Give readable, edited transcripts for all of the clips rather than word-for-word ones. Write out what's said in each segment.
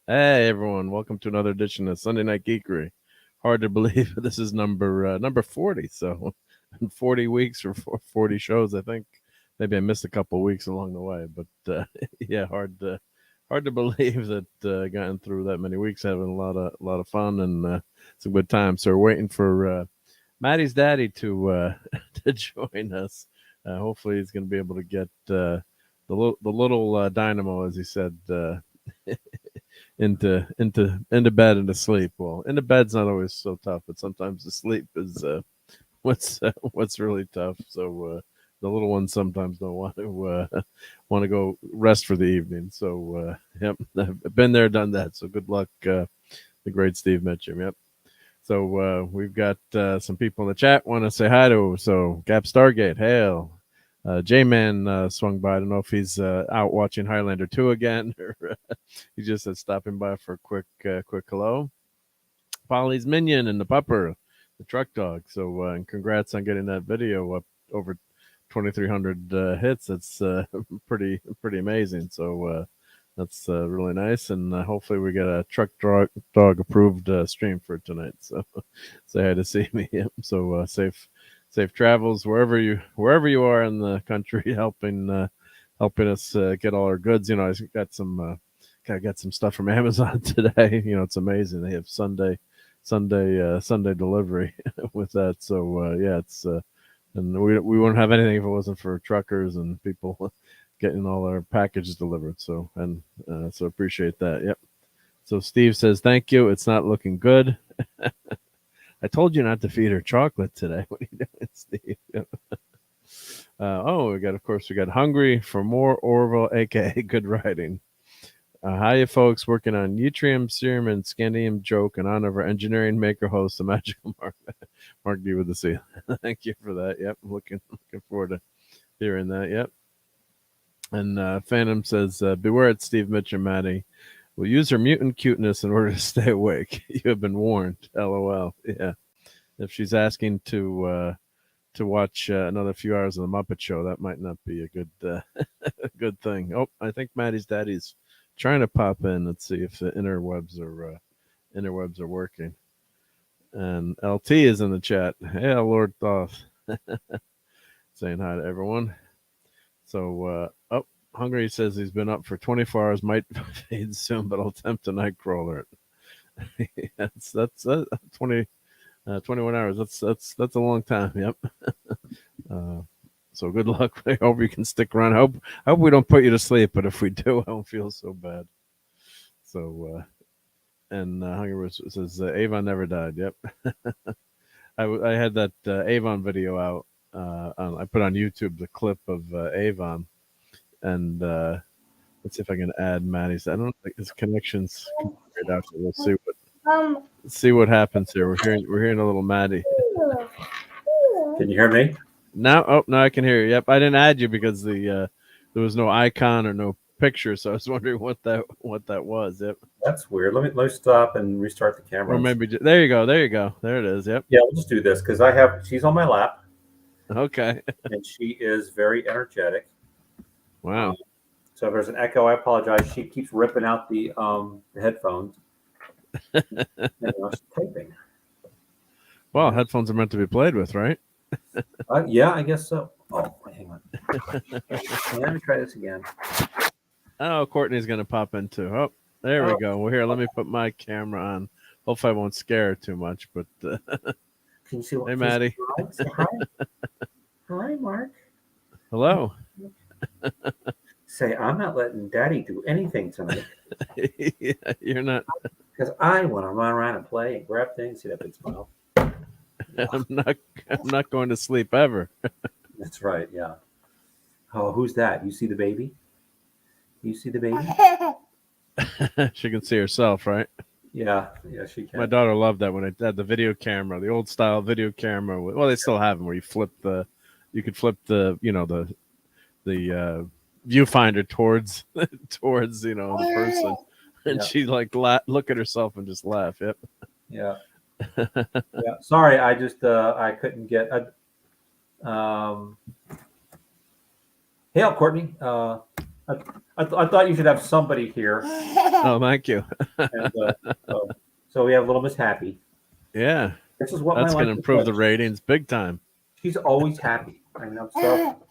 Hey everyone, welcome to another edition of Sunday Night Geekery. Hard to believe this is number 40. So in 40 weeks or 40 shows, I think. Maybe I missed a couple weeks along the way, but yeah, hard to believe that gotten through that many weeks, having a lot of fun and some good times. So we're waiting for Maddie's daddy to to join us. Hopefully, he's going to be able to get the little dynamo, as he said. Into bed and to sleep. Well, into bed's not always so tough, but sometimes the sleep is what's really tough. So the little ones sometimes don't want to go rest for the evening. So yep, I've been there, done that. So good luck, the great Steve Mitchum. Yep. So we've got some people in the chat want to say hi to. So Gap Stargate, hail. J-Man swung by. I don't know if he's out watching Highlander 2 again, or he just said stopping by for a quick hello. Polly's Minion and the Pupper, the truck dog. So and congrats on getting that video up over 2,300 hits. That's pretty amazing. So that's really nice, and hopefully we get a truck dog approved stream for tonight. So say hi to see me. Yep. So safe travels wherever you are in the country, helping us get all our goods. You know, I got some stuff from Amazon today. You know, it's amazing. They have Sunday delivery with that. So yeah, it's and we wouldn't have anything if it wasn't for truckers and people getting all our packages delivered. So and so appreciate that. Yep. So Steve says thank you. It's not looking good. I told you not to feed her chocolate today. What are you doing, Steve? We got Hungry for More Orville, aka Good Writing. Hiya, folks. Working on yttrium, serum, and scandium joke in honor of our engineering maker host, the magical Mark D with the C. Thank you for that. Yep, looking forward to hearing that. Yep. And Phantom says, beware at Steve Mitchum, Maddie. We'll use her mutant cuteness in order to stay awake. You have been warned. LOL. Yeah. If she's asking to watch another few hours of the Muppet Show, that might not be a good a good thing. Oh, I think Maddie's daddy's trying to pop in. Let's see if the interwebs are working. And LT is in the chat. Hey, Lord Thoth, saying hi to everyone. So Hungry says he's been up for 24 hours. Might fade soon, but I'll attempt a Nightcrawler. that's 21 hours. That's a long time. Yep. So good luck. I hope you can stick around. I hope we don't put you to sleep, but if we do, I won't feel so bad. So and Hungry says Avon never died. Yep. I had that Avon video out. I put on YouTube the clip of Avon, and let's see if I can add Maddie's. I don't think his connection's great out there. We'll see what happens here. We're hearing a little Maddie. Can you hear me? Now I can hear you. Yep, I didn't add you because there was no icon or no picture, so I was wondering what that was. Yep. That's weird. Let me stop and restart the camera. Or maybe there you go. There it is. Yep. Yeah, we'll just do this because she's on my lap. Okay. And she is very energetic. Wow. So if there's an echo, I apologize. She keeps ripping out the headphones. She's typing. Well, headphones are meant to be played with, right? Yeah, I guess so. Oh, hang on. Let me try this again. Oh, Courtney's going to pop in too. Oh, there we go. Well, here, let me put my camera on. Hopefully I won't scare her too much, but can you see what? Hey, Maddie. Say hi. Hi, Mark. Hello. Say, I'm not letting Daddy do anything tonight Yeah, you're not. because I want to run around and play and grab things. See that big smile? I'm not. I'm not going to sleep ever. That's right. Yeah. Oh, who's that? You see the baby? You see the baby? She can see herself, right? Yeah. Yeah, she My can. daughter loved that when I had the video camera, the old style video camera. Well, they still have them where you could flip the, the viewfinder towards towards the person, and Yeah. she like look at herself and just laugh. Yep. Yeah. Yeah. Sorry, I just I couldn't get. Um, Hail, Courtney. I, I thought you should have somebody here, Oh, thank you. and so we have little Miss Happy. Yeah, This is what my that's life gonna is improve like. the ratings big time. She's always happy. I mean, I'm so.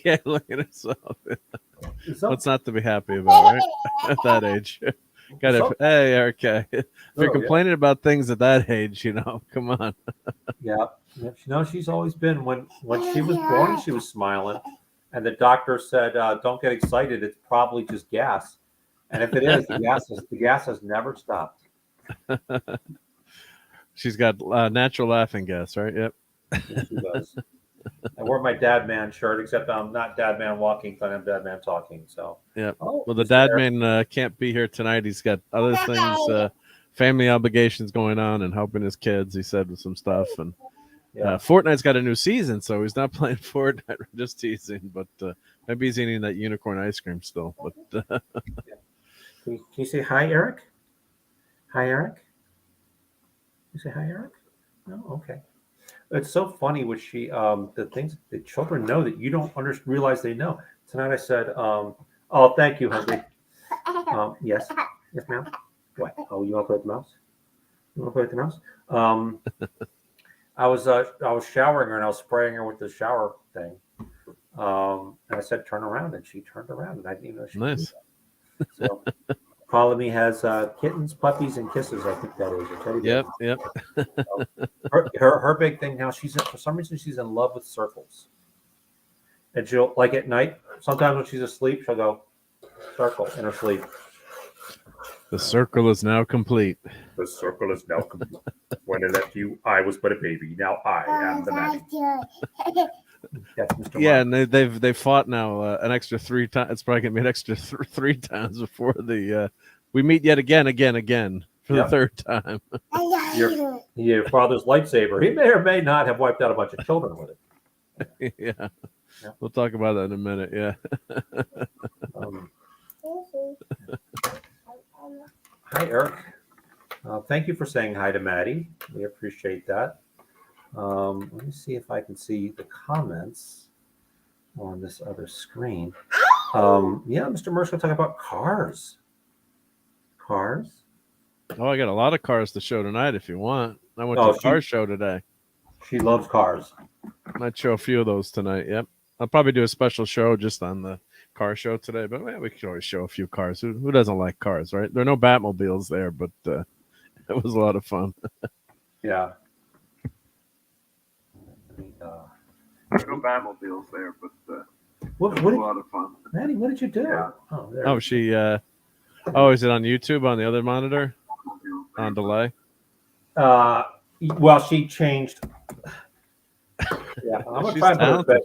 Yeah, look at herself. so What's not to be happy about, right? At that age. so, Hey, okay. If you're oh, yeah. complaining about things at that age, come on. Yeah, yeah. No, she's always been. When she was born, she was smiling, and the doctor said, "Don't get excited. It's probably just gas." And if it is, the gas has never stopped. She's got natural laughing gas, right? Yep. Yes, she does. I wore my Dad Man shirt, except I'm not Dad Man walking, but I'm Dad Man talking. So, Yep. oh, Well, the Mr. dad Eric. man can't be here tonight. He's got other things, family obligations going on, and helping his kids. He said with some stuff, and Yeah, Fortnite's got a new season, so he's not playing Fortnite. We're just teasing, but maybe he's eating that unicorn ice cream still. But yeah. Can you say hi, Eric? Hi, Eric. You say hi, Eric? No, okay. It's so funny what the things that children know that you don't realize they know. Tonight I said, "Oh, thank you, hungry." Yes, yes, ma'am. What? Oh, you want to play with the mouse? You want to play with the mouse? Um, I was showering her and I was spraying her with the shower thing. And I said, "Turn around," and she turned around, and I didn't even know she could do nice. that. So, Colony has kittens, puppies, and kisses. I think that is a teddy bear. Yep. Yep. Her big thing now. For some reason she's in love with circles, and she'll like at night. Sometimes when she's asleep, she'll go circle in her sleep. The circle is now complete. The circle is now complete. When I left you, I was but a baby. Now I am the man. That's Mr. Yeah, Mark. and they fought now an extra 3 times. It's probably gonna be an extra 3 times before the we meet yet again for the third time. Your father's lightsaber. He may or may not have wiped out a bunch of children with it. Yeah. We'll talk about that in a minute. Yeah. Um, Hi, Eric. Thank you for saying hi to Maddie. We appreciate that. Let me see if I can see the comments on this other screen. Yeah, Mr. Mercer talking about cars. Cars? Oh, I got a lot of cars to show tonight if you want. I went Oh, to a car show today. She loves cars. Might show a few of those tonight. Yep. I'll probably do a special show just on the car show today, but we could always show a few cars. Who doesn't like cars, right? There are no Batmobiles there, but it was a lot of fun. Yeah. There's no Batmobiles there, but What it was a did, lot of fun. Maddie, what did you do? Yeah. Oh, there. Oh, she. Is it on YouTube on the other monitor on delay? Well, she changed. Yeah, I'm gonna She's try and put her to bed.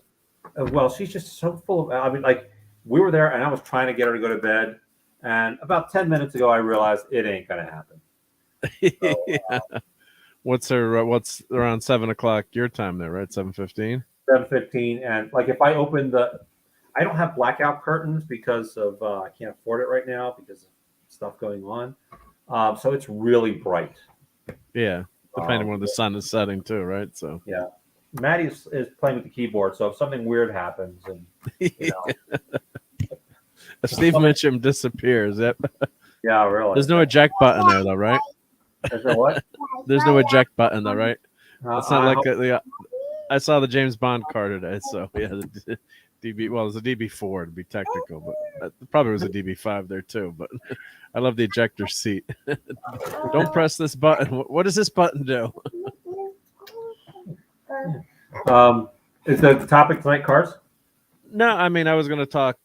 talented. Well, she's just so full of. I mean, like we were there, and I was trying to get her to go to bed, and about 10 minutes ago, I realized it ain't gonna happen. So, Yeah. What's around 7 o'clock your time there, right? 7:15. 7:15, and like if I open I don't have blackout curtains because of I can't afford it right now because of stuff going on. So it's really bright. Yeah, depending when the sun is setting too, right? So Yeah, Maddie is playing with the keyboard, so if something weird happens, and you know, if Steve Mitchum disappears, yep. yeah, really. There's no eject button there though, right? Is there what? There's no eject button though, right? It's not like hope- I saw the James Bond car today, so yeah, the DB. Well, it was a DB4 to be technical, but probably was a DB5 there too. But I love the ejector seat. Don't press this button. What does this button do? Is the topic tonight cars? No, I mean I was going to talk,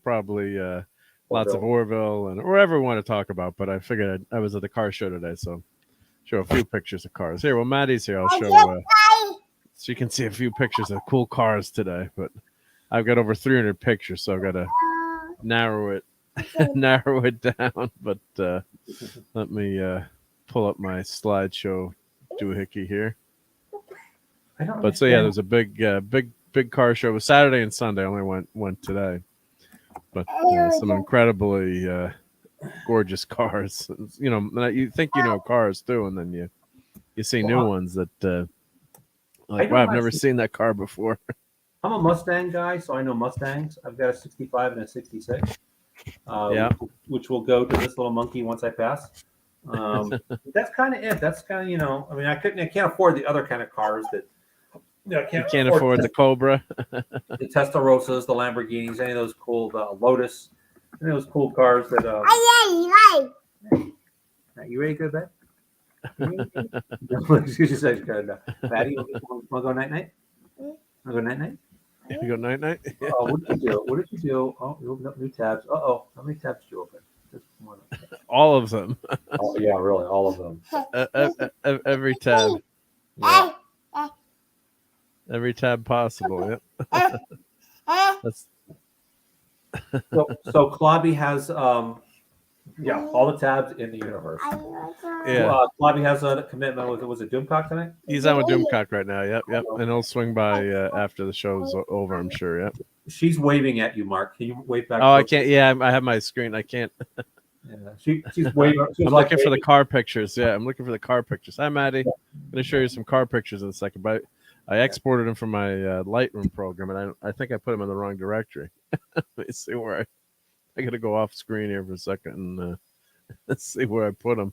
probably lots of Orville and wherever we want to talk about. But I figured I was at the car show today, so show a few pictures of cars. Here, well, Maddie's here. I'll show. So you can see a few pictures of cool cars today. But I've got over 300 pictures, so I've got to narrow it down. But let me pull up my slideshow doohickey here. But so yeah, there's a big car show. It was Saturday and Sunday. I only went today, but some incredibly gorgeous cars. You think you know cars too, and then you see new ones that like, wow, I've never seen that car before. I'm a Mustang guy, so I know Mustangs. I've got a 65 and a 66, which will go to this little monkey once I pass. That's kind of it. That's kind of, I mean, I can't afford the other kind of cars that. You can't afford the Cobra, the Testarossas, the Lamborghinis, any of those cool, the Lotus, any of those cool cars that. You ready to go to bed? She said, "Maddie, want to go night night? Want to go night night? You go night night." Oh, what did you do? What did you do? Oh, you opened up new tabs. How many tabs did you open? Just one. All of them. Oh, yeah, really, all of them. Every tab. Yeah. Every tab possible. Yep. That's... so Klobby has all the tabs in the universe. Yeah. Klobby has a commitment with, was it Doomcock tonight? He's on with Doomcock right now. Yep. And he'll swing by after the show's over, I'm sure. Yep. She's waving at you, Mark. Can you wave back? Oh, I can't. Yeah, I have my screen. I can't. Yeah, she's waving. I'm looking for the car pictures. Yeah, I'm looking for the car pictures. Hi, Maddie. I'm going to show you some car pictures in a second. But I exported them from my Lightroom program, and I think I put them in the wrong directory. Let me see where I got to go off screen here for a second and let's see where I put them.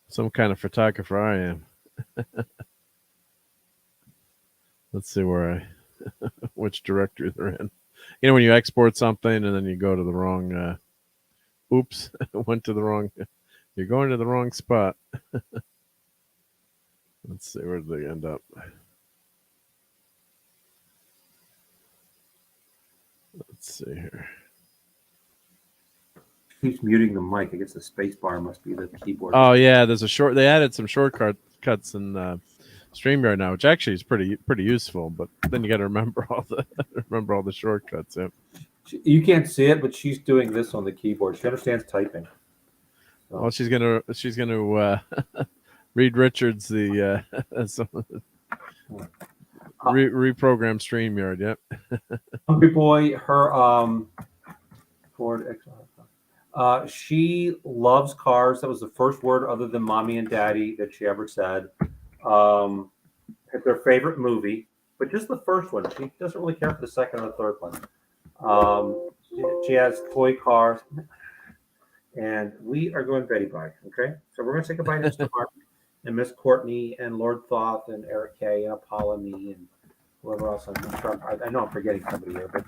Some kind of photographer I am. Let's see which directory they're in. When you export something and then you go to the wrong. Oops, went to the wrong. You're going to the wrong spot. Let's see, where did they end up? Let's see here. Keeps muting the mic. I guess the space bar must be the keyboard. Oh yeah, there's they added some shortcuts in StreamYard now, which actually is pretty useful. But then you got to remember all the shortcuts. Yep. You can't see it, but she's doing this on the keyboard. She understands typing. So. Well, she's gonna Reed Richards the reprogram StreamYard. Yep. Hungry Boy, her Ford XR. She loves cars. That was the first word other than mommy and daddy that she ever said. It's her favorite movie, but just the first one. She doesn't really care for the second or the third one. She has toy cars, and we are going Betty bye. Okay, so we're going to say goodbye to Mr. Mark and Miss Courtney and Lord Thoth and Eric K and Apollonie and whoever else. I know I'm forgetting somebody here, but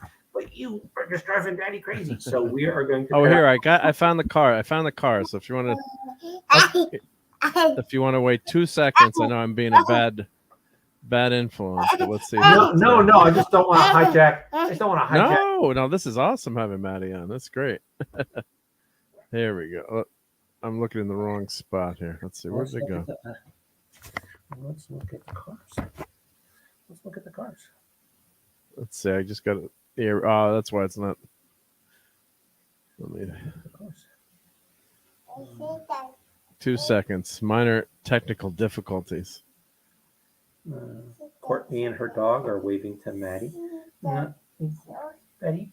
you are just driving Daddy crazy. So we are going to. Oh, here I found the car. So if you want to wait 2 seconds, I know I'm being a bad influence, but let's see. No. I just don't want to hijack. No, this is awesome having Maddie on. That's great. Here we go. I'm looking in the wrong spot here. Let's see. Where'd they go? Let's look at the cars. Let's see. I just got it here. Oh, that's why it's not. Let me. 2 seconds. Minor technical difficulties. Courtney and her dog are waving to Maddie. Maddie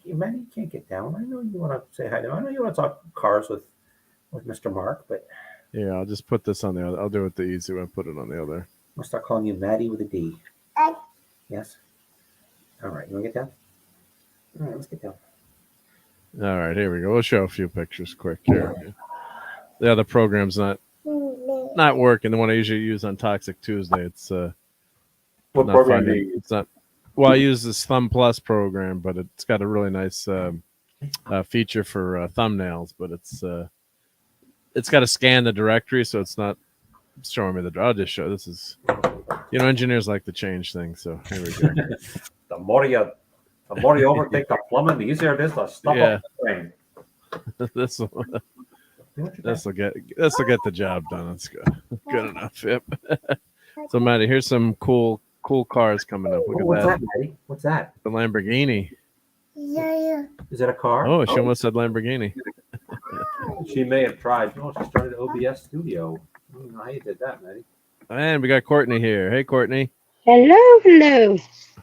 can't get down. I know you want to say hi to him. I know you want to talk cars with Mr. Mark, but yeah, I'll just put this on the other. I'll do it the easy way. Put it on the other. I'll start calling you Maddie with a D. Yes. All right, you want to get down? All right, let's get down. All right, here we go. We'll show a few pictures quick here. The other program's not working. The one I usually use on Toxic Tuesday. It's what not program funny. It's not. Well, I use this Thumb Plus program, but it's got a really nice feature for thumbnails. But it's got to scan the directory, so it's not showing me the. I'll just show. This is You know, engineers like to change things, so here we go. The more you overthink the plumbing, the easier it is to stop Yeah. up the drain. this will Do what you this think. will get the job done. That's good. Good enough. Yep. So Maddie, here's some cool cars coming up. Look Oh, at what's that. that, Maddie? What's that? The Lamborghini. Is it a car? Oh, she almost said Lamborghini. She may have tried. No, she started OBS Studio. I don't know how you did that, Maddie. And we got Courtney here. Hey, Courtney. Hello, hello.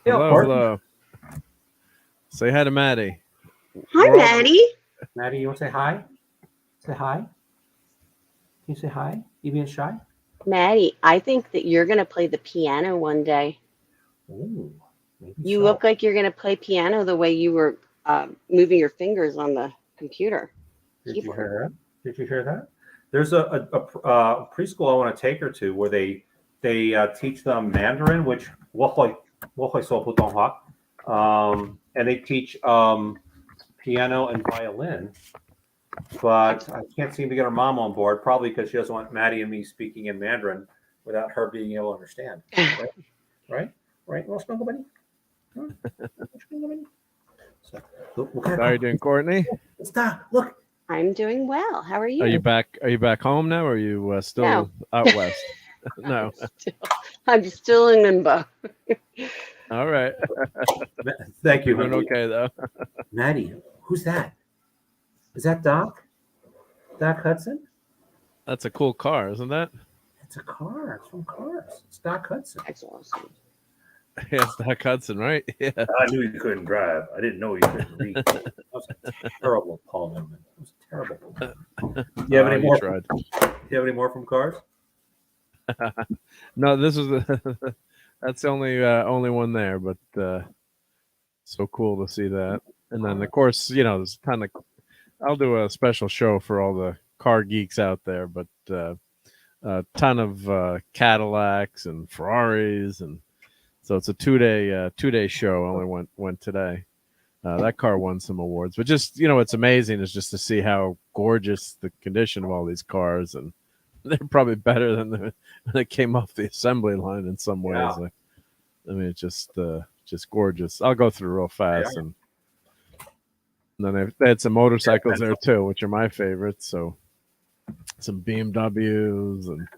Hello, Courtney. hello. Say hi to Maddie. Hi, We're all- Maddie. Maddie, you want to say hi? Say hi. Can you say hi? You being shy? Maddie, I think that you're going to play the piano one day. Ooh, maybe You so. look like you're going to play piano the way you were moving your fingers on the computer. Did you hear that? Did you hear that? There's a preschool I want to take her to where they teach them Mandarin, which 我会说普通话, and they teach piano and violin. But I can't seem to get her mom on board, probably because she doesn't want Maddie and me speaking in Mandarin without her being able to understand. Right? Well, Snuggle Buddy? Huh? Snuggle Buddy? So, look, How are you doing, Courtney? Stop! Look. I'm doing well. How are you? Are you back home now, or are you still No. out west? No. I'm still in limbo. All right. Thank you. Doing okay though. Maddie, who's that? Is that Doc? Doc Hudson? That's a cool car, isn't that? It's a car. It's from Cars. It's Doc Hudson. That's awesome. Yeah, it's Doc Hudson, right? Yeah. I knew you couldn't drive. I didn't know you couldn't read. That was a terrible Paul Newman. It was terrible. You have any more? Tried. You have any more from Cars? No, this was that's the only one there, but so cool to see that. And then of course, you know, there's a ton of. I'll do a special show for all the car geeks out there, but a ton of Cadillacs and Ferraris, and so it's a 2-day show. Only went today. That car won some awards, but just, you know, what's amazing is just to see how gorgeous the condition of all these cars, and they're probably better than when they came off the assembly line in some ways. Yeah. I mean, it's just gorgeous. I'll go through real fast, Yeah. and then they had some motorcycles there too, which are my favorites. So some BMWs and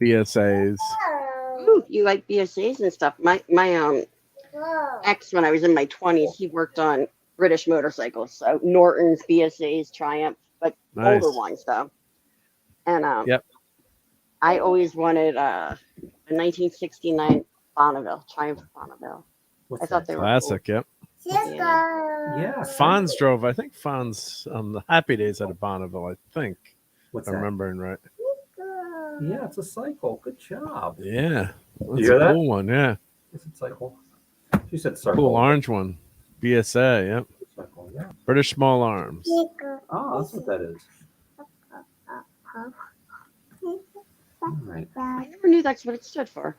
BSAs. Ooh, you like BSAs and stuff. My ex, when I was in my 20s, he worked on British motorcycles. So Norton's, BSAs, Triumph, but Nice. older ones though. And Yep. I always wanted a 1969 Bonneville, Triumph Bonneville. What's I thought that? they were Classic, yep. cool. Yeah. Fonz drove. I think Fonz on the Happy Days had a Bonneville. I think, What's if I'm that? remembering right. Yeah, it's a cycle. Good job. Yeah, that's hear a that? cool one. Yeah, It's a cycle. She said circle. cool orange one. BSA. Yep. Cycle, yeah. British Small Arms. Oh, that's what that is. All right. I never knew that's what it stood for.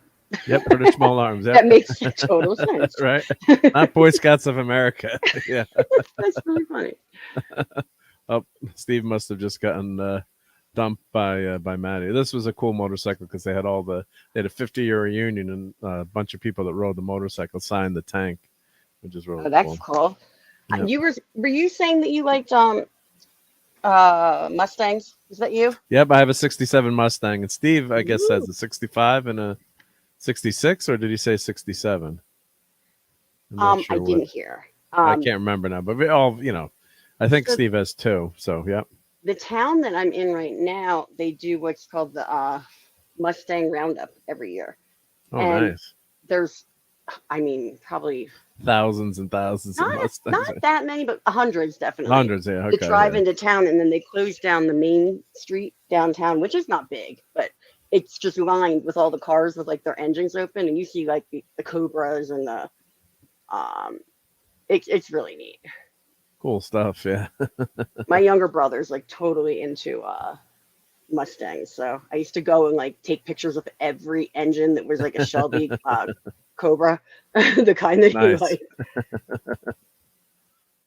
Yep. British Small Arms. That Yep. makes total sense. Right. Not Boy Scouts of America. Yeah. That's really funny. Oh, Steve must have just gotten dumped by Maddie. This was a cool motorcycle because they had they had a 50-year reunion, and a bunch of people that rode the motorcycle signed the tank, which is really Oh, that's cool. Yep. Were you saying that you liked Mustangs? Is that you? Yep, I have a 67 Mustang, and Steve, I guess, Ooh. has a 65 and a 66, or did he say 67? I'm not sure I what. didn't hear. I can't remember now, but we all, you know, I think So- Steve has two. So, yep. The town that I'm in right now, they do what's called the Mustang Roundup every year. Oh, And nice. There's, I mean, probably Thousands and thousands of Mustangs. not that many, but hundreds definitely. Hundreds, yeah. To Okay. drive yeah. into town, and then they close down the main street downtown, which is not big, but it's just lined with all the cars with like their engines open, and you see like the Cobras and the it's really neat. Cool stuff, yeah. My younger brother's like totally into Mustangs, so I used to go and like take pictures of every engine that was like a Shelby Cobra, the kind that Nice. he liked.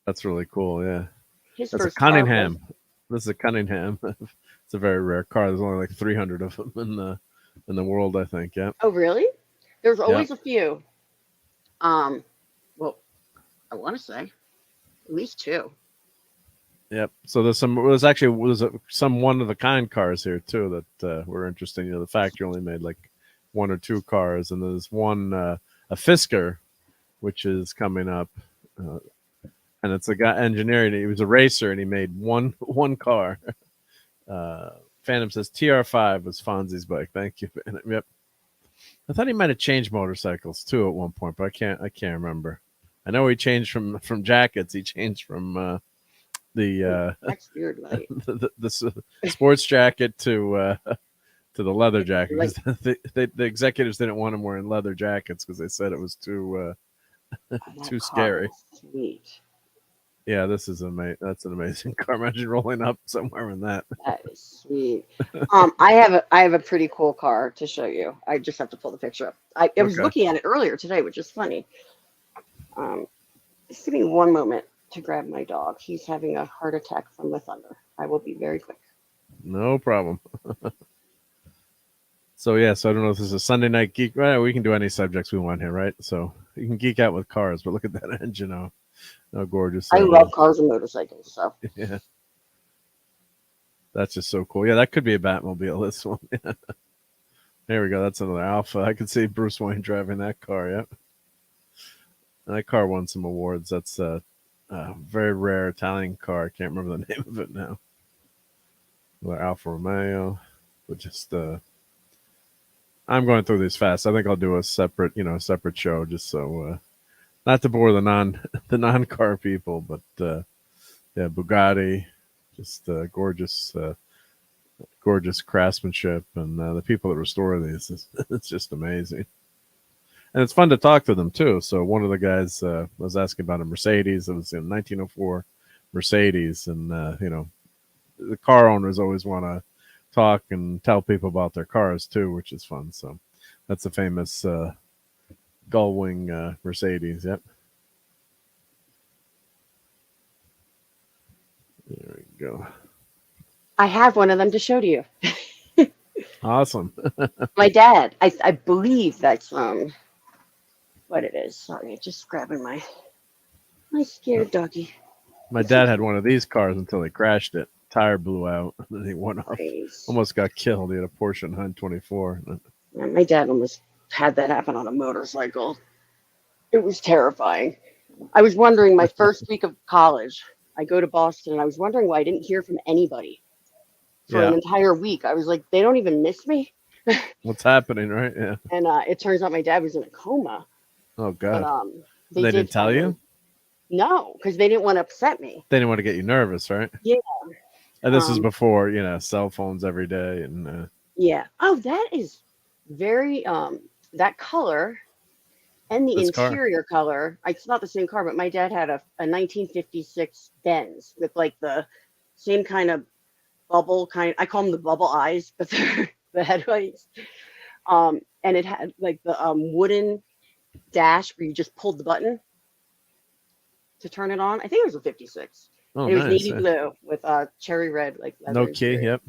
That's really cool, yeah. His That's a first car was- Cunningham. This is a Cunningham. It's a very rare car. There's only like 300 of them in the world, I think. Yeah. Oh, really? There's always a few. Well, I want to say at least two. Yep. So there's some one of the kind cars here too that were interesting. The factory only made like one or two cars, and there's one a Fisker, which is coming up, and it's a guy engineering. He was a racer, and he made one car. Phantom says TR5 was Fonzie's bike. Thank you. Yep. I thought he might have changed motorcycles too at one point, but I can't remember. I know he changed from jackets. He changed from That's weird, right? the sports jacket to the leather jacket, because the executives didn't want him wearing leather jackets because they said it was too too scary. Sweet. Yeah, that's an amazing car. Imagine rolling up somewhere in that. That is sweet. I have a pretty cool car to show you. I just have to pull the picture up. I was looking at it earlier today, which is funny. Just give me one moment to grab my dog. He's having a heart attack from the thunder. I will be very quick. No problem. So I don't know if this is a Sunday Night Geek. Well, we can do any subjects we want here, right? So you can geek out with cars, but look at that engine. How gorgeous. I love cars and motorcycles. So yeah. That's just so cool. Yeah, that could be a Batmobile, this one. There we go. That's another Alpha. I could see Bruce Wayne driving that car, yep. And that car won some awards. That's a very rare Italian car. I can't remember the name of it now. Another Alfa Romeo. But just I'm going through these fast. I think I'll do a separate show just so not to bore the non-car people, but yeah, Bugatti, just gorgeous craftsmanship, and the people that restore these, it's just amazing. And it's fun to talk to them too. So one of the guys was asking about a Mercedes. It was in 1904 Mercedes, and the car owners always want to talk and tell people about their cars too, which is fun. So that's a famous Gullwing Mercedes. Yep. There we go. I have one of them to show to you. Awesome. My dad, I believe that's what it is. Sorry, just grabbing my scared doggy. My dad had one of these cars until he crashed it. Tire blew out, and then he went off. Nice. Almost got killed. He had a Porsche 924. Yeah, my dad almost had that happen on a motorcycle. It was terrifying. I was wondering, my first week of college, I go to Boston, and I was wondering why I didn't hear from anybody for an entire week. I was like, they don't even miss me. What's happening, right? Yeah. And it turns out my dad was in a coma. Oh, God. But, they didn't tell you? No, because they didn't want to upset me. They didn't want to get you nervous, right? Yeah. And this is before, cell phones every day. And yeah. Oh, that is very, that color and the interior color, it's not the same car, but my dad had a 1956 Benz with like the same kind of bubble I call them the bubble eyes, but they're the headlights. And it had like the wooden dash where you just pulled the button to turn it on. I think it was a 56. Oh, it was nice. navy blue with cherry red, like leather. No key. Yep.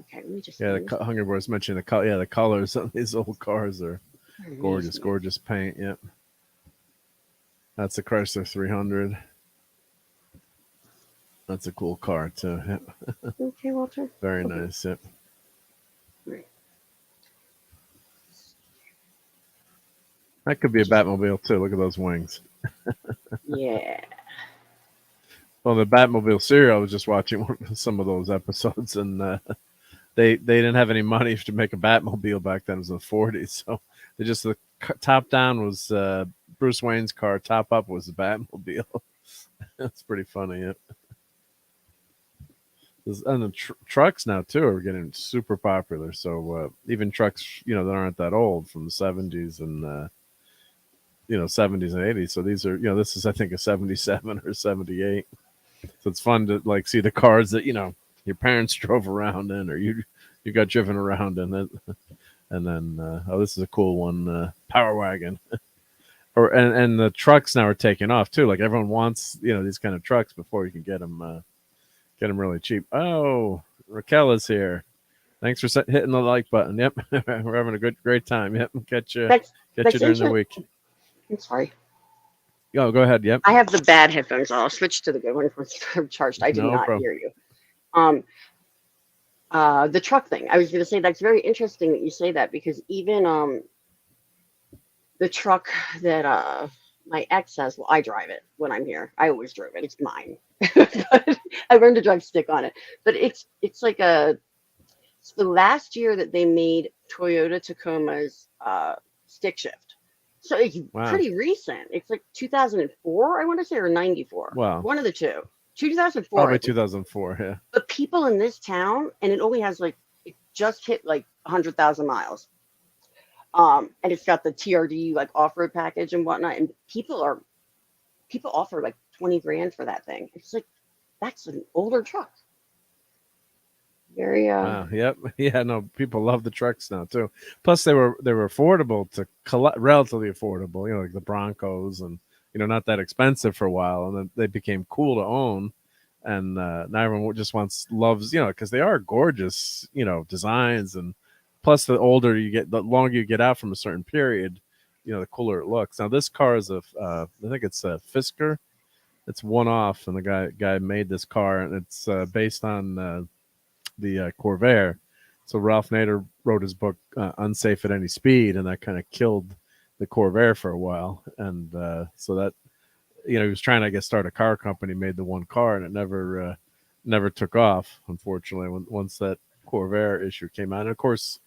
Okay, let me just. Yeah, the Hungry Boys mentioned the color. Yeah, the colors on these old cars are gorgeous. Gorgeous paint. Yep. That's a Chrysler 300. That's a cool car too. Yep. Okay, Walter. Very nice. Yep. Right. That could be a Batmobile too. Look at those wings. Yeah. Well, the Batmobile serial, I was just watching some of those episodes, and they didn't have any money to make a Batmobile back then. It was in the 40s, so they just the top down was Bruce Wayne's car, top up was the Batmobile. That's pretty funny. Yeah. And the trucks now too are getting super popular. So even trucks, that aren't that old, from the 70s and 70s and 80s. So these are, this is I think a 77 or 78. So it's fun to like see the cars that your parents drove around in, or you got driven around in it. And then this is a cool one, Power Wagon. And the trucks now are taking off too. Like everyone wants these kind of trucks before you can get them really cheap. Oh, Raquel is here. Thanks for hitting the like button. Yep, we're having a great time. Yep, catch you That's during the week. I'm sorry. Go ahead. Yep. I have the bad headphones on. I'll switch to the good one once they're charged. I did No not problem. hear you. The truck thing. I was going to say that's very interesting that you say that because even the truck that my ex has, well, I drive it when I'm here. I always drove it. It's mine. But I learned to drive stick on it. But it's like it's the last year that they made Toyota Tacoma's stick shift. So it's pretty recent. It's like 2004, I want to say, or 94. Wow. One of the two. 2004. Probably 2004, yeah. But people in this town, and it only has like, it just hit like 100,000 miles. And it's got the TRD like off-road package and whatnot. And people offer like 20 grand for that thing. It's like, that's an older truck. Very wow. Yep. Yeah, no, people love the trucks now too. Plus they were affordable to collect, relatively affordable, you know, like the Broncos, and you know, not that expensive for a while, and then they became cool to own. And now everyone just loves, you know, because they are gorgeous, you know, designs. And plus the older you get, the longer you get out from a certain period, you know, the cooler it looks. Now this car is I think it's a Fisker. It's one off, and the guy made this car, and it's based on the Corvair. So Ralph Nader wrote his book Unsafe at Any Speed, and that kind of killed the Corvair for a while. And so that, you know, he was trying to, I guess, start a car company, made the one car, and it never took off, unfortunately, once that Corvair issue came out. And of course,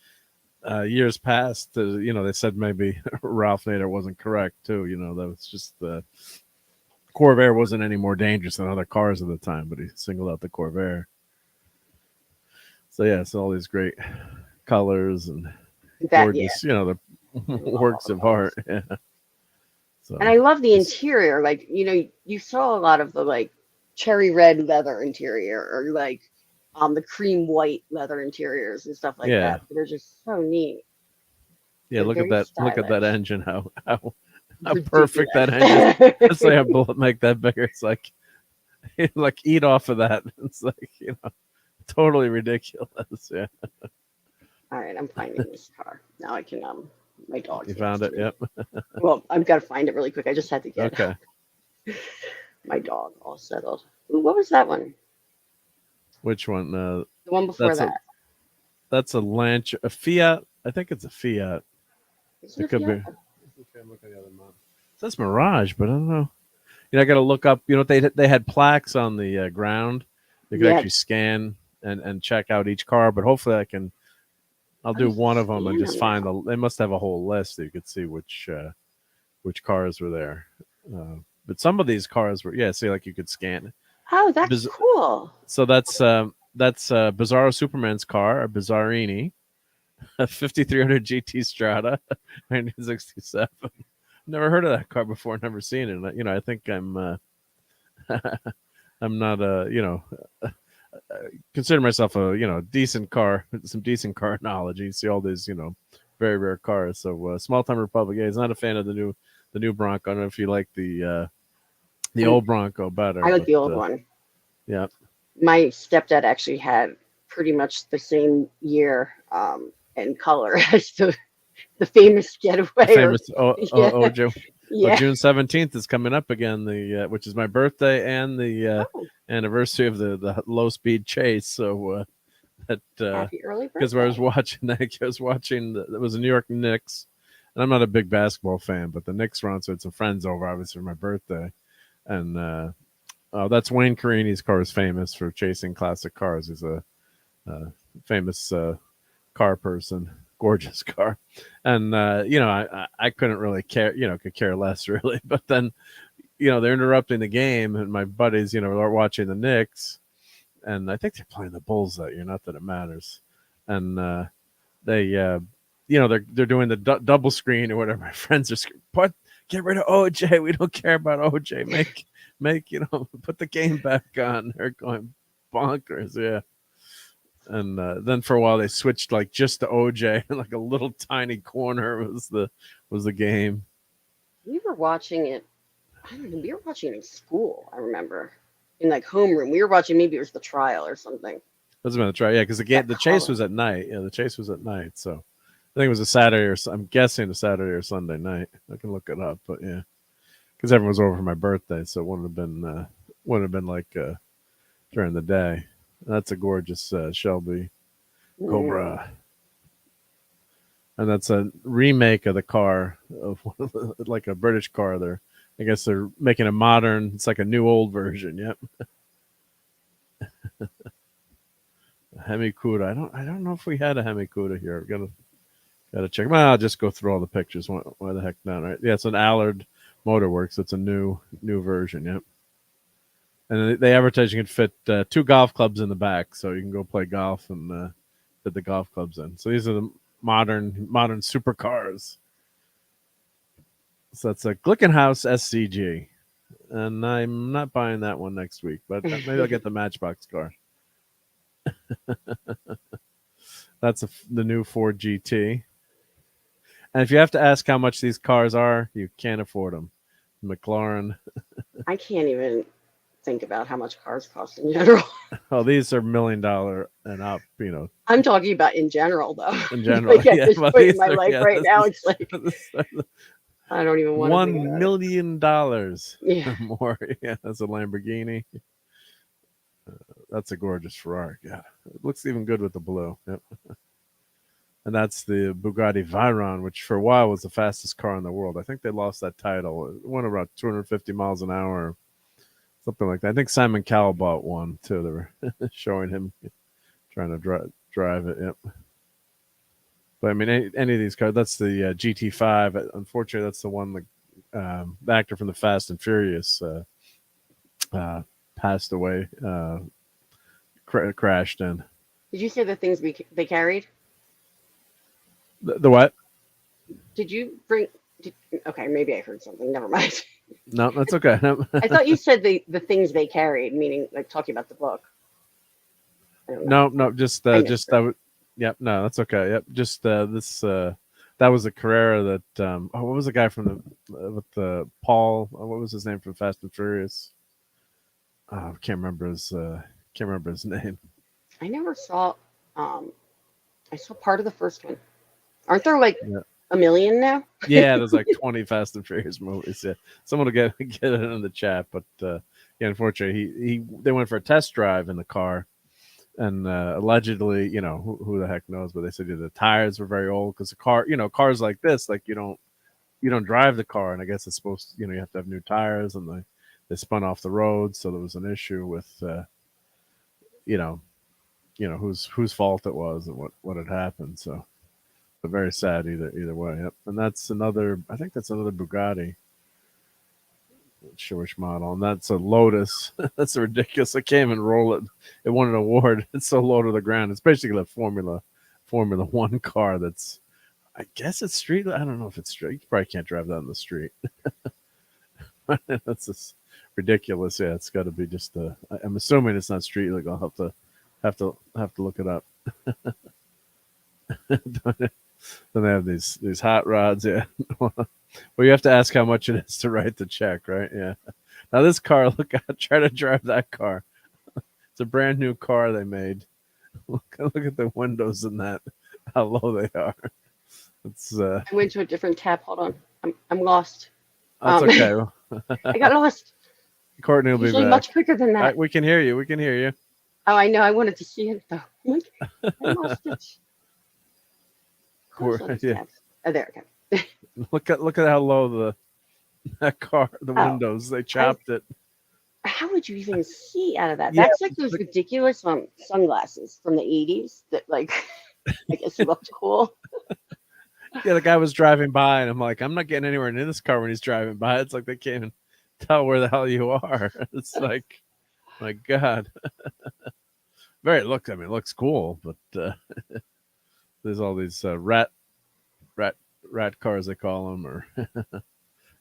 years passed, you know, they said maybe Ralph Nader wasn't correct too. You know, that was just the Corvair wasn't any more dangerous than other cars at the time, but he singled out the Corvair. So yeah, it's all these great colors and gorgeous, you know, the works of art. Yeah. So, and I love the interior. Like, you know, you saw a lot of the like cherry red leather interior or like the cream white leather interiors and stuff like that. They're just so neat. Yeah, They're look at that! stylish. Look at that engine! How perfect that engine! Let's say I make that bigger. It's like eat off of that. It's like, you know, totally ridiculous. Yeah. All right, I'm finding this car now. I can my dog. You found it? Yep. Well, I've got to find it really quick. I just had to get my dog all settled. Ooh, what was that one? Which one? The one before that. That's a Lancia, a Fiat. I think it's a Fiat. It could be. Okay, I'm looking at the other one. It says Mirage, but I don't know. You know, I got to look up. You know, they had plaques on the ground. You could actually scan and check out each car. But hopefully, I'll do one of them and just find they must have a whole list that you could see which cars were there. But some of these cars were, see, like you could scan it. Oh, that's cool. So that's Bizarro Superman's car, a Bizarrini, a 5300 GT Strata, 1967. Never heard of that car before, never seen it. You know, I think I'm I'm not consider myself a decent car, some decent car knowledge. You see all these very rare cars. So Small Time Republic, he's not a fan of the new Bronco. I don't know if you like the old Bronco better. I like the old one. Yeah. My stepdad actually had pretty much the same year and color as the famous Getaway. Famous OJ. Yeah. Well, June 17th is coming up again, which is my birthday and the anniversary of the low speed chase. So happy early birthday. Because I was watching it was the New York Knicks, and I'm not a big basketball fan, but the Knicks were on, so it's some friends over, obviously, for my birthday. And that's Wayne Carini's car, is famous for chasing classic cars. He's a famous car person. Gorgeous car. And I couldn't really care, could care less really. But then they're interrupting the game, and my buddies are watching the Knicks, and I think they're playing the Bulls that year, not that it matters. And they're doing the double screen or whatever. My friends are screaming, "What? Get rid of OJ. We don't care about OJ. Make put the game back on." They're going bonkers. Yeah. And then for a while they switched just to OJ, and like a little tiny corner was the game. We were watching it. I don't know. We were watching it in school. I remember in homeroom. We were watching. Maybe it was the trial or something. Must have been a try. Yeah, because the chase was at night. Yeah, the chase was at night. So I think it was a Saturday or I'm guessing a Saturday or Sunday night. I can look it up, but yeah, because everyone was over for my birthday, so it wouldn't have been like during the day. That's a gorgeous Shelby Cobra, and that's a remake of the car of like a British car. I guess they're making a modern. It's like a new old version. Yep. Hemi-Cuda. I don't know if we had a Hemi-Cuda here. Gotta check. Well, I'll just go through all the pictures. Why the heck not? Right? Yeah, it's an Allard Motorworks. It's a new version. Yep. And they advertise you can fit 2 golf clubs in the back, so you can go play golf and fit the golf clubs in. So these are the modern supercars. So that's a Glickenhaus SCG, and I'm not buying that one next week, but maybe I'll get the Matchbox car. That's the new Ford GT. And if you have to ask how much these cars are, you can't afford them. McLaren. I can't even think about how much cars cost in general. Oh, these are $1 million and up. I'm talking about in general, though. In general, like at yeah, this well, point in my life yeah, right now, it's like $1 I don't even want to. million Yeah. more. Yeah, that's a Lamborghini. That's a gorgeous Ferrari. Yeah, it looks even good with the blue. Yep. And that's the Bugatti Veyron, which for a while was the fastest car in the world. I think they lost that title. It went about 250 miles an hour, something like that. I think Simon Cowell bought one too. They were showing him trying to drive it. Yep. But I mean, any of these cars. That's the GT5. Unfortunately, that's the one the actor from the Fast and Furious passed away, crashed in. Did you say the things they carried? The what? Did you bring? Okay, maybe I heard something. Never mind. No, that's okay. I thought you said the things they carried, meaning like talking about the book. I don't know. No, just that. Yep, no, that's okay. Yep, just this. That was a Carrera that. What was the guy from with the Paul? What was his name from Fast and Furious? I can't remember his name. I never saw. I saw part of the first one. Aren't there like a million now? Yeah, there's like 20 Fast and Furious movies. Yeah, someone will get it in the chat, but yeah, unfortunately, they went for a test drive in the car, and allegedly, who the heck knows, but they said the tires were very old because the car, cars like this, like you don't drive the car, and I guess it's supposed to, you have to have new tires, and they spun off the road, so there was an issue with whose fault it was and what had happened. So, but very sad either way. Yep. And that's another. I think that's another Bugatti. Not sure which model, and that's a Lotus. That's ridiculous. I can't even roll it. It won an award. It's so low to the ground. It's basically a Formula One car. That's, I guess it's street. I don't know if it's street. You probably can't drive that on the street. That's just ridiculous. Yeah, it's got to be just a. I'm assuming it's not street. Like I'll have to look it up. Then they have these hot rods. Yeah. Well, you have to ask how much it is to write the check, right? Yeah. Now this car, look out! Try to drive that car. It's a brand new car they made. Look at the windows in that. How low they are. It's. I went to a different tab. Hold on. I'm lost. That's okay. I got lost. Courtney will be back. Much quicker than that. We can hear you. We can hear you. Oh, I know. I wanted to see it though. I lost it. Yeah. Oh, there. Okay. Look at how low that car, the windows, they chopped it. How would you even see out of that? Yeah. That's like those ridiculous sunglasses from the 80s that like I guess looked cool. Yeah, the guy was driving by, and I'm like, I'm not getting anywhere near this car when he's driving by. It's like they can't even tell where the hell you are. It's like, my God. It looks cool, but there's all these rat cars they call them, or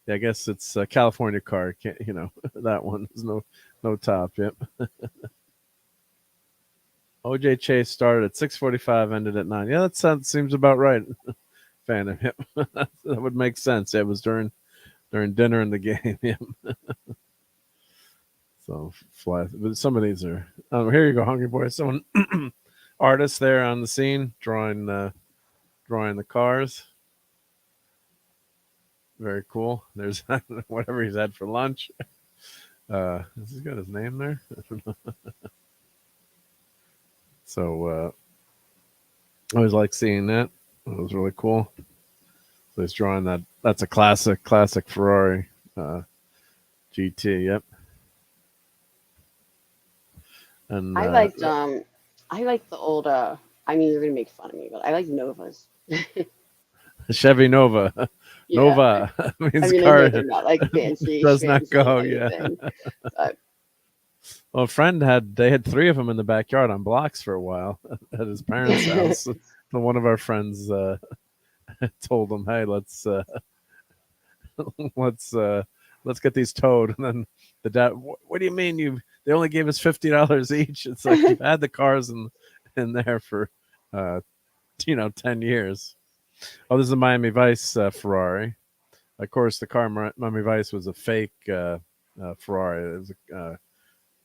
yeah, I guess it's a California car. Can't that one? There's no top. Yep. OJ Chase started at 6:45, ended at 9. Yeah, that seems about right. Fan him. Yep. That would make sense. It was during dinner in the game. Yep. So fly. But some of these are. Here you go, Hungry Boy. Someone artist there on the scene drawing the cars. Very cool. There's whatever he's had for lunch. Has he got his name there? So I always like seeing that. It was really cool. So he's drawing that. That's a classic Ferrari GT. Yep. And I liked the old I mean, you're gonna make fun of me, but I like Novas. Chevy Nova. Yeah. Nova I means mean, I car know they're not like fancy does not schmancy go. or Yeah. anything, but Well, a friend had 3 of them in the backyard on blocks for a while at his parents' house. So one of our friends told him, "Hey, let's let's get these towed." And then the dad, "What do you mean they only gave us $50 each?" It's like you've had the cars in there for 10 years. Oh, this is a Miami Vice Ferrari. Of course, the car Miami Vice was a fake Ferrari. It was a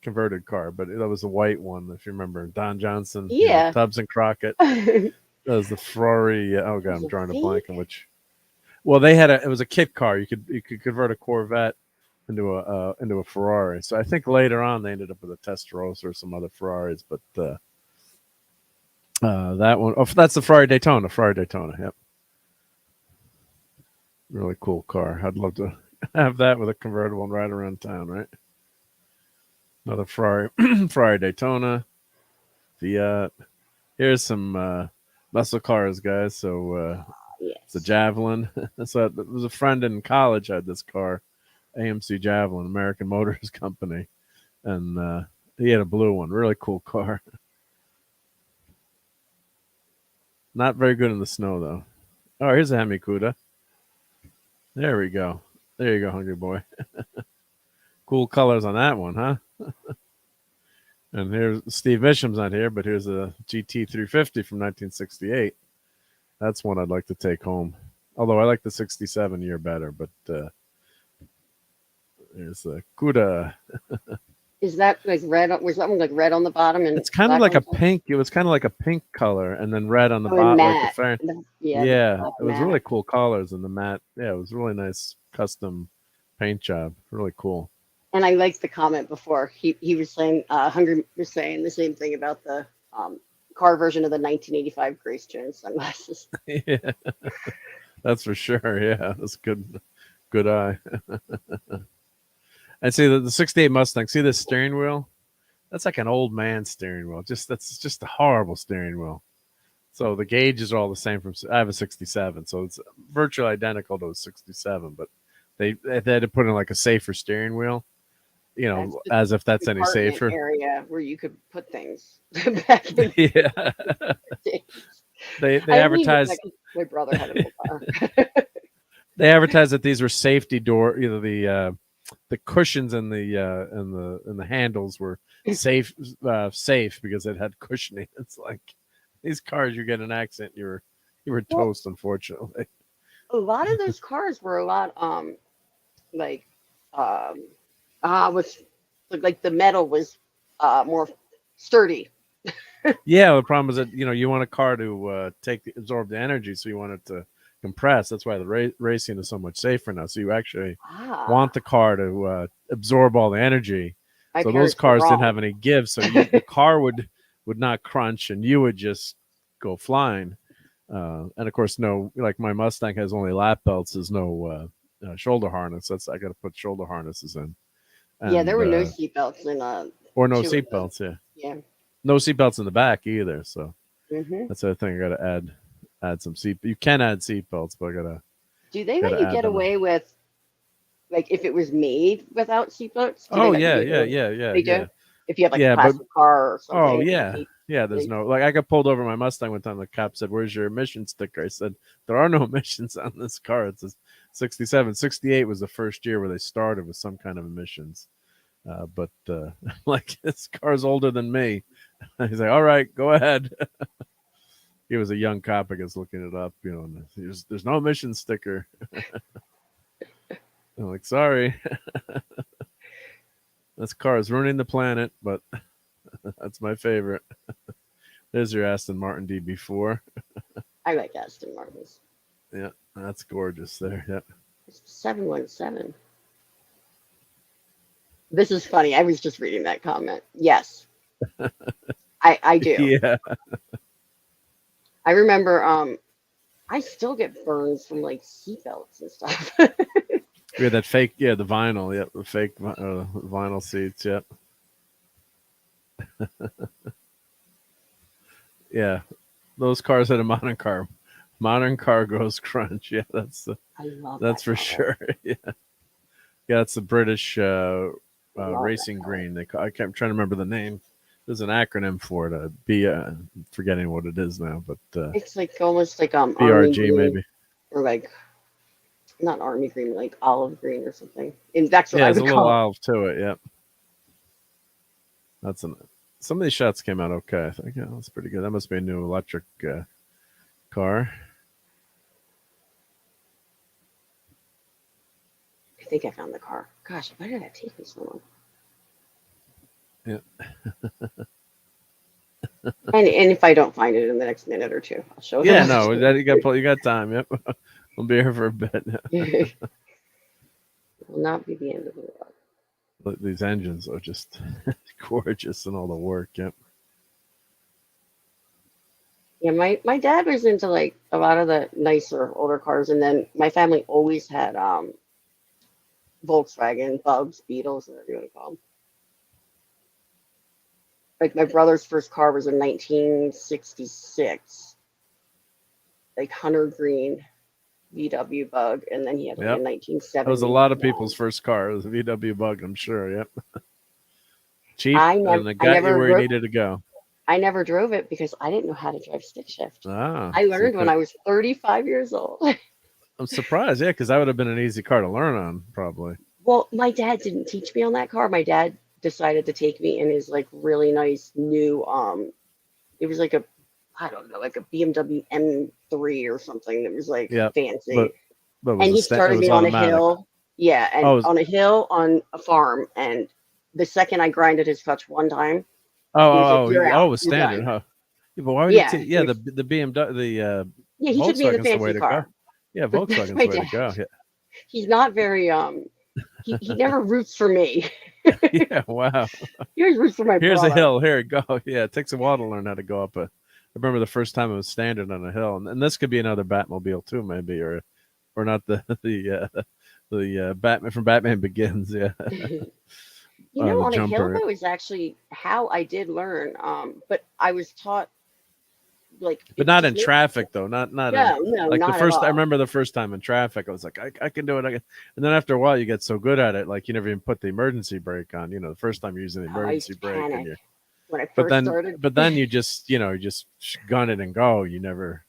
converted car, but that was a white one. If you remember, Don Johnson, yeah. Tubbs and Crockett. It That was the Ferrari. Oh god, was I'm a drawing a fake? blank on which. Well, they had it was a kit car. You could convert a Corvette into a Ferrari. So I think later on they ended up with a Testarossa or some other Ferraris, but that one, that's the Ferrari Daytona. Yep, really cool car. I'd love to have that with a convertible and ride around town. Right, another Ferrari Ferrari Daytona. Fiat. Here's some muscle cars, guys. So it's a yes. Javelin. So it was a friend in college had this car, AMC Javelin, American Motors Company, and he had a blue one. Really cool car. Not very good in the snow though. Oh, here's a Hemi Cuda. There we go. There you go, hungry boy. Cool colors on that one, huh? And here's Steve Misham's not here, but here's a GT 350 from 1968. That's one I'd like to take home. Although I like the 67 year better, but there's a Cuda. Is that like red? Was that one like red on the bottom and It's kind of black like on a the top? pink. It was kind of like a pink color, and then red on the Oh, and bottom, like the matte. fair. Yeah, the Yeah, black it was matte. really cool colors and the matte. Yeah, it was really nice custom paint job. Really cool. And I liked the comment before. He was saying, Hungry was saying the same thing about the car version of the 1985 Grace Jones sunglasses. Yeah, that's for sure. Yeah, that's good eye. And see the '68 Mustang. See this steering wheel? That's like an old man steering wheel. That's just a horrible steering wheel. So the gauges are all the same. I have a '67, so it's virtually identical to a '67. But they had to put in like a safer steering wheel. That's the As if that's any compartment safer. area where you could put things back in Yeah, the days. they I didn't even advertised like my brother had an old car. that these were safety door. The cushions in the handles were safe because it had cushioning. It's like these cars, you get an accident, you were Well, toast. Unfortunately, a lot of those cars were a lot like um was like the metal was more sturdy. yeah. The problem is that you want a car to absorb the energy, so you want it to compress. That's why the racing is so much safer now. So you actually want Ah, the car to absorb all the energy. my So those parents were cars didn't wrong. have any give. So the car would not crunch, and you would just go flying. And of course, no, like my Mustang has only lap belts. There's no shoulder harness. I got to put shoulder harnesses in, Yeah, there and were no seatbelts in or no two of seat them. belts. Yeah, Yeah. no seat belts in the back either. So Hmm. that's the other thing. I got to add some seat. You can add seat belts, but I Do they let gotta you add get them. away with like if it was made without seatbelts? Do they Oh let you yeah, get yeah, away? yeah, yeah, They yeah, do. If you have like a yeah. But classic car or oh something, and yeah, yeah. There's they no like I got pulled over my Mustang one time. The cop said, "Where's your emission sticker?" I said, "There are no emissions on this car. It's a '67. '68 was the first year where they started with some kind of emissions." But like this car's older than me. He's like, "All right, go ahead." He was a young cop, I guess, looking it up. And there's no emission sticker. I'm like, sorry, this car is ruining the planet, but that's my favorite. There's your Aston Martin DB4. I like Aston Martins. Yeah, that's gorgeous there. Yeah. It's 717. This is funny. I was just reading that comment. Yes, I do. Yeah. I remember I still get burns from like seatbelts and stuff. We had that fake, yeah, the vinyl, yep, the fake vinyl seats, yep. Yeah, those cars had a modern car. Modern car goes crunch. Yeah, I love that's that for color. sure. Yeah, yeah, it's the British Love racing that color. green. I can't I'm trying to remember the name. There's an acronym for it. Forgetting what it is now, but It's like almost like army BRG green maybe. or like not army green, like olive green or something. And that's what Yeah, I there's a would little call it. olive to it. Yep, some of these shots came out okay. I think yeah, that's pretty good. That must be a new electric car. I think I found the car. Gosh, why did that take me so long? Yeah. And if I don't find it in the next minute or two, I'll show Yeah, them. no, you got time. Yep, we'll be here for a bit. It will not be the end of the world. These engines are just gorgeous and all the work. Yep. Yeah, my dad was into like a lot of the nicer older cars, and then my family always had Volkswagen, Bugs, Beetles, whatever you want to call them. Like my brother's first car was a 1966, like hunter green VW Bug, and then he had like a Yep. 1970. That was a lot of people's first car. It was a VW Bug, I'm sure. Yep. Cheap, and it got you where you needed to go. I never drove it because I didn't know how to drive stick shift. Ah, I learned when I was 35 years old. I'm surprised, yeah, because that would have been an easy car to learn on, probably. Well, my dad didn't teach me on that car. My dad decided to take me in his like really nice new it was like a I don't know, like a BMW M3 or something that was like Yep. fancy. But And he started me on a hill. Yeah, and on a hill on a farm, and the second I grinded his clutch one time, it was standard, huh? Yeah, but why would you take the BMW yeah, he took me in the Volkswagen's the way fancy to car. go. Yeah, Volkswagen's the way to go. Yeah. He's not very he never roots for me. Yeah, wow. He always roots for my Here's brother. a hill. Here you go. Yeah, it takes a while to learn how to go up I remember the first time it was standard on a hill, and this could be another Batmobile too, maybe, or not the Batman from Batman Begins. Yeah. You know, on jumper. a hill though is actually how I did learn. But I was taught like, but not in traffic though. Not no, like not the first. at all. I remember the first time in traffic, I was like, I can do it. And then after a while, you get so good at it, like you never even put the emergency brake on. You know, the first time you're using the emergency brake, and when I first started. But then you just gun it and go. You never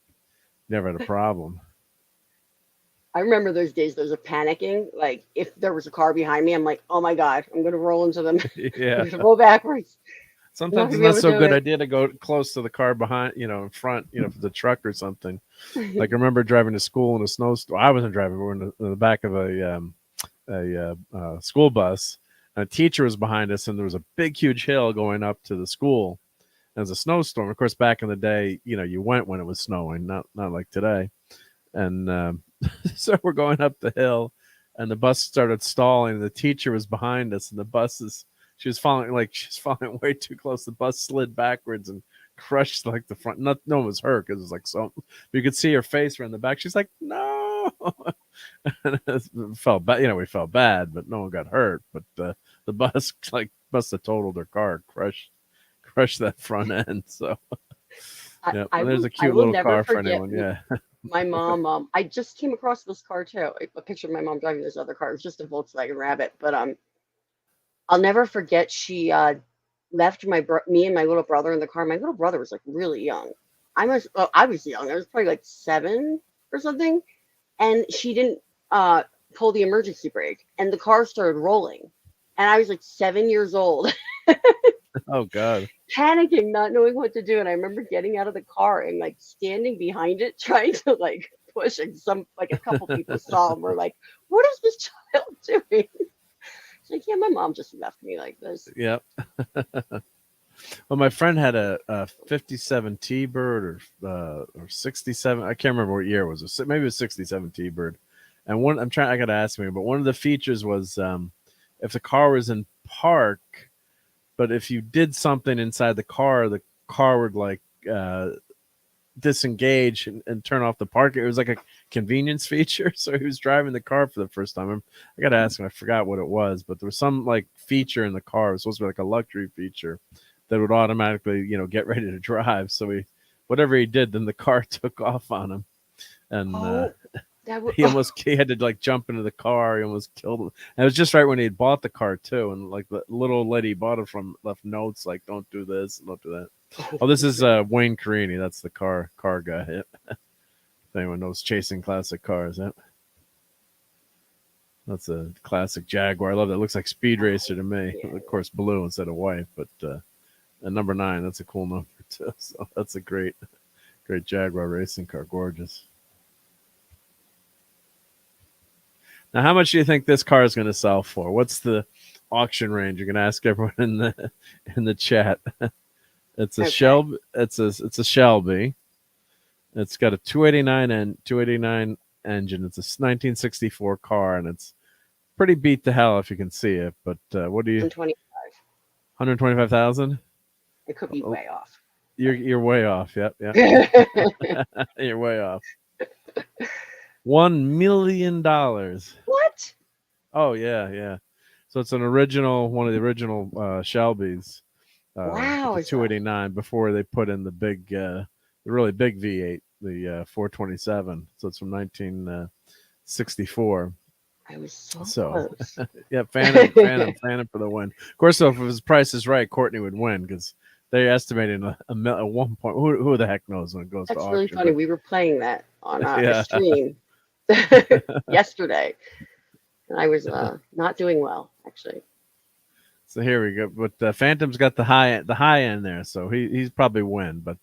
had a problem. I remember those days. Those of panicking. Like if there was a car behind me, I'm like, oh my god, I'm gonna roll into them. Yeah, I'm gonna roll backwards. Sometimes it's not so good idea to go close to the car behind, in front, for the truck or something. Like I remember driving to school in a snowstorm. I wasn't driving. We were in the back of a school bus. And a teacher was behind us, and there was a big, huge hill going up to the school. There was a snowstorm. Of course, back in the day, you went when it was snowing, not like today. And so we're going up the hill, and the bus started stalling. And the teacher was behind us, and the bus is. She was falling way too close. The bus slid backwards and crushed like the front. No one was hurt because it was like so. You could see her face around the back. She's like, no. And it felt bad. We felt bad, but no one got hurt. But the bus must have totaled her car, crushed that front end. So yeah, there's a cute little car for anyone. Yeah. My mom. I just came across this car too. A picture of my mom driving this other car. It was just a Volkswagen Rabbit, but I'll never forget. She left me and my little brother in the car. My little brother was like really young. I was young. I was probably like 7 or something. And she didn't pull the emergency brake, and the car started rolling. And I was like 7 years old. Oh God. Panicking, not knowing what to do. And I remember getting out of the car and like standing behind it, trying to like push. And a couple people saw and were like, "What is this child doing?" Like, yeah, my mom just left me like this. Yep. Well, my friend had a 57 T-Bird or 67. I can't remember what year it was. Maybe it was 67 T-Bird. And I got to ask me, but one of the features was if the car was in park, but if you did something inside the car would like disengage and turn off the park. It was like a convenience feature. So he was driving the car for the first time. I got to ask him. I forgot what it was, but there was some like feature in the car. It was supposed to be like a luxury feature that would automatically, get ready to drive. So whatever he did, then the car took off on him, and that would. he had to like jump into the car. He almost killed him. And it was just right when he had bought the car too, and like the little lady he bought it from left notes like, "Don't do this, don't do that." Oh, this is Wayne Carini. That's the car guy. Yep. If anyone knows chasing classic cars, yep. That's a classic Jaguar. I love that. It looks like Speed Racer to me. Yeah. Of course, blue instead of white, but at number 9, that's a cool number too. So that's a great Jaguar racing car. Gorgeous. Now, how much do you think this car is going to sell for? What's the auction range? You're going to ask everyone in the chat. It's a Shelby. It's a Shelby. It's got a 289 engine. It's a 1964 car, and it's pretty beat to hell if you can see it. But what do you? 125,000. It could be way off. You're way off. Yep. You're way off. $1 million. What? Oh yeah. So it's one of the original Shelbys. Wow. The 289 before they put in the really big V8, the 427. So it's from 1964. I was so close. Yeah, Phantom for the win. Of course, though, if his price is right, Courtney would win because they're estimating at 1 point. Who the heck knows when it goes to auction? That's really funny. We were playing that on a stream yesterday, and I was not doing well actually. So here we go. But Phantom's got the high end there, so he's probably win. But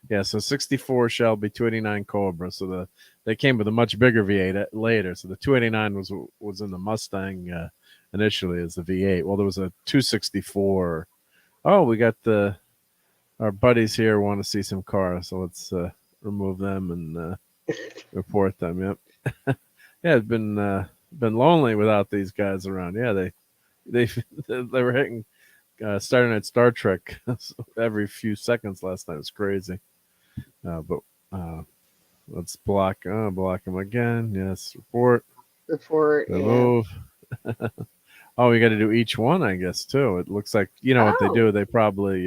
yeah, so 64 Shelby 289 Cobra. So they came with a much bigger V8 later. So the 289 was in the Mustang initially as the V8. Well, there was a 264. Oh, we got our buddies here want to see some cars, so let's remove them and report them. Yep. Yeah, it's been lonely without these guys around. Yeah, they were hitting starting at Star Trek every few seconds last night. It was crazy. But let's block them again. Yes, report. Remove. Yeah. Oh, we got to do each one, I guess, too. It looks like what they do. They probably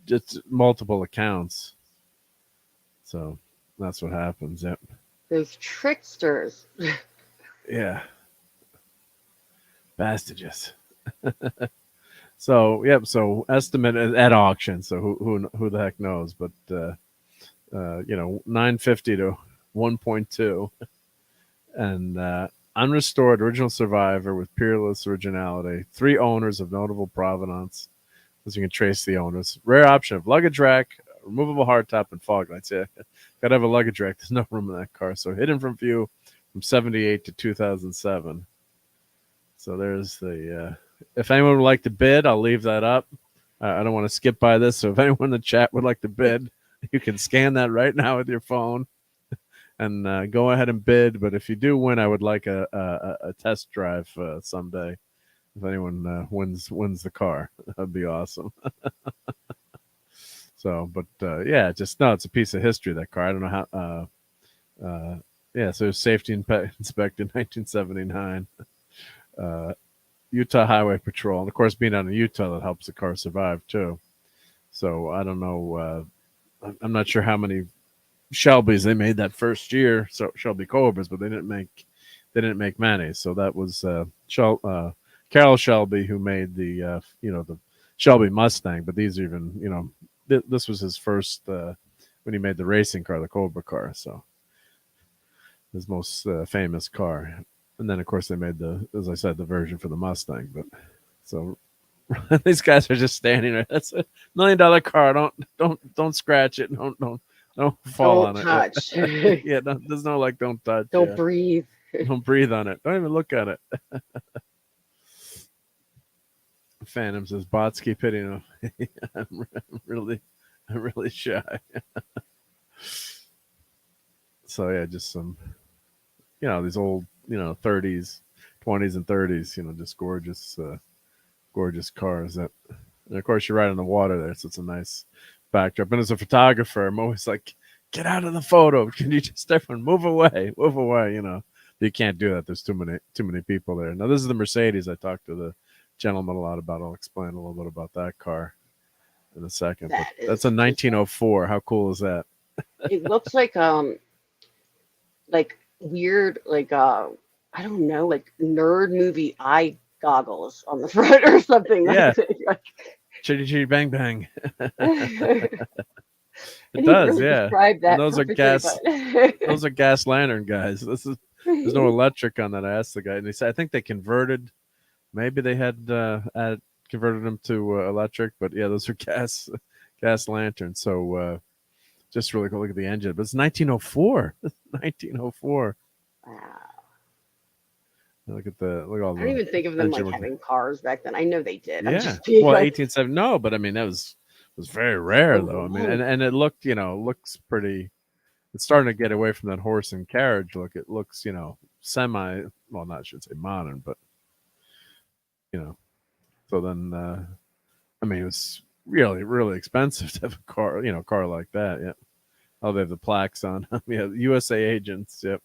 just multiple accounts. So that's what happens. Yep. Those tricksters. Yeah. Bastages. So yep. So estimate at auction. So who the heck knows? But 950 to 1.2, and unrestored original survivor with peerless originality. 3 owners of notable provenance, as you can trace the owners. Rare option of luggage rack, removable hardtop, and fog lights. Yeah, gotta have a luggage rack. There's no room in that car. So hidden from view from 78 to 2007. So there's the. If anyone would like to bid, I'll leave that up. I don't want to skip by this. So if anyone in the chat would like to bid, you can scan that right now with your phone and go ahead and bid. But if you do win, I would like a test drive someday. If anyone wins the car, that'd be awesome. So, but it's a piece of history, that car. I don't know how. So it was safety inspected in 1979. Utah Highway Patrol, and of course, being out in Utah, that helps the car survive too. So I don't know. I'm not sure how many Shelbys they made that first year. So Shelby Cobras, but they didn't make many. So that was Carroll Shelby who made the the Shelby Mustang. But these are even this was his first when he made the racing car, the Cobra car. So his most famous car. And then, of course, they made as I said, the version for the Mustang. But so these guys are just standing there. That's $1 million car. Don't scratch it. Don't fall on touch. it. Yeah, there's no don't touch. Don't breathe. Don't breathe on it. Don't even look at it. Phantom says bots keep hitting him. I'm really shy. So yeah, just some, these old, 30s, 20s, and 30s, just gorgeous cars. That, and of course, you're right on the water there, so it's a nice backdrop. And as a photographer, I'm always like, get out of the photo. Can you just everyone move away? You can't do that. There's too many people there. Now this is the Mercedes. I talked to the gentleman a lot about. I'll explain a little bit about that car in a second. But that's a 1904. How cool is that? It looks like weird, I don't know, like nerd movie eye goggles on the front or something. Yeah. Like, Chitty chitty bang bang. It and does, really yeah. described that And those are perfectly, those are gas lantern guys. There's no electric on that. I asked the guy, and he said I think they converted. Maybe they had converted them to electric, but yeah, those are gas lanterns. So just really cool. Look at the engine, but it's 1904. 1904. Wow. Look all the. I don't even think of them like engine. having cars back then. I know they did. I'm Yeah. just being Well, like, 1870. No, but I mean that was very rare so though. I mean, long. and it looked, looks pretty. It's starting to get away from that horse and carriage look. It looks, semi. Well, not I should say modern, but So then, I mean, it was really expensive to have a car like that. Yeah. Oh, they have the plaques on. Yeah, USA agents. Yep.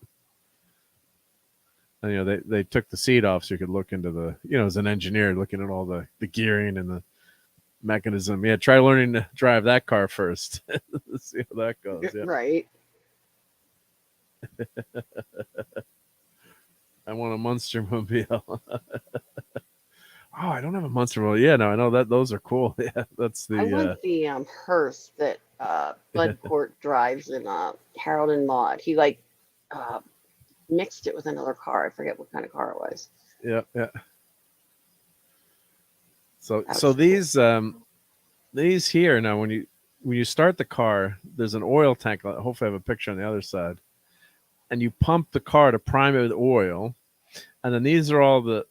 And they took the seat off so you could look into the, as an engineer looking at all the gearing and the mechanism. Yeah, try learning to drive that car first. See how that goes. Yeah. Right. I want a Munster mobile. Oh, I don't have a Munster mobile. Yeah, no, I know that those are cool. Yeah, that's the. I want the hearse that Bud Court drives in Harold and Maude. He mixed it with another car. I forget what kind of car it was. Yeah. So these here now when you start the car, there's an oil tank. Hopefully, I have a picture on the other side, and you pump the car to prime it with oil, and then these are all the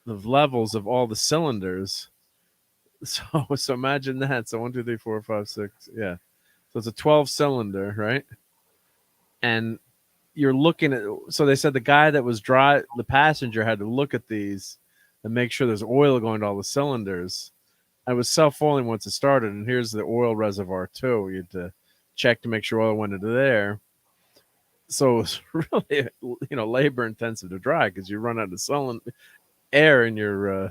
levels of all the cylinders. So imagine that. So 1, 2, 3, 4, 5, 6. Yeah. So it's a 12-cylinder, right? And you're looking at. So they said the guy that was the passenger had to look at these and make sure there's oil going to all the cylinders. I was self-oiling once it started, and here's the oil reservoir too. You had to check to make sure oil went into there. So it's really, labor intensive to drive because you run out of air in your,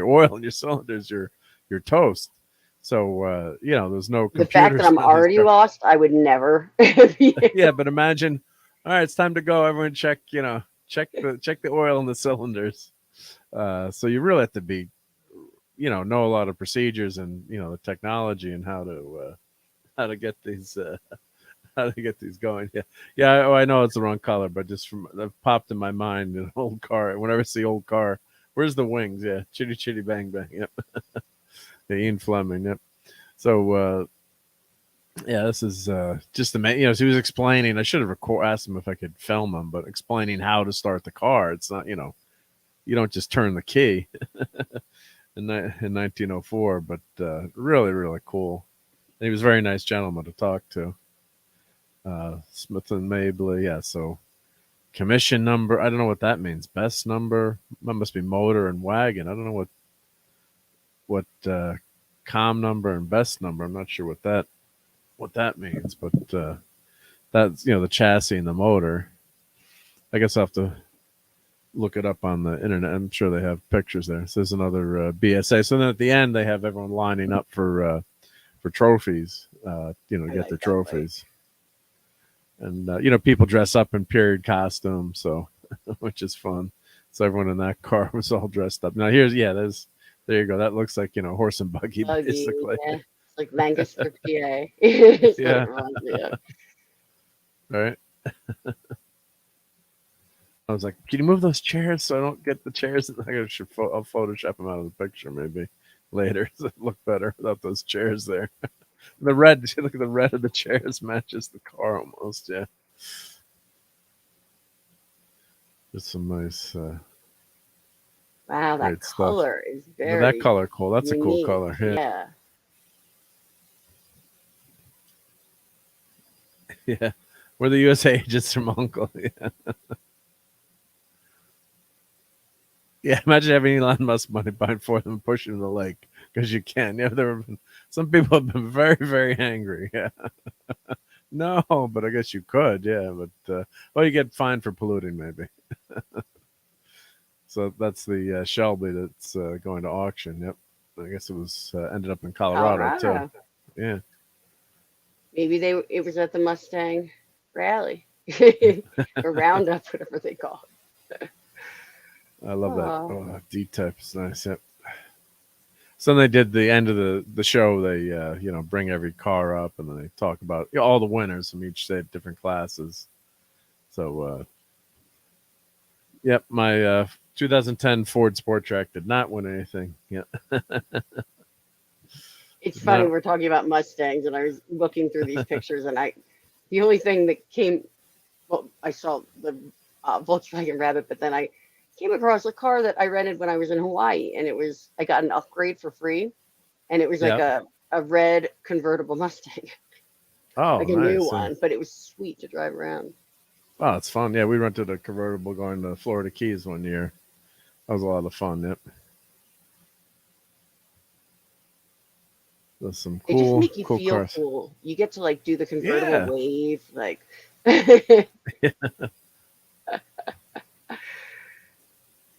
oil in your cylinders. You're toast. So there's no computers. The fact that I'm already lost, I would never. Yeah, but imagine. All right, it's time to go. Everyone, check the oil in the cylinders. So you really have to be, know a lot of procedures and the technology and how to get these going. Yeah. Oh, I know it's the wrong color, but just that popped in my mind an old car. Whenever I see old car, where's the wings? Yeah, chitty chitty bang bang. Yep. Yeah, Ian Fleming. Yep. So yeah, this is just amazing. So he was explaining. I should have asked him if I could film him, but explaining how to start the car. It's not you don't just turn the key in 1904, but really cool. And he was a very nice gentleman to talk to. Smith and Mabley, yeah. So commission number, I don't know what that means. Best number, that must be motor and wagon. I don't know what com number and best number. I'm not sure what that means, but that's the chassis and the motor. I guess I'll have to look it up on the internet. I'm sure they have pictures there. So there's another BSA. So then at the end they have everyone lining up for trophies. To get their trophies. And people dress up in period costumes, so which is fun. So everyone in that car was all dressed up. Now there you go. That looks like horse and buggy basically. Yeah. It's like Lancaster, PA. Yeah. Yeah. All right. I was like, can you move those chairs so I don't get the chairs? I'll Photoshop them out of the picture maybe later. So it look better without those chairs there. The red, look at the red of the chairs matches the car almost. Yeah. Just some nice. Wow, that Great stuff. color is But that very color, cool. That's a cool unique. color. Yeah. Yeah. Yeah. We're the USA agents from Uncle. Yeah. Yeah. Imagine having Elon Musk money behind for them and pushing the lake because you can. Yeah. There have been some people have been very, very angry. Yeah. No, but I guess you could. Yeah. But, well, you get fined for polluting, maybe. So that's the Shelby that's going to auction. Yep. I guess it was ended up in Colorado, too. Colorado. Yeah. Maybe it was at the Mustang rally or roundup, whatever they call it. I love that. Aw. Oh, D-type is nice. Yep. So they did the end of the show. They bring every car up and then they talk about all the winners from each state, different classes. So yep, my 2010 Ford Sport Track did not win anything. Yeah, It's did funny not. we're talking about Mustangs, and I was looking through these pictures, and the only thing that came, well, I saw the Volkswagen Rabbit, but then I came across a car that I rented when I was in Hawaii, and I got an upgrade for free, and it was like Yeah. a red convertible Mustang, Oh, like a new nice. Yeah. one, but it was sweet to drive around. Oh, it's fun. Yeah, we rented a convertible going to Florida Keys one year. That was a lot of fun. Yep. There's some They just cool, make you cool feel cars. cool. You get to like do the convertible Yeah. wave, like.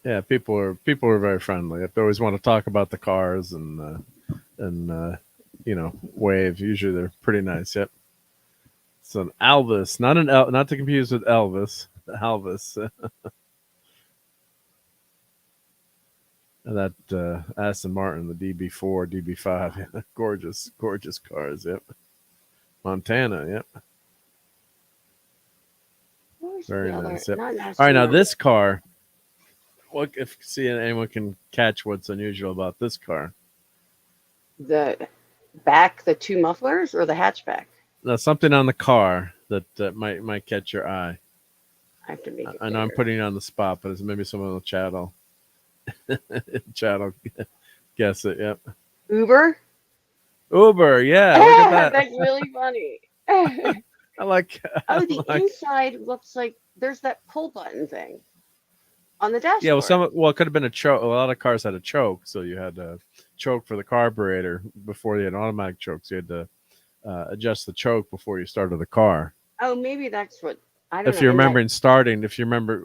Yeah, people are very friendly. They always want to talk about the cars and wave. Usually they're pretty nice. Yep. It's an Alvis, not to confuse with Elvis. Alvis. And that Aston Martin, the DB4, DB5, yeah, gorgeous, gorgeous cars. Yep. Montana. Yep. Where's Very the other? nice. Yep. Not All right, now National. this car. What if anyone can catch what's unusual about this car? The back, the two mufflers, or the hatchback? Now, something on the car that might catch your eye. I have to make it I know I'm bigger. putting you on the spot, but maybe someone in the chat will guess it. Yep. Uber? Uber. Yeah. Look at that. That's really funny. Oh, I like. the inside looks like there's that pull button thing on the dashboard. Yeah. It could have been a choke. A lot of cars had a choke, so you had to choke for the carburetor before you had automatic chokes. You had to adjust the choke before you started the car. Oh, maybe that's what. I don't know. If you remember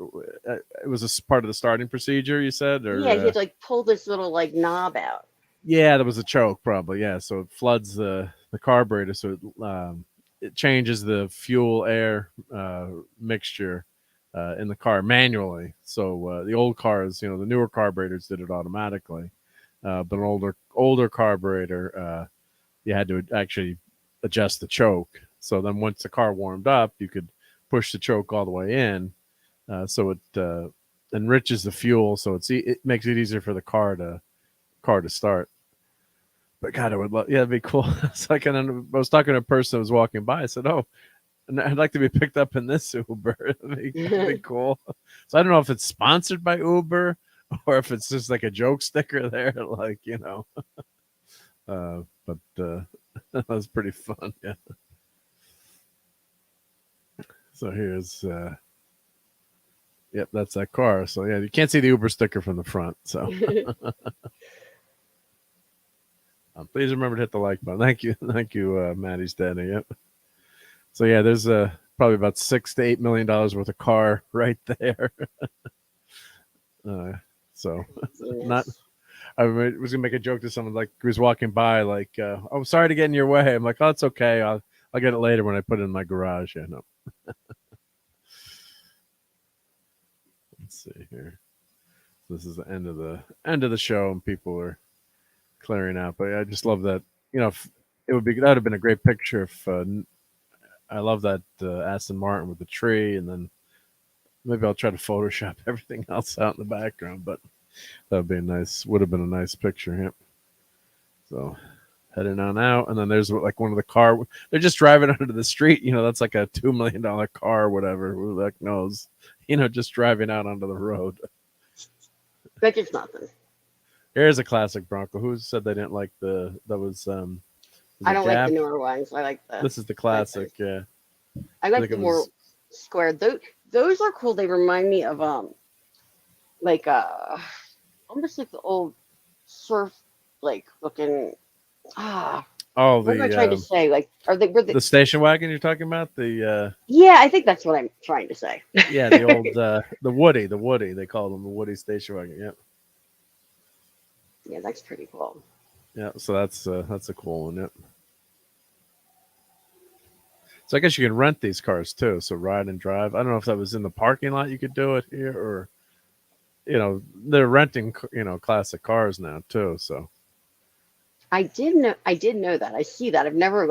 it was a part of the starting procedure. You said, or Yeah, you had to like pull this little like knob out. yeah, there was a choke probably. Yeah, so it floods the carburetor, so it changes the fuel air mixture in the car manually. So the old cars, the newer carburetors did it automatically, but an older carburetor, you had to actually adjust the choke. So then once the car warmed up, you could push the choke all the way in, so it enriches the fuel, so it makes it easier for the car to start. But God, I would love, yeah, it'd be cool. It's like, and then I was talking to a person that was walking by. I said, "Oh, I'd like to be picked up in this Uber. It'd be cool." So I don't know if it's sponsored by Uber or if it's just like a joke sticker there, like but that was pretty fun. Yeah. So here's, yep, that's that car. So yeah, you can't see the Uber sticker from the front. So please remember to hit the like button. Thank you, Maddie's daddy. Yep. So yeah, there's probably about $6 to $8 million worth of car right there. So not. I was gonna make a joke to someone like who was walking by, like, "Oh, sorry to get in your way." I'm like, "Oh, it's okay. I'll get it later when I put it in my garage." Yeah, no. Let's see here. This is the end of the show, and people are clearing out. But I just love that. If it that would have been a great picture. If I love that Aston Martin with the tree, and then maybe I'll try to Photoshop everything else out in the background. But would have been a nice picture. Yep. So heading on out, and then there's like one of the car. They're just driving onto the street. That's like a $2 million car, or whatever. Who the heck knows? Just driving out onto the road. Like it's nothing. Here's a classic Bronco. Who said they didn't like was I it don't like the Gap? newer ones. I like the This is the like classic. those. Yeah, I I like think the it more was. square. Those are cool. They remind me of like almost like the old surf like looking ah Oh, what am I trying to say? Like are they were the station wagon you're talking about? The yeah, I think that's what I'm trying to say. yeah, the old the Woody. They call them the Woody station wagon. Yep. Yeah, that's pretty cool. Yeah, so that's a cool one. Yep. So I guess you can rent these cars too. So ride and drive. I don't know if that was in the parking lot. You could do it here, or they're renting classic cars now too. So I did know that. I see that. I've never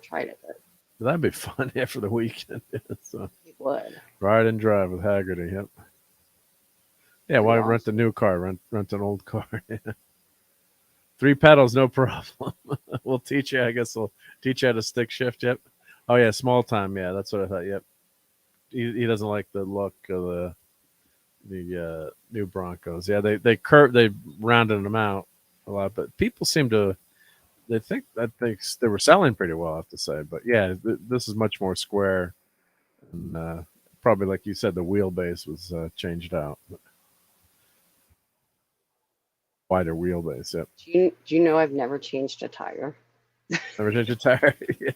tried it, but that'd be fun. Yeah, for the weekend. Yeah, so it would. ride and drive with Haggerty. Yep. Yeah. Pretty Why rent a awesome. new car? Rent an old car. Yeah. Three pedals, no problem. We'll teach you. I guess we'll teach you how to stick shift. Yep. Oh yeah, small time. Yeah, that's what I thought. Yep. He doesn't like the look of the new Broncos. Yeah, they rounded them out a lot, but people seem to I think they were selling pretty well. I have to say, but yeah, this is much more square, and probably like you said, the wheelbase was changed out, wider wheelbase. Yep. Do you know I've never changed a tire? Never changed a tire. Yeah.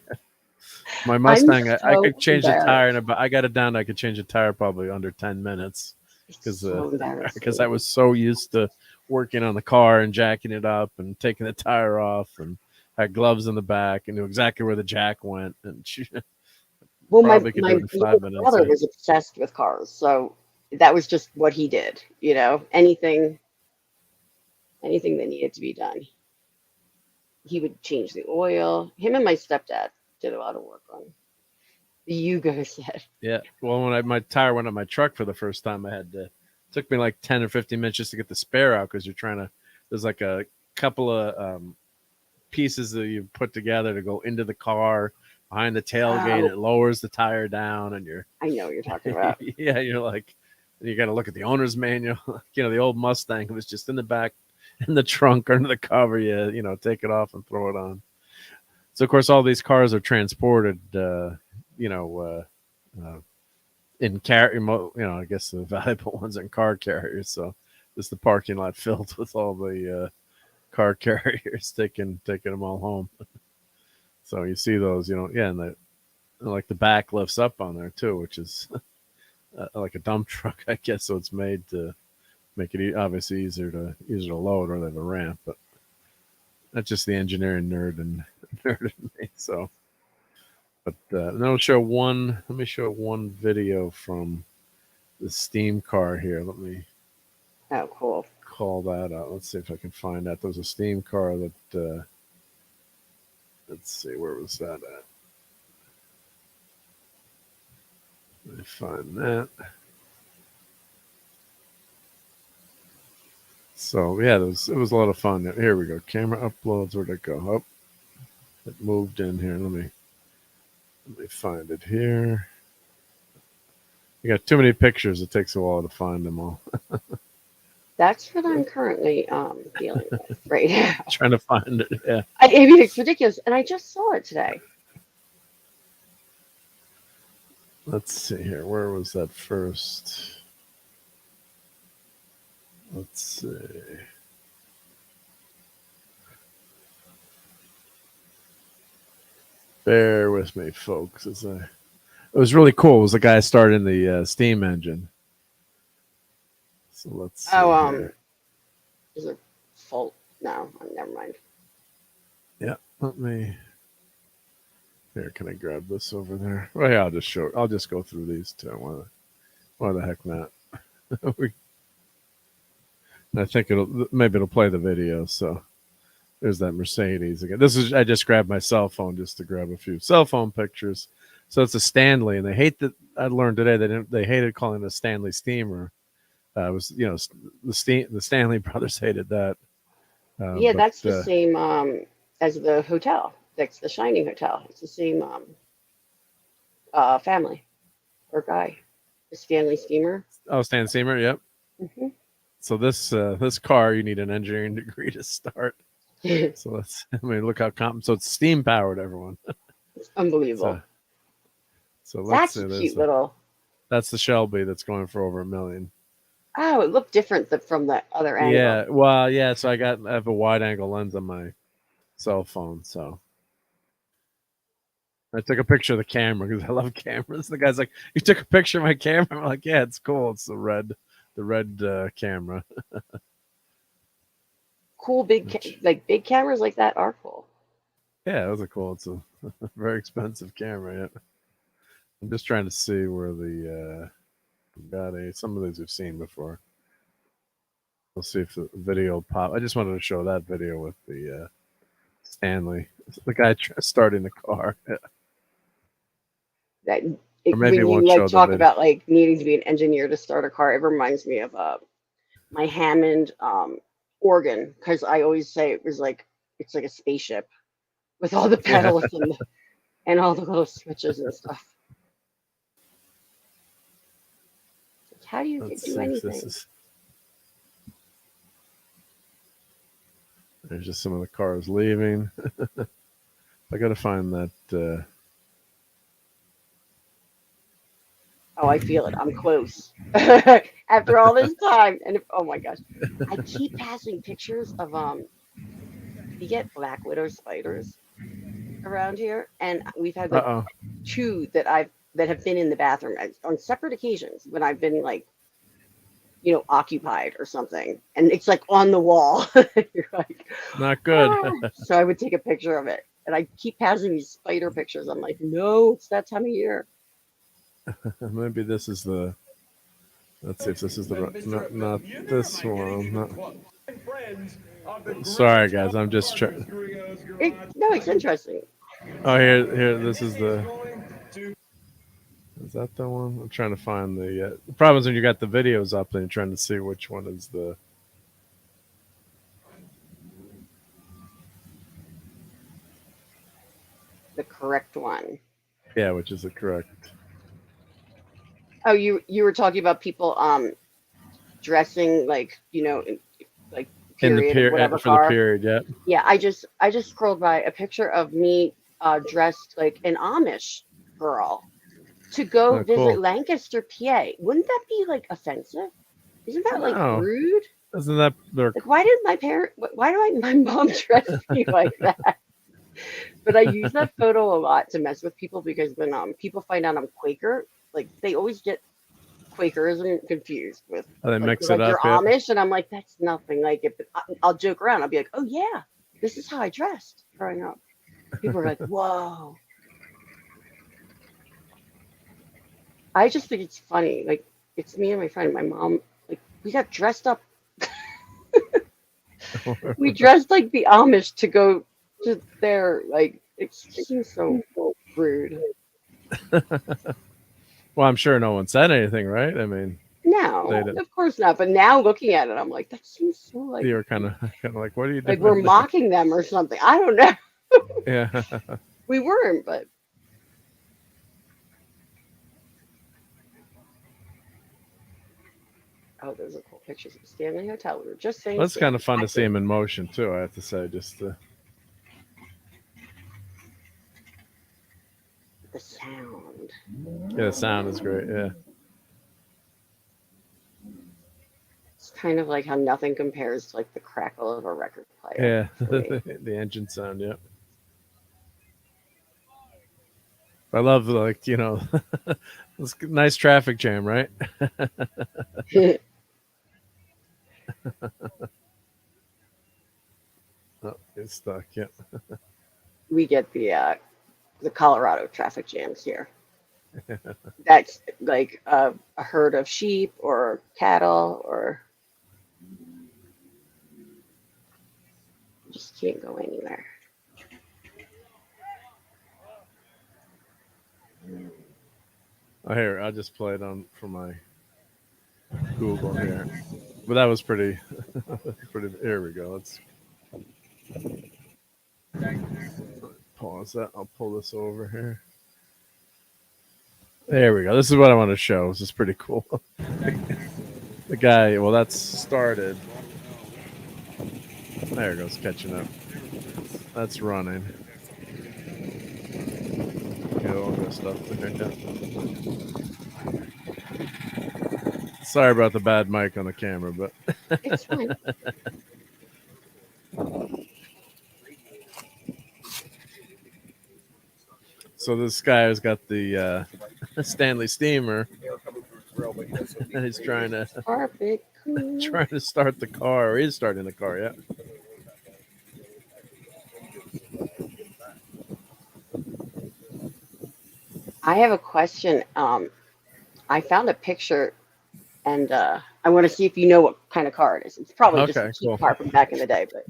My I'm Mustang, I so could change the tire, embarrassed. I got it down. I could change the tire probably under 10 minutes It's because so because I embarrassing. was so used to working on the car and jacking it up and taking the tire off and had gloves in the back and knew exactly where the jack went and Well, probably could do my it in younger 5 minutes. brother Yeah. was obsessed with cars, so that was just what he did. You know, anything that needed to be done, he would change the oil. Him and my stepdad did a lot of work on. The Yugo set. Yeah. Well, when my tire went on my truck for the first time, I had to. It took me like 10 or 15 minutes just to get the spare out because you're trying to. There's like a couple of pieces that you put together to go into the car behind the tailgate. Oh, It lowers the tire down, and you're I know what you're talking about. yeah, you're like you got to look at the owner's manual. The old Mustang was just in the back, in the trunk, under the cover. Take it off and throw it on. So of course, all these cars are transported. You know. Uh, in I guess the valuable ones in car carriers. So just the parking lot filled with all the car carriers taking them all home. So you see those, yeah, and like the back lifts up on there too, which is like a dump truck, I guess. So it's made to make it obviously easier to load, or they have a ramp. But that's just the engineering nerd and nerd in me. So, but then I'll show one. Let me show one video from the steam car here. Let me Oh, cool. call that out. Let's see if I can find that. There was a steam car that. Let's see, where was that at? Let me find that. So yeah, it was a lot of fun. Here we go. Camera uploads. Where'd it go? Oh, it moved in here. Let me find it here. You got too many pictures. It takes a while to find them all. That's what I'm currently dealing with right now. Trying to find it. Yeah. I mean, it's ridiculous, and I just saw it today. Let's see here. Where was that first? Let's see. Bear with me, folks. It was really cool. It was the guy starting the steam engine. So let's see here. Is it fault? No, never mind. Yeah, let me. Here, can I grab this over there? Well, yeah, I'll just go through these two. Why the heck not? I think maybe it'll play the video. So there's that Mercedes again. I just grabbed my cell phone just to grab a few cell phone pictures. So it's a Stanley, and they hate that. I learned today they hated calling it a Stanley steamer. It was the Stanley brothers hated that. Yeah, But that's the same as the hotel. That's the Shining Hotel. It's the same family or guy. The Stanley Steamer. Stanley steamer, yep. Hmm. So this car, you need an engineering degree to start. So look how so it's steam powered, everyone. It's unbelievable. So let's That's see. a cute little. That's the Shelby that's going for over $1 million. Oh, it looked different from the other angle. Yeah, well, yeah. So I have a wide angle lens on my cell phone, so I took a picture of the camera because I love cameras. The guy's like, "You took a picture of my camera?" I'm like, "Yeah, it's cool. It's the red camera." Cool big cameras like that are cool. Yeah, those are cool. It's a very expensive camera. Yeah. I'm just trying to see where the some of these we've seen before. We'll see if the video pop. I just wanted to show that video with the Stanley, the guy starting the car. That Or maybe it when won't you show like the talk video. about like needing to be an engineer to start a car, it reminds me of my Hammond organ, because I always say it was like it's like a spaceship with all the Yeah. pedals and all the little switches and stuff. Like, how do you Let's do see if anything? this is. There's just some of the cars leaving. I got to find that. Oh, I feel it. I'm close. After all this time, and oh my gosh, I keep passing pictures of we get black widow spiders around here, and we've had like Uh-oh. two that have been in the bathroom on separate occasions when I've been like, occupied or something, and it's like on the wall. You're like, Not good. "Ah." So I would take a picture of it, and I keep passing these spider pictures. I'm like, no, it's that time of year. Maybe this is the. Let's see if this is the not this one. Sorry, guys. I'm just trying. No, it's interesting. Oh, here. This is the. Is that the one? I'm trying to find the. The problem is when you got the videos up, and you're trying to see which one is the. The correct one. Yeah, which is the correct. Oh, you were talking about people dressing like like In the period of whatever for the car. period, yeah. Yeah, I just scrolled by a picture of me dressed like an Amish girl to go Oh, visit cool. Lancaster, PA. Wouldn't that be like offensive? Isn't that like No. rude? Isn't that Like, why did my mom dress me like that? But I use that photo a lot to mess with people because when people find out I'm Quaker, like they always get Quakerism confused with Oh, they mix like it you're up, yeah. Amish, and I'm like, that's nothing like it. But I'll joke around. I'll be like, oh yeah, this is how I dressed growing up. People are like, whoa. I just think it's funny. Like, it's me and my friend, my mom. Like, we got dressed up. We dressed like the Amish to go to their like. It seems so rude. Well, I'm sure no one said anything, right? I mean, No, they didn't. of course not. But now looking at it, I'm like, that seems so like You were kind of like, what are you like doing? we're mocking them or something. I don't know. Yeah. We weren't, but oh, those are cool pictures of the Stanley Hotel. We were just saying. Well, it's kind of fun to see him in motion too. I have to say, just the sound. Yeah, the sound is great. Yeah. It's kind of like how nothing compares to like the crackle of a record player. Yeah, the engine sound. Yeah. I love this nice traffic jam, right? Oh, it's stuck. Yeah. We get the Colorado traffic jams here. That's like a herd of sheep or cattle or just can't go anywhere. Oh, here, I'll just play it on for my Google here. But that was pretty. Here we go. Let's pause that. I'll pull this over here. There we go. This is what I want to show. This is pretty cool. The The guy, well, that's started. There it goes, catching up. That's running. Yeah, all good stuff there. Yeah. Sorry about the bad mic on the camera, but It's fine. so this guy has got the Stanley steamer, and he's trying to Perfect. trying to start the car. Or he's starting the car, yeah. I have a question. I found a picture, and I want to see if you know what kind of car it is. It's probably just a Okay, cheap cool. car from back in the day, but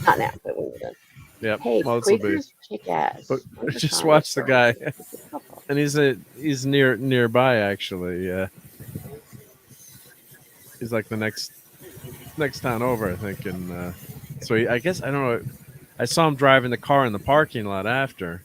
not now. But when we're done. Yep. Hey, Well, this will be. Quakers kick ass. But just watch the guy, and he's nearby actually. He's like the next town over, I think, and so I guess I don't know. I saw him driving the car in the parking lot after.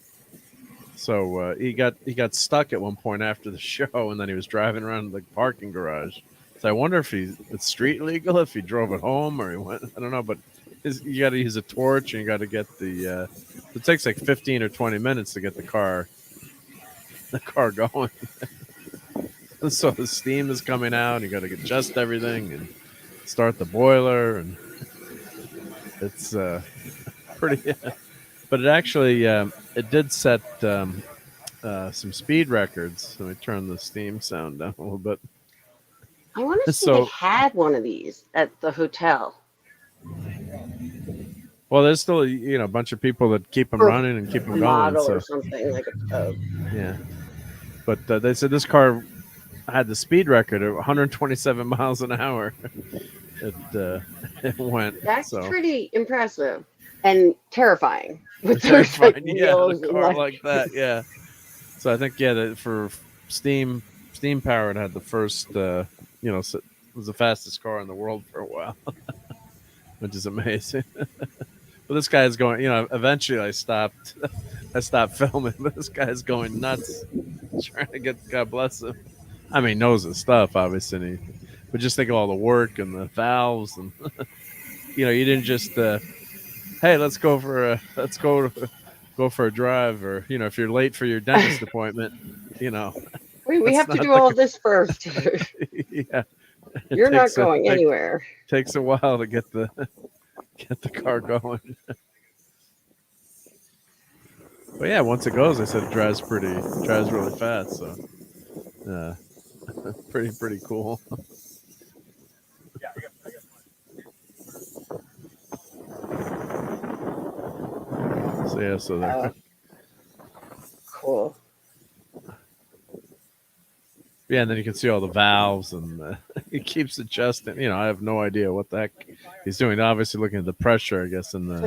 So he got stuck at one point after the show, and then he was driving around the parking garage. So I wonder if it's street legal, if he drove it home or he went. I don't know, but you got to use a torch and you got to get the. It takes like 15 or 20 minutes to get the car going. So the steam is coming out. You got to adjust everything and start the boiler, and it's pretty. But it actually it did set some speed records. Let me turn the steam sound down a little bit. I want to see So- if they had one of these at the hotel. Well, there's still a bunch of people that keep them Or running and keep A them going. model So or something like a yeah, but they said this car had the speed record of 127 miles an hour. It went. That's so pretty impressive and terrifying. With those like yeah, wheels a and car like that. Yeah. So I think for steam power, it had the first. It was the fastest car in the world for a while, which is amazing. But this guy is going. Eventually I stopped. I stopped filming, but this guy's going nuts, trying to get. God bless him. I mean, knows his stuff, obviously. But just think of all the work and the valves, and you didn't just. Hey, let's go for a drive, or if you're late for your dentist appointment, we that's have to not do the all this first. yeah. You're not going anywhere. Takes a while to get the car going. But yeah, once it goes, I said it drives really fast. So, pretty cool. So yeah, so there. Cool. Yeah, and then you can see all the valves, and he keeps adjusting. I have no idea what the heck he's doing. Obviously, looking at the pressure, I guess, in the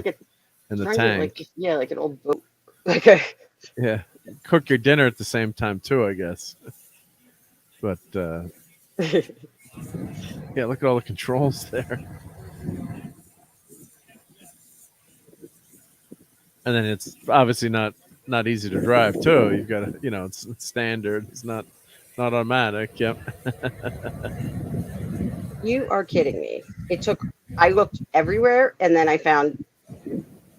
tank. Like an old boat. Like a Yeah, cook your dinner at the same time too, I guess. But yeah, look at all the controls there. And then it's obviously not easy to drive too. You've got to, it's standard. It's not automatic. Yep. You are kidding me. I looked everywhere and then I found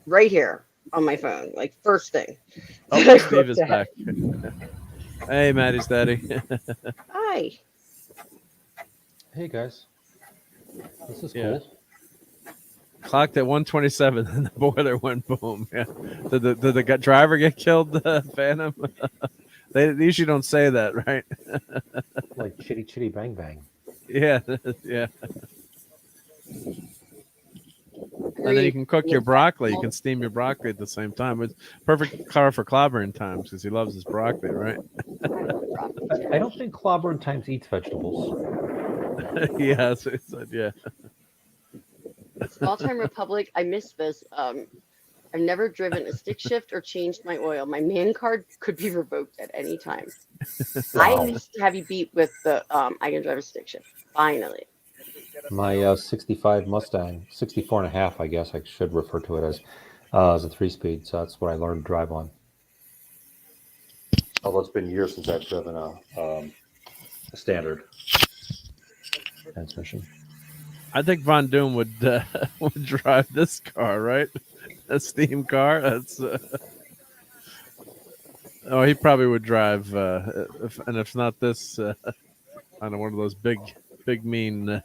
right here on my phone, like first thing. Oh, Steve is back. Hey, Maddie's daddy. Hi. Hey guys, this is Yeah. cool. Clocked at 127, and the boiler went boom. Yeah. Did the driver get killed, Phantom? They usually don't say that, right? Like chitty chitty bang bang. Yeah, yeah. And then you can cook your broccoli. You can steam your broccoli at the same time. It's perfect car for clobbering times because he loves his broccoli, right? I don't think Clobber Times eats vegetables. Yeah, yeah. Small Time Republic. I missed this. I've never driven a stick shift or changed my oil. My man card could be revoked at any time. I at least have you beat with the I can drive a stick shift. Finally. My 65 Mustang, 64 and a half, I guess I should refer to it as a 3-speed. So that's what I learned to drive on. Although it's been years since I've driven a standard. transmission. I think Von Doom would would drive this car, right? A steam car. That's oh, he probably would drive, if not this, I don't know, one of those big mean,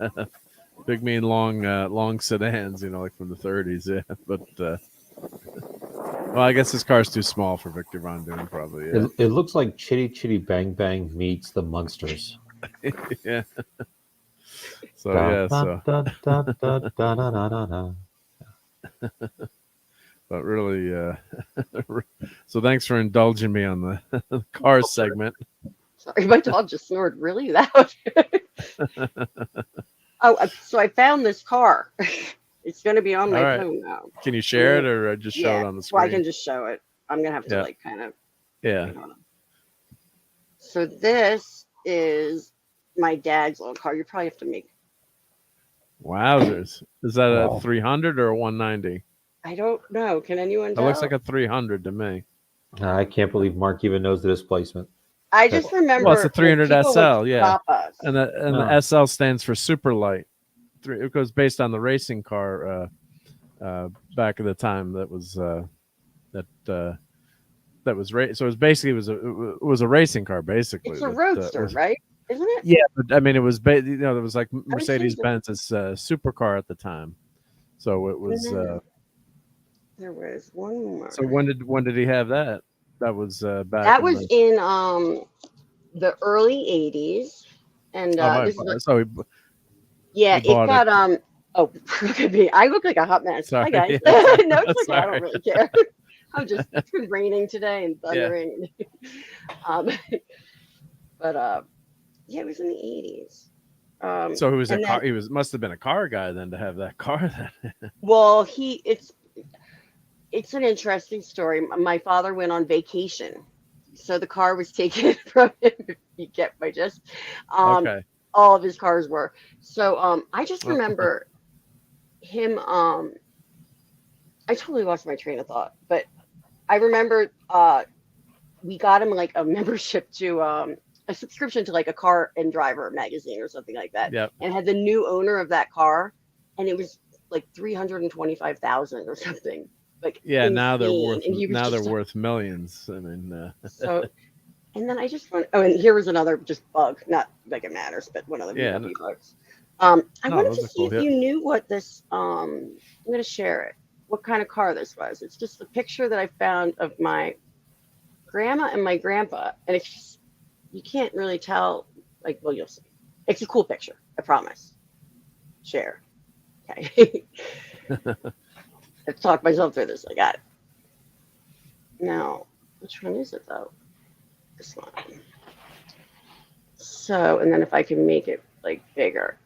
big mean long sedans, like from the 30s. Yeah, but well, I guess this car's too small for Victor Von Doom, probably. Yeah, It looks like Chitty Chitty Bang Bang meets the Munsters. yeah. So Da, yeah, da, so da, da, da, da, da, da, da, da. but really, so thanks for indulging me on the car segment. Sorry, my dog just snored really loud. So I found this car. It's going to be on All my right, phone now. can you share it or just show Yeah, it on the well, I screen? can just show it. I'm going to have to Yeah. kind of. Yeah. Hold on. So this is my dad's old car. You probably have to make. Wowzers! Is that a Wow. 300 or a 190? I don't know. Can anyone It tell? looks like a 300 to me. I can't believe Mark even knows the displacement. I just remember. Well, it's a 300 people would SL, yeah, stop us. and the Oh. SL stands for super light. It goes based on the racing car back at the time that was that was so it was basically it was a racing car basically. It's a roadster, right? Isn't it? Yeah, but I mean it was there was like I was Mercedes thinking- Benz's supercar at the time, so it was. There was one more. So when did he have that? That was back. That was in the early '80s, and this is like, so yeah, he it bought got Oh, look at me! I look like a hot mess. Sorry, Hi guys. yeah. No, it's okay. I Sorry. don't really care. It's been raining today and thundering. But yeah, it was in the '80s. So he was and car. then- He must have been a car guy then to have that car. Then. Well, it's an interesting story. My father went on vacation, so the car was taken from him. If you get my gist. Okay. All of his cars were. So I just remember him. I totally lost my train of thought, but I remember we got him like a membership to a subscription to like a car and driver magazine or something like that. Yep. And had the new owner of that car, and it was like 325,000 or something. Like Yeah, now they're insane. worth And he was just worth millions. I mean, so. And then I just want. Oh, and here was another just bug. Not like it matters, but one of the Yeah, VW bugs. I wanted those to are see cool, if yeah. you knew what this. I'm going to share it. What kind of car this was? It's just a picture that I found of my grandma and my grandpa, and it's just, you can't really tell. Like, well, you'll see. It's a cool picture. I promise. Share. Okay. I've talked myself through this. I got it. Now, which one is it though? This one. So, and then if I can make it like bigger,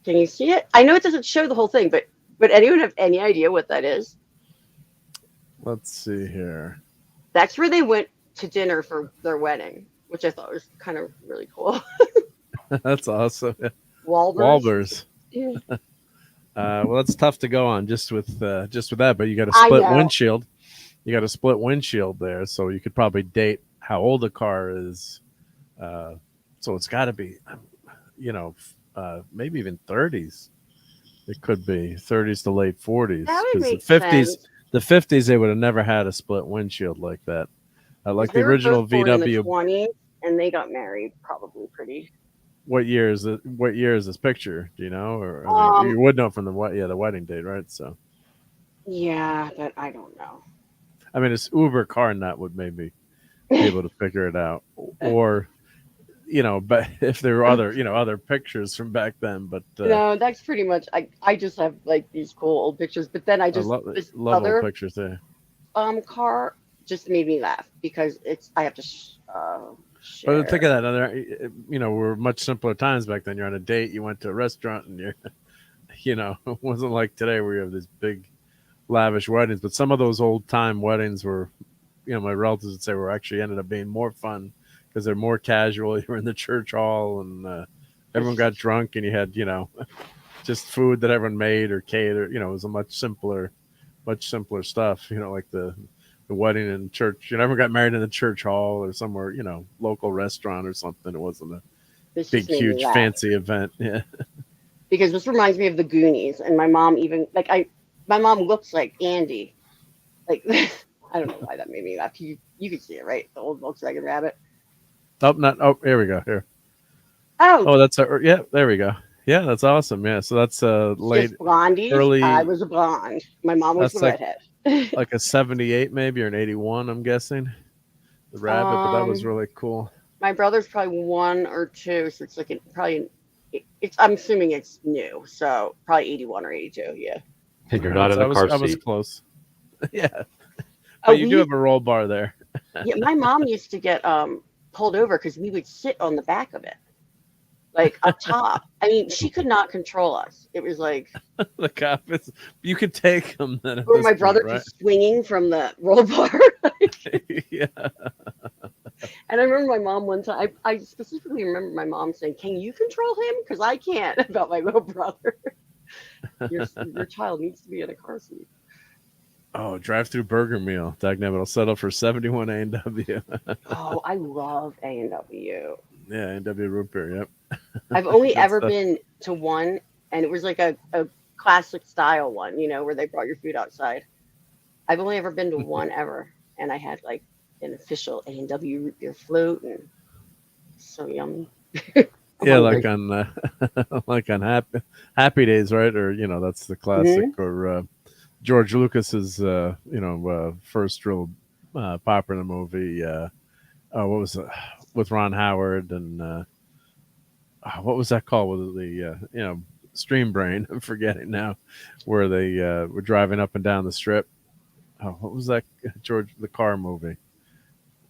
can you see it? I know it doesn't show the whole thing, but would anyone have any idea what that is? let's see here. That's where they went to dinner for their wedding, which I thought was kind of really cool. That's awesome. Wahlburgers. Wahlburgers. Yeah. Well, it's tough to go on just with that, but you got a I split know. windshield. You got a split windshield there, so you could probably date how old the car is. So it's got to be, maybe even 30s. It could be 30s to late 40s. That would make the 50s, sense. the 50s, they would have never had a split windshield like that. Like the They were original both born in the VW. 20s, and they got married probably pretty. What year is it? What year is this picture? Do you know, or I mean, you would know from the wedding date, right? So, Yeah, but I don't know. I mean, it's Uber car nut would maybe be able to figure it out, or but if there were other pictures from back then, but No, that's pretty much. I just have like these cool old pictures, but then I I just love this old other pictures there. car just made me laugh because I have to share. But think of that. Were much simpler times back then. You're on a date, you went to a restaurant, and it wasn't like today where you have these big, lavish weddings. But some of those old time weddings were, my relatives would say were actually ended up being more fun because they're more casual. You were in the church hall, and everyone got drunk, and you had, just food that everyone made or catered. It was a much simpler stuff. Like the wedding in church. Everyone got married in the church hall or somewhere, local restaurant or something. It wasn't This Big, just made me huge, laugh fancy event. Yeah. because this reminds me of the Goonies, and my mom even like my mom looks like Andy. Like I don't know why that made me laugh. You could see it, right? The old Volkswagen Rabbit. Oh, not. Oh, here we go. Here. Oh, Oh, that's yeah. There we go. Yeah, that's awesome. Yeah, so that's late, just blondies. I early. was a blonde. My mom was the That's redhead. like a 78 maybe or an 81. I'm guessing the rabbit, but that was um, really cool. my brother's probably one or two, so it's like probably. It's. I'm assuming it's new, so probably 81 or 82. Yeah. And you're All right, not in so the car I was seat. close. Yeah, Oh, but you do have a roll bar there. yeah. My mom used to get pulled over because we would sit on the back of it, like up top. I mean, she could not control us. It was like, The cop is. You could take them then at or this my point, brother right? just swinging from the roll bar. Yeah. And I remember my mom one time, I specifically remember my mom saying, "Can you control him? Because I can't," about my little brother. Your child needs to be in a car seat. Oh, drive-through burger meal. Dagnabbit will settle for 71 A&W. Oh, I love A&W. Yeah, A&W root beer. Yep. I've only Good ever stuff. been to one, and it was like a classic style one, where they brought your food outside. I've only ever been to one ever, and I had like an official A&W root beer float, and so yummy. I'm Yeah, hungry. like on like on Happy Days, right? Or that's the classic. Hmm. Or George Lucas's first real popular movie. Oh, what was it? With Ron Howard and what was that called? Was it the Stream Brain? I'm forgetting now. Where they were driving up and down the strip. Oh, what was that George the car movie?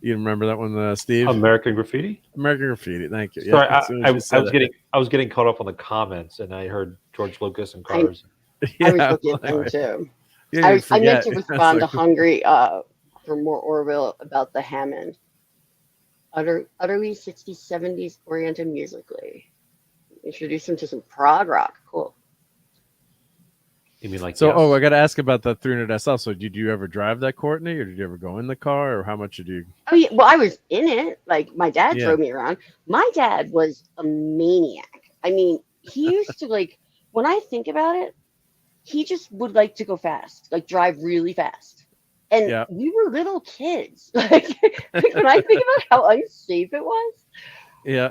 You remember that one, Steve? American Graffiti. American Graffiti. Thank you. Sorry, Yep. As soon as you said I was getting caught up on the comments, and I heard George Lucas and I cars. it. I was Yeah, looking at them too. yeah, you'd I meant forget. to It's respond to like, Hungry for more Orville about the Hammond. Utterly 60s, 70s oriented musically. Introduce him to some prog rock. Cool. You mean like so. yes? Oh, I got to ask about that 300 SL. So, did you ever drive that, Courtney, or did you ever go in the car, or how much did you? Oh yeah, well I was in it. Like my dad Yeah. drove me around. My dad was a maniac. I mean, he used to like when I think about it, he just would like to go fast, like drive really fast. And Yeah. we were little kids. Like when I think about how unsafe it was, Yeah.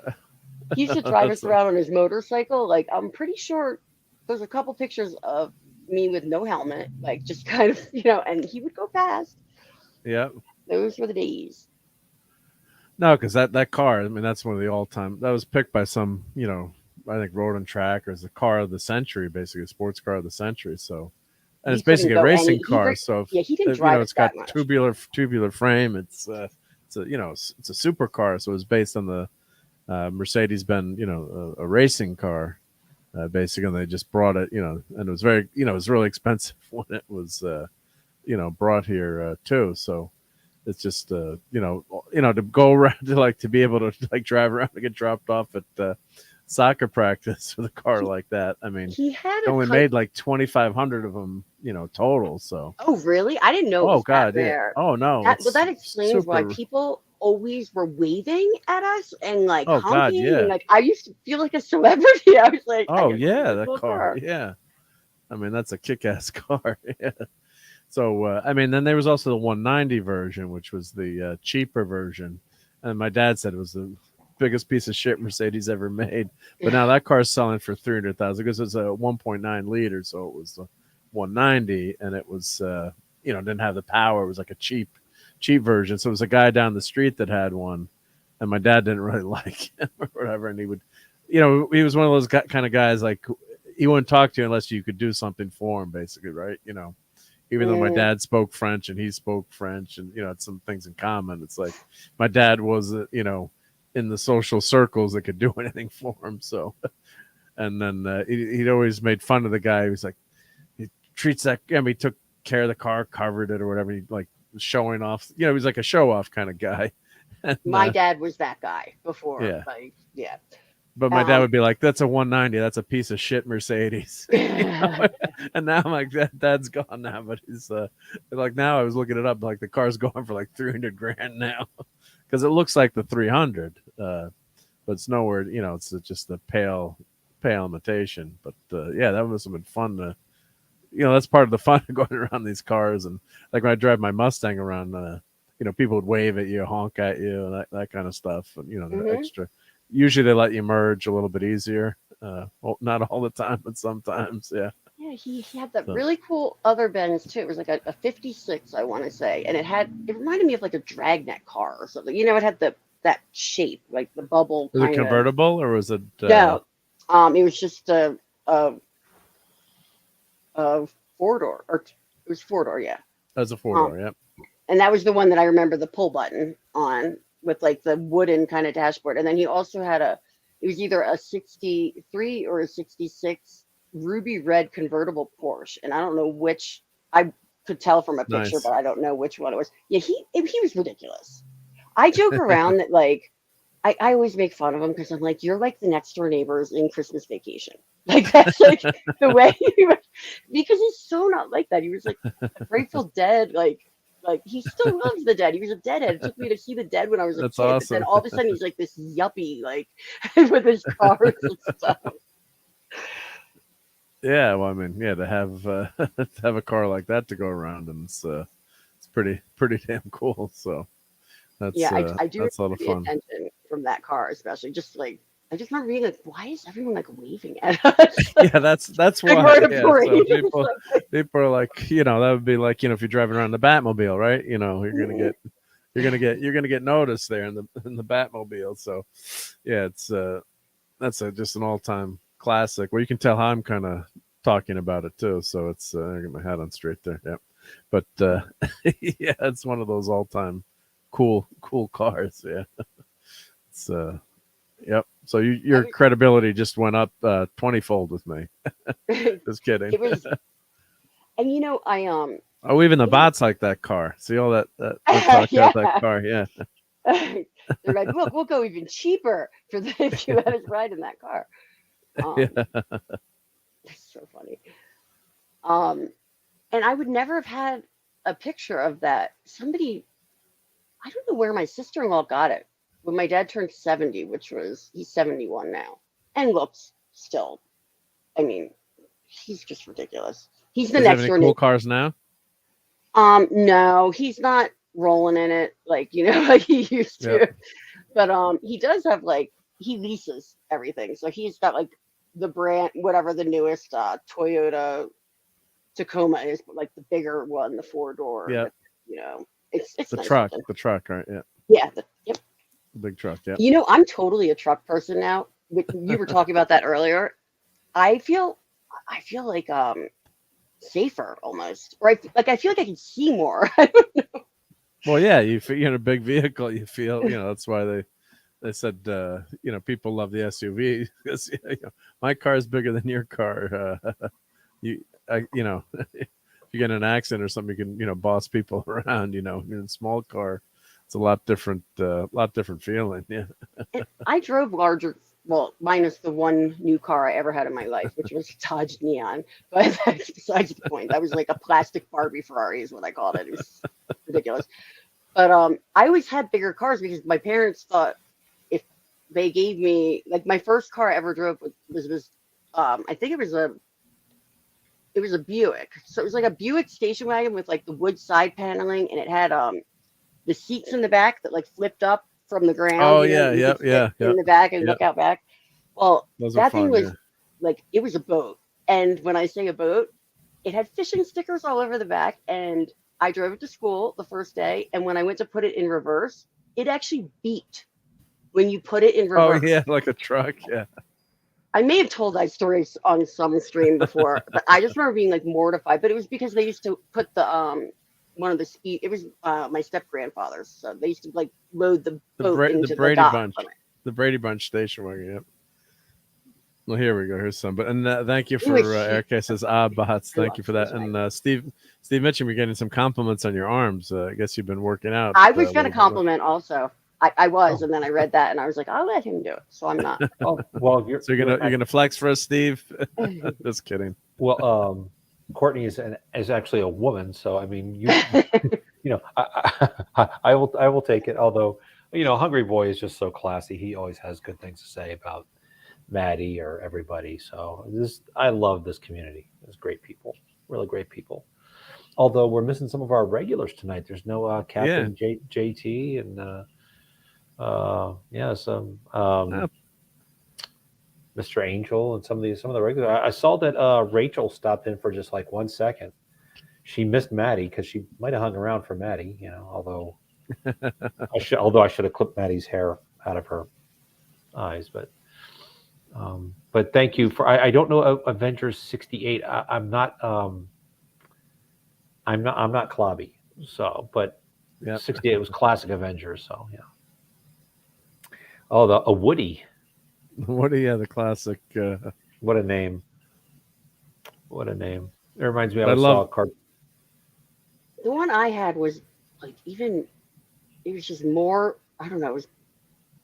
he used to drive us That's around on his motorcycle. Like I'm pretty sure there's a couple pictures of me with no helmet, like just kind of, and he would go fast. yeah. Those were the days. No, because that car. I mean, that's one of the all-time. That was picked by some, I think Road and Track as the car of the century, basically a sports car of the century. So, and He it's couldn't basically a go racing any. car. So, Yeah, he didn't drive it it's got that much. tubular frame. It's a it's a supercar. So it's based on the Mercedes-Benz, a racing car. Basically, and they just brought it, and it was very, it was really expensive when it was, brought here too. So it's just, to go around to be able to like drive around and get dropped off at soccer practice with a car like that. I mean, He had they a only made like 2,500 of them, total. So, Oh, really? I didn't know it oh was that God, yeah, rare. oh no, it's That explains why super. people always were waving at us and like Oh God, honking and yeah. like I used to feel like a celebrity. I was like, I Oh got this yeah, really that cool car, yeah. I mean, that's a kick-ass car. Yeah. So, I mean, then there was also the 190 version, which was the cheaper version. And my dad said it was the biggest piece of shit Mercedes ever made. But now that car's selling for 300,000 because it's a 1.9 liter. So it was the 190 and it was, didn't have the power. It was like a cheap version. So it was a guy down the street that had one. And my dad didn't really like him or whatever. And he would, he was one of those kind of guys like he wouldn't talk to you unless you could do something for him, basically, right? Even though my Mm. dad spoke French and he spoke French and, had some things in common. It's like my dad was, in the social circles that could do anything for him. So, and then he'd always made fun of the guy. He was like, he treats that, he took care of the car, covered it or whatever. He like showing off, he was like a show off kind of guy. And, My dad was that guy before. Yeah. Like, yeah. but my dad would be like, "That's a 190. That's a piece of shit Mercedes." And now I'm like, Dad's gone now. But he's like, now I was looking it up. Like the car's going for like 300 grand now because it looks like the 300. But but it's nowhere. It's just a pale imitation. But yeah, that must have been fun to. That's part of the fun of going around these cars, and like when I drive my Mustang around, people would wave at you, honk at you, and that kind of stuff. And the extra. Usually they let you merge a little bit easier. Well, not all the time, but sometimes, yeah. Yeah, he had that really cool other Benz too. It was like a 56, I want to say, and it reminded me of like a dragnet car or something. It had that shape, like the bubble. Was it convertible or was it? No, it was just a 4-door, or it was 4-door, yeah. As a 4-door, yeah. And that was the one that I remember the pull button on with like the wooden kind of dashboard. And then he also had it was either a 63 or a 66 ruby red convertible Porsche. And I don't know which, I could tell from a picture, Nice. but I don't know which one it was. Yeah, he was ridiculous. I joke around that like, I always make fun of him because I'm like, you're like the next door neighbors in Christmas Vacation. Like that's like the way he was, because he's so not like that. He was like a Grateful Dead, like he still loves the Dead. He was a Deadhead. It took me to see the Dead when I was a That's kid. But awesome. then all of a sudden he's like this yuppie, like with his cars and stuff. Yeah, well, I mean, yeah, to have a car like that to go around, and it's pretty damn cool. So that's I do that's a lot of the fun. attention from that car, especially. Just like I just remember being like, why is everyone like waving at us? Yeah, that's why. Like, we're at a Yeah, parade. so people are like, that would be like, if you're driving around the Batmobile, right? You're gonna get noticed there in the Batmobile. So yeah, it's that's just an all time classic. Well, you can tell how I'm kind of talking about it too. So it's I got my hat on straight there. Yeah, but yeah, it's one of those all time cool cars. Yeah, it's yep. So your credibility just went up 20-fold with me. Just kidding. It was, and I Oh, even the bots like that car. See all that talk about that car. Yeah. they're like, look, we'll go even cheaper if you let us ride in that car. It's so funny. And I would never have had a picture of that. Somebody, I don't know where my sister-in-law got it. When my dad turned 70, he's 71 now, and looks still. I mean, he's just ridiculous. He's the Does he have next any door cool neighbor. cars now? No, he's not rolling in it like like he used to. Yep. But he does have like he leases everything. So he's got like the brand, whatever the newest Toyota Tacoma is, but like the bigger one, the 4-door. Yeah. It's The nice truck, looking. the truck, right? Yeah. Yeah. Yep. The big truck. Yeah. I'm totally a truck person now. You were talking about that earlier. I feel like safer almost, or I feel like I can see more. Well, yeah, you're in a big vehicle. You feel, that's why they said, people love the SUV because my car is bigger than your car. If you get in an accident or something, you can, boss people around. In a small car, it's a lot different feeling. Yeah. And I drove larger. Well, minus the one new car I ever had in my life, which was Dodge Neon. But that's besides the point. That was like a plastic Barbie Ferrari is what I called it. It was ridiculous. But I always had bigger cars because my parents thought if they gave me, like, my first car I ever drove was I think it was a Buick. So it was like a Buick station wagon with like the wood side paneling, and it had the seats in the back that like flipped up from the ground. Oh yeah, yeah. In the back and look out back. Well, that thing was like, it was a boat. And when I say a boat, it had fishing stickers all over the back. And I drove it to school the first day. And when I went to put it in reverse, it actually beeped when you put it in reverse. Oh yeah, like a truck. Yeah. I may have told that story on some stream before, but I just remember being like mortified. But it was because they used to put the one of the speed. It was my step grandfather's, so they used to like load the boat into the Brady dock. Bunch, the Brady Bunch station wagon. Yep. Well, here we go. Here's some. But thank you for Eric says bots. Thank you for that. And Steve mentioned we're getting some compliments on your arms. I guess you've been working out. I was going to compliment also. I was, and then I read that, and I was like, I'll let him do it. So I'm not. Oh well, you're gonna flex for us, Steve? Just kidding. Well, Courtney is actually a woman, so I mean, I will take it. Although Hungry Boy is just so classy. He always has good things to say about Maddie or everybody. So I love this community. There's great people, really great people. Although we're missing some of our regulars tonight. There's no Captain JT and some Mr. Angel and some of the regulars. I saw that Rachel stopped in for just like 1 second. She missed Maddie because she might have hung around for Maddie. Although I should have clipped Maddie's hair out of her eyes, but thank you for. I don't know Avengers 68. I'm not Clobby. So, but 68 was classic Avengers. So yeah. Oh, a Woody. Woody, the classic. What a name! What a name! It reminds me. I love saw a card. The one I had was like it was just more. I don't know. It was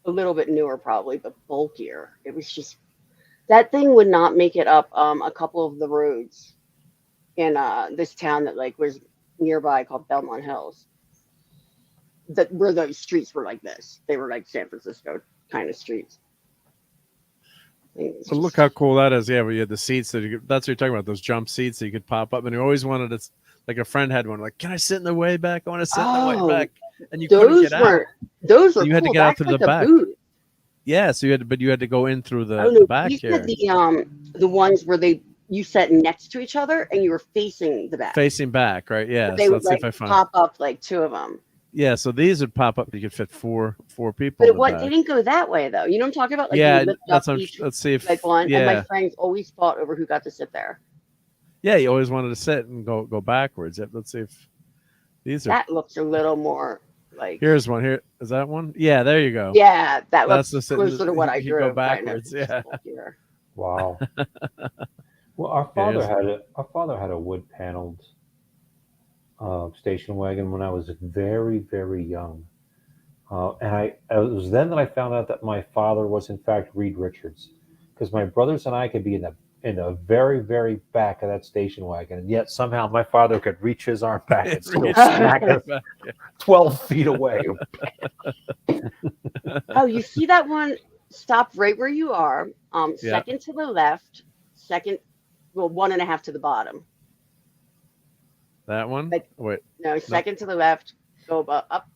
a little bit newer, probably, but bulkier. It was just that thing would not make it up a couple of the roads in this town that like was nearby called Belmont Hills. Where those streets were like this. They were like San Francisco kind of streets. But look how cool that is. Yeah, we had the seats that's what you're talking about. Those jump seats that you could pop up, and you always wanted to. Like a friend had one. Like, can I sit in the way back? I want to sit in the way back, and you couldn't get out. Those were you had cool. to get out That's through like the back. Booth. Yeah, so you had to go in through the back you here. Said the ones where you sat next to each other and you were facing the back. Facing back, right? Yeah. They so would let's see if I find. Pop up like two of them. Yeah, so these would pop up. You could fit four people. But they didn't go that way though. You know what I'm talking about? Like yeah, let's see if like one. Yeah. And my friends always fought over who got to sit there. Yeah, you always wanted to sit and go backwards. Let's see if these are. That looks a little more like. Here's one. Here is that one. Yeah, there you go. Yeah, that looks That's closer to what I you drew. go backwards. Yeah. Wow. Well, our father had a wood paneled station wagon when I was very, very young, and it was then that I found out that my father was in fact Reed Richards, because my brothers and I could be in the very, very back of that station wagon, and yet somehow my father could reach his arm back and still smack us 12 feet away. Oh, you see that one? Stop right where you are. Second to the left. Second, 1.5 to the bottom. That one? Wait. No, second to the left. Go up.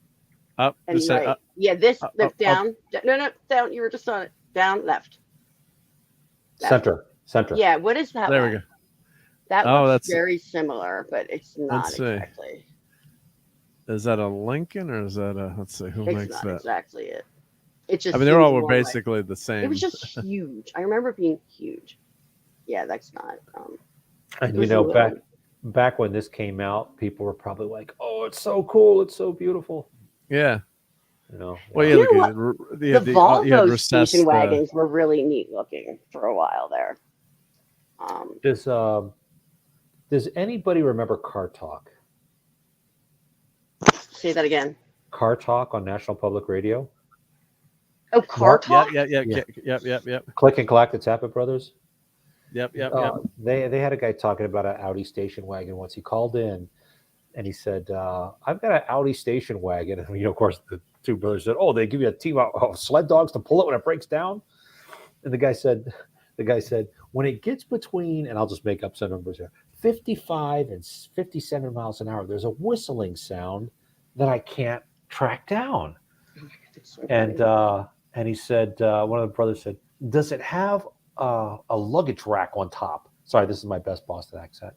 Up. And right. Up. Yeah, this lift down. No, down. You were just on it. Down, left. Center. Yeah, what is that? There one? we go. That looks very similar, but it's not exactly. Is that a Lincoln or is that a? Let's see who makes not that. Exactly it. It just. I mean, they're all basically the same. It was just huge. I remember it being huge. Yeah, that's not. And back when this came out, people were probably like, "Oh, it's so cool! It's so beautiful." Yeah. Well, yeah. The Volvo station wagons were really neat looking for a while there. Does anybody remember Car Talk? Say that again. Car Talk on National Public Radio. Oh, Car Talk. Yeah. Click and Clack, the Tappet Brothers. Yep. They had a guy talking about an Audi station wagon once. He called in and he said, "I've got an Audi station wagon." And of course, the two brothers said, "Oh, they give you a team of sled dogs to pull it when it breaks down." And the guy said, "When it gets between," and I'll just make up some numbers here, 55 and 57 miles an hour, there's a whistling sound that I can't track down. And he said, one of the brothers said, "Does it have a luggage rack on top?" Sorry, this is my best Boston accent.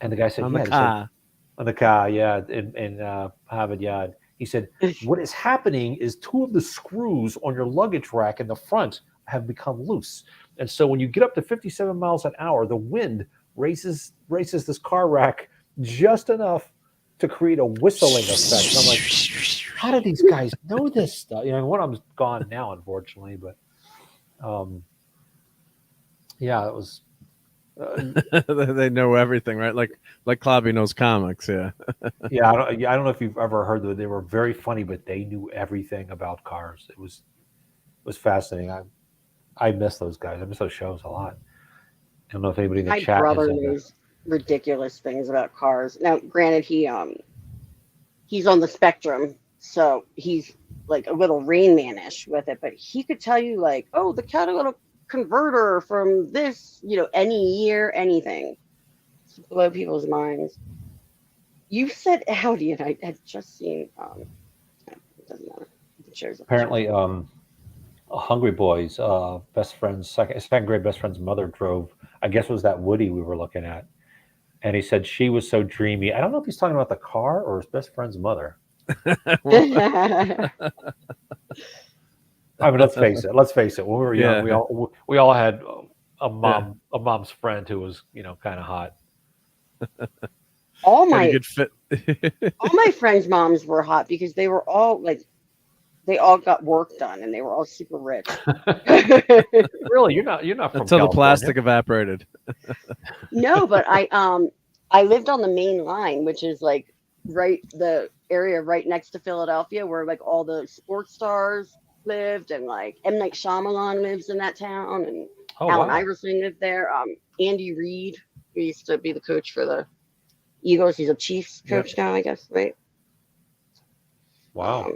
And the guy said, on "Yeah." the car. On the car, yeah, in Harvard Yard. He said, "What is happening is two of the screws on your luggage rack in the front have become loose. And so when you get up to 57 miles an hour, the wind races this car rack just enough to create a whistling effect." And I'm like, how do these guys know this stuff? One of them's gone now, unfortunately, but yeah, it was. They know everything, right? Like Clobby knows comics, yeah. Yeah, I don't know if you've ever heard that they were very funny, but they knew everything about cars. It was fascinating. I miss those guys. I miss those shows a lot. I don't know if anybody in the chat. My brother knows ridiculous things about cars. Now, granted, he's on the spectrum, so he's like a little Rain Man-ish with it, but he could tell you like, oh, the catalytic converter from this, any year, anything, to blow people's minds. You said Audi, and I had just seen. It doesn't matter. It shows up. Apparently, Hungry Boy's best friend's second grade best friend's mother drove. I guess it was that Woody we were looking at, and he said she was so dreamy. I don't know if he's talking about the car or his best friend's mother. I mean, let's face it. When we were young, we all had a mom's friend who was kind of hot. all Got a my good fit. all my friends' moms were hot because they were all like, they all got work done and they were all super rich. Really, you're not from Until the California. plastic evaporated. No, but I lived on the main line, which is like the area right next to Philadelphia, where like all the sports stars lived, and like M. Night Shyamalan lives in that town, and Allen Iverson lived there. Andy Reid, who used to be the coach for the Eagles, he's a Chiefs coach now, I guess, right? Wow.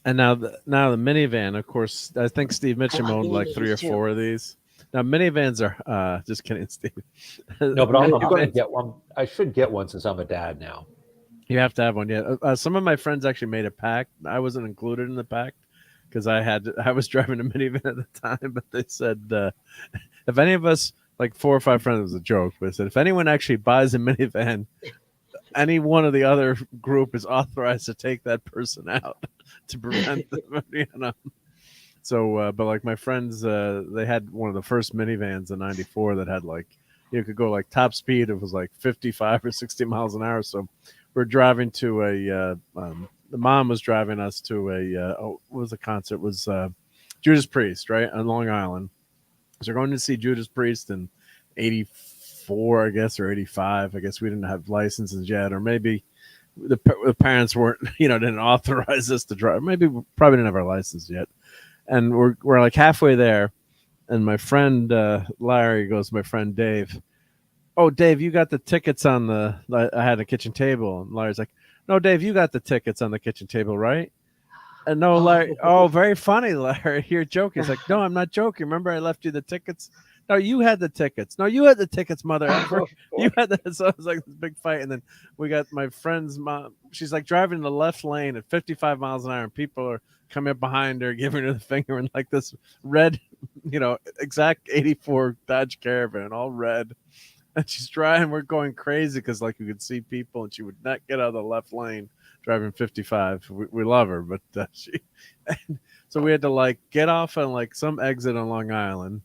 And now the minivan, of course, I think Steve Mitchum love owned like 3 or minivans, too. 4 of these. Now minivans are just kidding, Steve. No, but I'm going to get one. I should get one since I'm a dad now. You have to have one, yeah. Some of my friends actually made a pact. I wasn't included in the pact because I was driving a minivan at the time, but they said if any of us, like 4 or 5 friends, it was a joke, but they said if anyone actually buys a minivan, any one of the other group is authorized to take that person out to prevent them, So, but like my friends, they had one of the first minivans in '94 that had like, you could go like top speed. It was like 55 or 60 miles an hour. So we're driving to the mom was driving us to what was the concert? It was Judas Priest, right, on Long Island. So we're going to see Judas Priest in '84, I guess, or '85. I guess we didn't have licenses yet, or maybe the parents weren't, didn't authorize us to drive. Maybe we probably didn't have our license yet. And we're like halfway there, and my friend Larry goes to my friend Dave. Oh, Dave, you got the tickets on I had a kitchen table. And Larry's like, no, Dave, you got the tickets on the kitchen table, right? And no, Larry, very funny, Larry. You're joking. He's like, no, I'm not joking. Remember I left you the tickets? No, you had the tickets. No, you had the tickets, mother. You had that. So it was like this big fight. And then we got my friend's mom. She's like driving in the left lane at 55 miles an hour, and people are coming up behind her, giving her the finger, and like this red, exact '84 Dodge Caravan, all red. And she's driving. We're going crazy because like you could see people, and she would not get out of the left lane driving 55. We love her, but so we had to like get off on like some exit on Long Island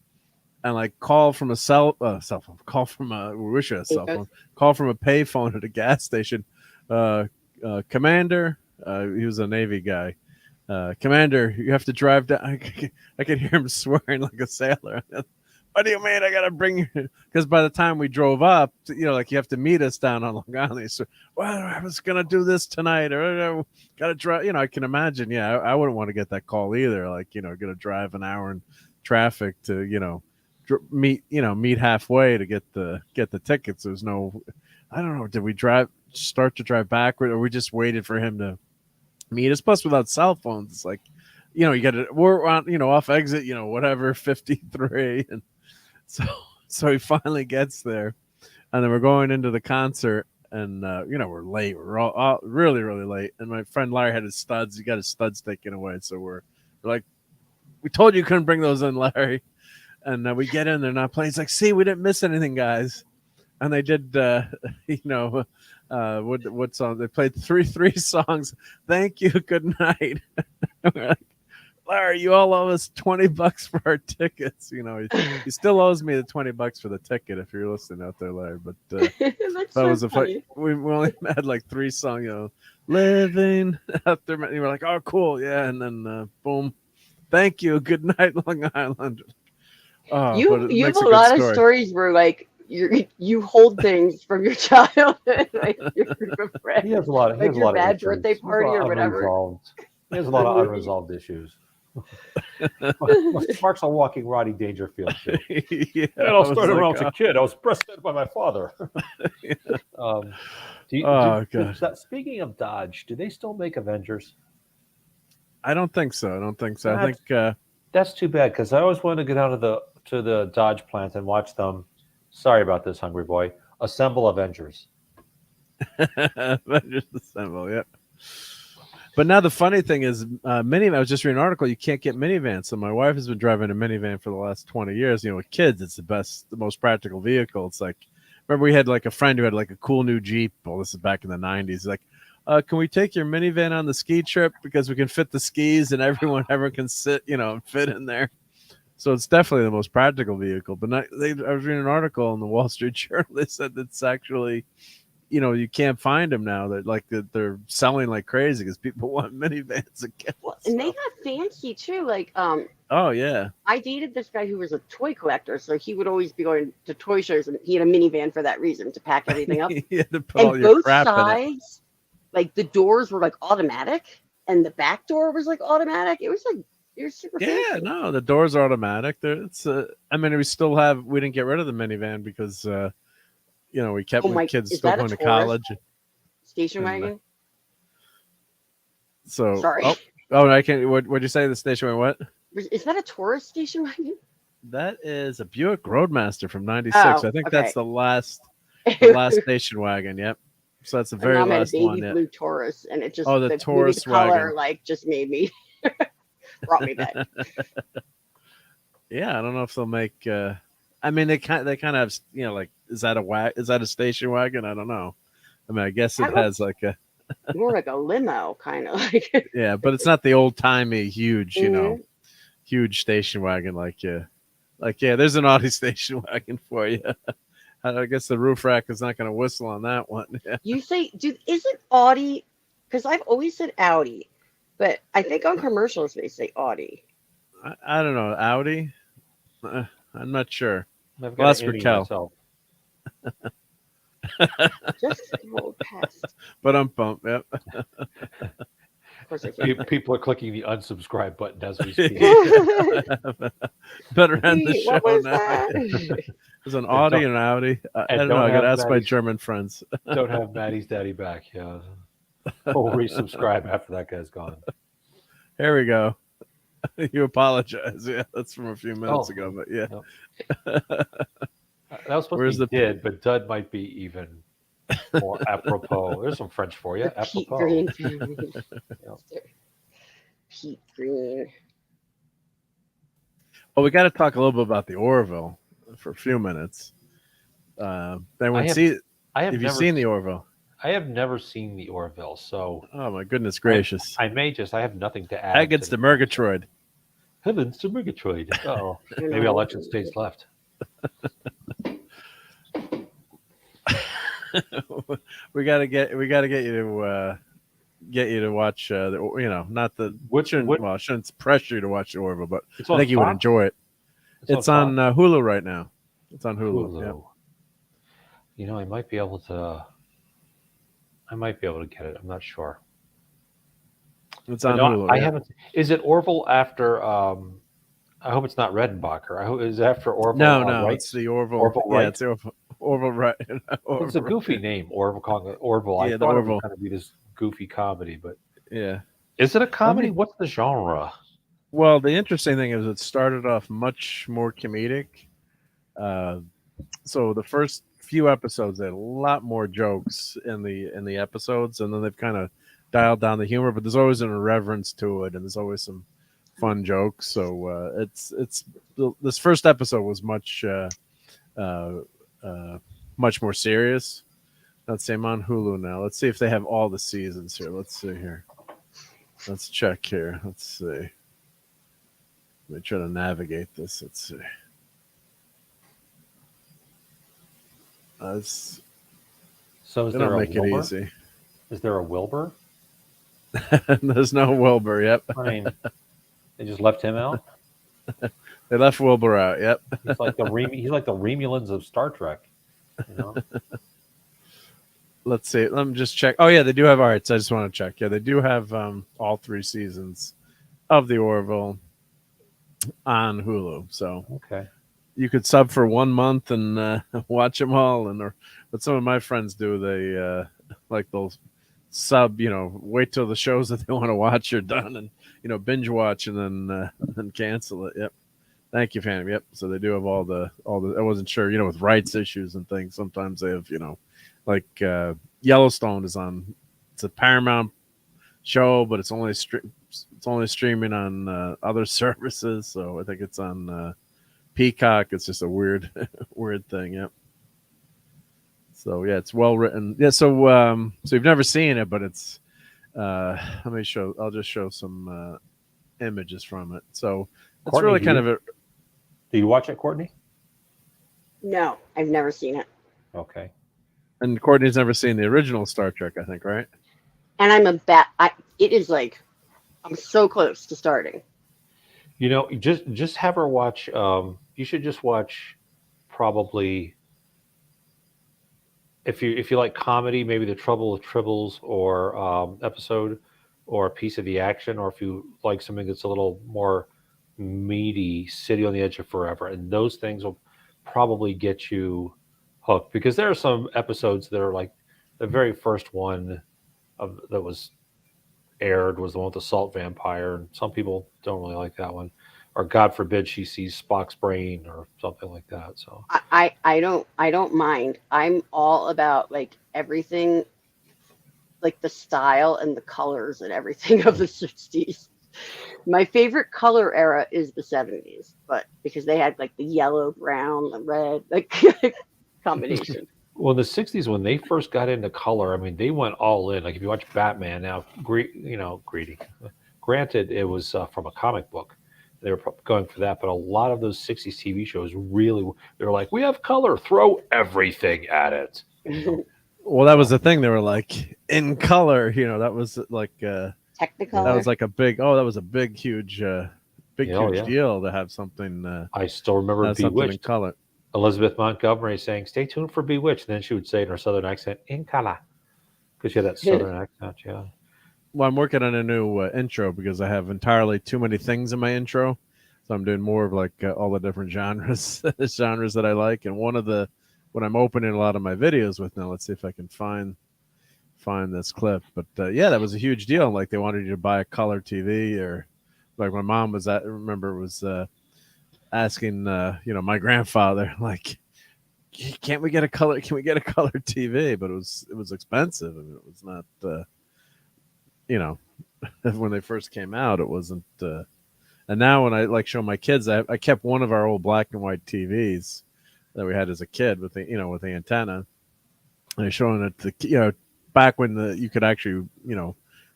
and like call from a cell phone, call from we wish we had a cell phone, call from a pay phone at a gas station. Commander, he was a Navy guy. Commander, you have to drive down. I could hear him swearing like a sailor. What do you mean I gotta bring you? Because by the time we drove up, like you have to meet us down on Long Island. So, well, I was gonna do this tonight, or gotta drive. I can imagine. Yeah, I wouldn't want to get that call either. Like, gonna drive an hour in traffic to, meet halfway to get the tickets. There's no, I don't know. Did we start to drive backward, or we just waited for him to meet us? Plus, without cell phones, it's like, you got to, we're on, off exit, whatever, 53, and so he finally gets there, and then we're going into the concert, and we're late. We're all really, really late. And my friend Larry had his studs. He got his studs taken away. So we're like, we told you couldn't bring those in, Larry. And we get in, they're not playing. He's like, see, we didn't miss anything, guys. And they did, what song? They played three songs. Thank you, good night. We're like, Larry, you all owe us $20 for our tickets. He still owes me the $20 for the ticket if you're listening out there, Larry. But that so was funny. we only had like 3 songs, living out there. And we're like, oh, cool, yeah. And then boom, thank you, good night, Long Island. Oh, you have a lot of stories where like you hold things from your childhood, like your group of friends. He has a lot of your bad issues. birthday party or whatever. He has a lot of unresolved issues. Mark's a walking Rodney Dangerfield too. Yeah, and I started when I was a kid. I was breastfed by my father. God. Speaking of Dodge, do they still make Avengers? I don't think so. I don't think so. I That's- think That's too bad because I always wanted to get down to the Dodge plant and watch them. Sorry about this, hungry boy. Assemble Avengers. Avengers Assemble. Yep. But now the funny thing is, minivan. I was just reading an article. You can't get minivans. So my wife has been driving a minivan for the last 20 years. You know, with kids, it's the most practical vehicle. It's like, remember we had like a friend who had like a cool new Jeep. Well, this is back in the 90s. Like, can we take your minivan on the ski trip because we can fit the skis and everyone can sit, and fit in there. So it's definitely the most practical vehicle. But I was reading an article in the Wall Street Journal. They said it's actually, you can't find them now. That they're selling like crazy because people want minivans again. Well, and they got fancy too. Like, Oh yeah, I dated this guy who was a toy collector, so he would always be going to toy shows, and he had a minivan for that reason to pack everything up. you had to put all And your both crap in it. sides, like the doors were like automatic, and the back door was like automatic. It was like super Yeah, fancy. no, the doors are automatic. It's I mean, we didn't get rid of the minivan because we kept Oh my- kids is still that a going to Taurus? college. Station And, wagon. So Sorry, I can't. What'd you say? The station wagon? What? is that a Taurus station wagon? That is a Buick Roadmaster from '96. Oh, I think okay. that's the last station wagon. Yep. So that's the My very mom had a last baby one. Yeah. blue Taurus, and it just Oh, the movie Taurus color wagon. like just made me brought me back. Yeah, I don't know if they'll make. I mean, they kind of have. Like is that a station wagon? I don't know. I mean, I guess it That has like a. More like a limo, kind of like. Yeah, but it's not the old timey huge, Mhm. huge station wagon like there's an Audi station wagon for you. I guess the roof rack is not going to whistle on that one. Yeah. You say, dude, isn't Audi? Because I've always said Audi, but I think on commercials they say Audi. I don't know, Audi. I'm not sure. I've Well, that's an Audi Raquel. myself. Just rolled past. But I'm pumped. Yep. Of course I can't. People are clicking the unsubscribe button as we speak. Better end the Wait, show what was now. that? There's an Audi and an Audi. I don't know. I got to ask my German friends. Don't have Maddie's daddy back. Yeah. We'll resubscribe after that guy's gone. Here we go. You apologize. Yeah, that's from a few minutes Oh. ago. But yeah. No. That was supposed Where's to be the- did, but Dud might be even more apropos. There's some French for you. The Pete Apropos. Green family. Yeah. Pete Green. Well, we got to talk a little bit about the Orville for a few minutes. Then I have have you seen the Orville? I have never seen the Orville, so Oh my goodness gracious! I have nothing to add. Heavens to Murgatroyd. Heavens to Murgatroyd. Oh, I don't maybe know. election stays left. we gotta get you to watch not the I shouldn't pressure you to watch the Orville, but It's I on think you would Fox? enjoy it. It's on Hulu right now. It's on Hulu. Hulu. Yeah. You know, I might be able to get it. I'm not sure. It's on No, Hulu. I yeah. haven't. Is it Orville after? I hope it's not Redenbacher. I hope is it after Orville. No, Wright? it's the Orville. Orville yeah, Wright? it's Orville right. It's a goofy name, Orville. Calling it Orville. I Yeah, the thought it Orville. was going to be this goofy comedy, but Yeah. is it a comedy? mean- What's the genre? Well, the interesting thing is it started off much more comedic. So the first few episodes they had a lot more jokes in the episodes, and then they've kind of dialed down the humor. But there's always an irreverence to it, and there's always some fun jokes. So this first episode was much more serious. Let's see, I'm on Hulu now. Let's see if they have all the seasons here. Let's see here. Let's check here. Let's see. Let me try to navigate this. Let's see. So is They there don't a make it Wilbur? easy. Is there a Wilbur? There's no Wilbur. Yep, I mean, they just left him out. they left Wilbur out. Yep. He's like the Remulans of Star Trek. You know? Let's see. Let me just check. Oh yeah, they do have. All right, so I just want to check. Yeah, they do have all 3 seasons of the Orville on Hulu. So Okay. you could sub for 1 month and watch them all. And what some of my friends do, they they'll sub. Wait till the shows that they want to watch are done, and binge watch and then cancel it. Yep. Thank you, Phantom. Yep. So they do have all the. I wasn't sure, with rights issues and things. Sometimes they have, like Yellowstone is on. It's a Paramount show, but it's only streaming on other services. So I think it's on Peacock. It's just a weird weird thing. Yep. So yeah, it's well written. Yeah. So you've never seen it, but it's. Let me show. I'll just show some images from it. So it's Courtney, really kind of a. Do you watch it, Courtney? No, I've never seen it. Okay. And Courtney's never seen the original Star Trek, I think, right? And it is like, I'm so close to starting. Just have her watch. You should just watch, probably, if you like comedy, maybe the Trouble with Tribbles or episode, or a piece of the action, or if you like something that's a little more meaty, City on the Edge of Forever, and those things will probably get you hooked, because there are some episodes that are like the very first one that was aired was the one with the salt vampire, and some people don't really like that one, or God forbid she sees Spock's brain or something like that. So I don't mind. I'm all about like everything, like the style and the colors and everything of the 60s. My favorite color era is the 70s, but because they had like the yellow, brown, the red, like combination. well, in the 60s, when they first got into color, I mean, they went all in. Like if you watch Batman now, greedy. Granted, it was from a comic book. They were going for that, but a lot of those 60s TV shows really, they were like, we have color, throw everything at it. Well, that was the thing. They were like in color. That was like Technicolor. that was like a big. Oh, that was a big, huge, huge deal to have something. I still remember something in Bewitched. color. Elizabeth Montgomery saying, "Stay tuned for Bewitched." And then she would say in her southern accent, "In color," because she had that southern accent. Yeah. Well, I'm working on a new intro because I have entirely too many things in my intro, so I'm doing more of like all the different genres that I like. And one of the what I'm opening a lot of my videos with now. Let's see if I can find this clip. But yeah, that was a huge deal. Like they wanted you to buy a color TV, or like my mom was asking my grandfather, like, can't we get a color TV? But it was expensive. I mean, it was not when they first came out, it wasn't and now when I like show my kids, I kept one of our old black and white TVs that we had as a kid with the antenna, and I showing it to back when you could actually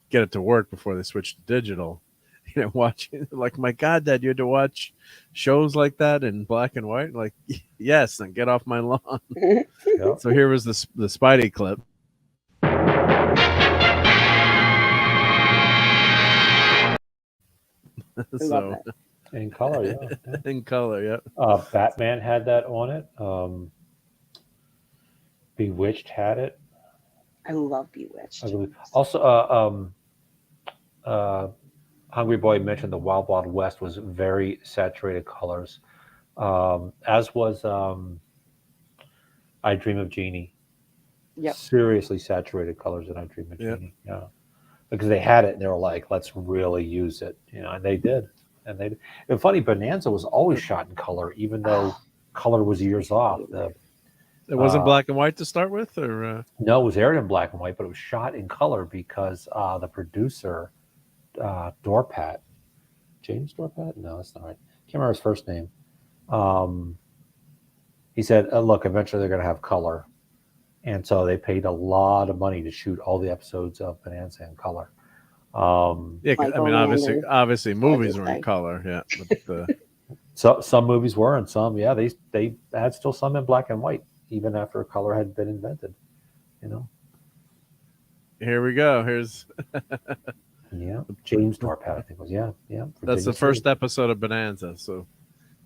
get it to work before they switched to digital. Watching like, my God, Dad, you had to watch shows like that in black and white. Like, yes, then get off my lawn. Yep. So here was the Spidey clip. So In color, yeah. in color, yeah. Batman had that on it. Bewitched had it. I love Bewitched. I believe. Also, Hungry Boy mentioned the Wild Wild West was very saturated colors, as was I Dream of Jeannie. Yep. Seriously saturated colors in I Dream of Jeannie. Yeah, because they had it and they were like, let's really use it, and they did. And funny, Bonanza was always shot in color, even though color was years off. It wasn't black and white to start with, or no, it was aired in black and white, but it was shot in color because the producer, Dorpat, James Dorpat? No, that's not right. Can't remember his first name. He said, look, eventually they're going to have color. And so they paid a lot of money to shoot all the episodes of Bonanza in color. yeah, I mean, obviously movies were in color, yeah. But, so some movies were, and some, yeah, they had still some in black and white, even after color had been invented. Here we go. Here's yeah, James Dorpat, I think it was. Yeah. That's the first episode of Bonanza. So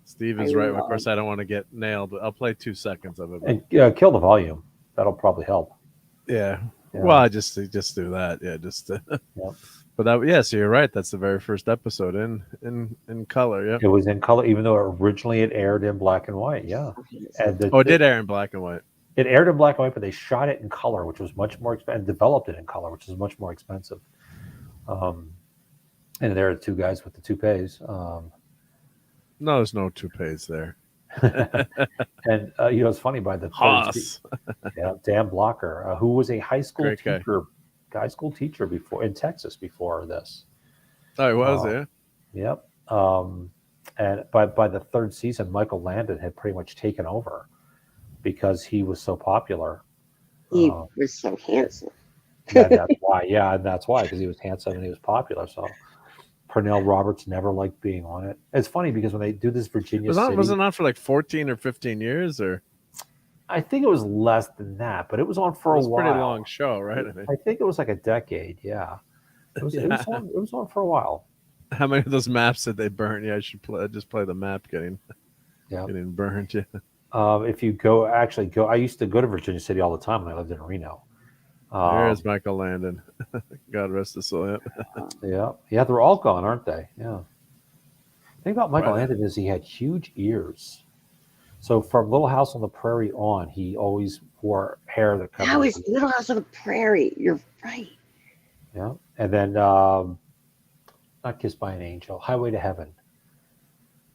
Steve is right. Of course, I don't want to get nailed, but I'll play 2 seconds of it. And kill the volume. That'll probably help. Yeah. Well, I just do that. Yeah, just. Yeah. But so you're right. That's the very first episode in color. Yeah. It was in color, even though originally it aired in black and white. Yeah. And it did air in black and white. It aired in black and white, but they shot it in color, which was much more expensive, and developed it in color, which is much more expensive. And there are two guys with the toupees. No, there's no toupees there. And it's funny, by the third Haas, yeah, Dan Blocker, who was a high school great teacher before in Texas before this. oh, he was, Uh, yeah. Yep. And by the third season, Michael Landon had pretty much taken over because he was so popular. He was so handsome. That's why. Yeah, and that's why, because he was handsome and he was popular. So Pernell Roberts never liked being on it. It's funny because when they do this Virginia City, Was it on for like 14 or 15 years, or I think it was less than that, but it was on for it was a a while. pretty long show, right? I mean, I think it was like a decade. Yeah, it was on for a while. how many of those maps did they burn? Yeah, I should just play the map getting Yeah. burned. Yeah. If you go, I used to go to Virginia City all the time when I lived in Reno. There's Michael Landon. God rest his soul. Yeah, they're all gone, aren't they? Yeah. The thing about Michael Landon is he had huge ears. So from Little House on the Prairie on, he always wore hair that covered. That was Little House on the Prairie. You're right. Yeah, and then not Kissed by an Angel, Highway to Heaven.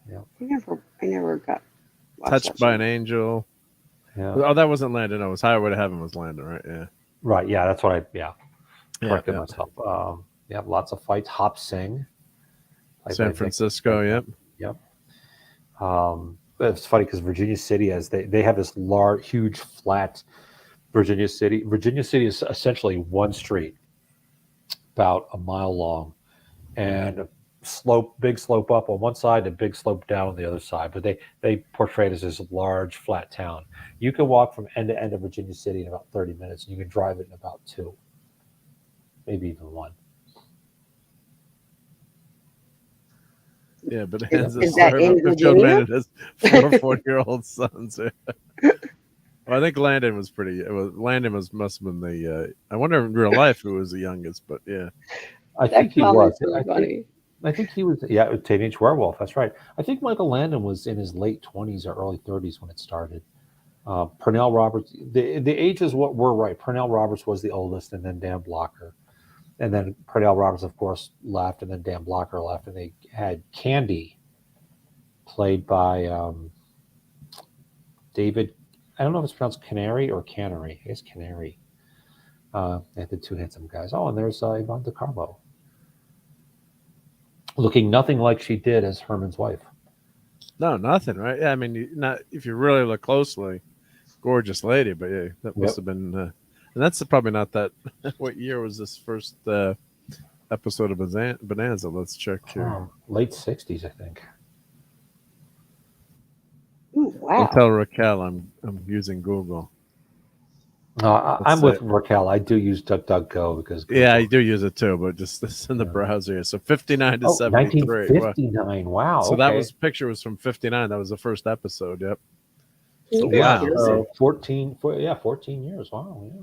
Yeah, I never got Touched by an Angel. Yeah. Oh, that wasn't Landon. No, it was Highway to Heaven was Landon, right? Yeah. Right. Yeah, that's what corrected yeah. myself. Lots of fights. Hop Sing. San Francisco. Yep. Yep. It's funny because Virginia City they have this huge flat Virginia City. Virginia City is essentially one street, about a mile long, and big slope up on one side and big slope down on the other side. But they portray it as this large flat town. You can walk from end to end of Virginia City in about 30 minutes, and you can drive it in about 2, maybe even 1. Yeah, but is that in Virginia? Has 4 40-year-old sons. Well, I think Landon was must have been the. I wonder in real life who was the youngest, but yeah, I think he was. Really funny. I think he was. Yeah, Teenage Werewolf. That's right. I think Michael Landon was in his late 20s or early 30s when it started. Pernell Roberts. The ages were right. Pernell Roberts was the oldest, and then Dan Blocker, and then Pernell Roberts, of course, left, and then Dan Blocker left, and they had Candy, played by David. I don't know if it's pronounced Canary or Canary. I guess Canary. They had the 2 handsome guys. Oh, and there's Yvonne DiCarlo, looking nothing like she did as Herman's wife. No, nothing, right? Yeah, I mean, not if you really look closely, gorgeous lady, but yeah, that must have been. And that's probably not that. What year was this first episode of Bonanza? Let's check here. Late 60s, I think. Ooh, wow. Don't tell Raquel I'm using Google. I'm with Raquel. I do use DuckDuckGo because yeah, I do use it too, but just this in the browser here. So 59 to 73. 1959. Wow. So that picture was from 59. That was the first episode. Yep. Wow. 14 years. Wow. Yeah.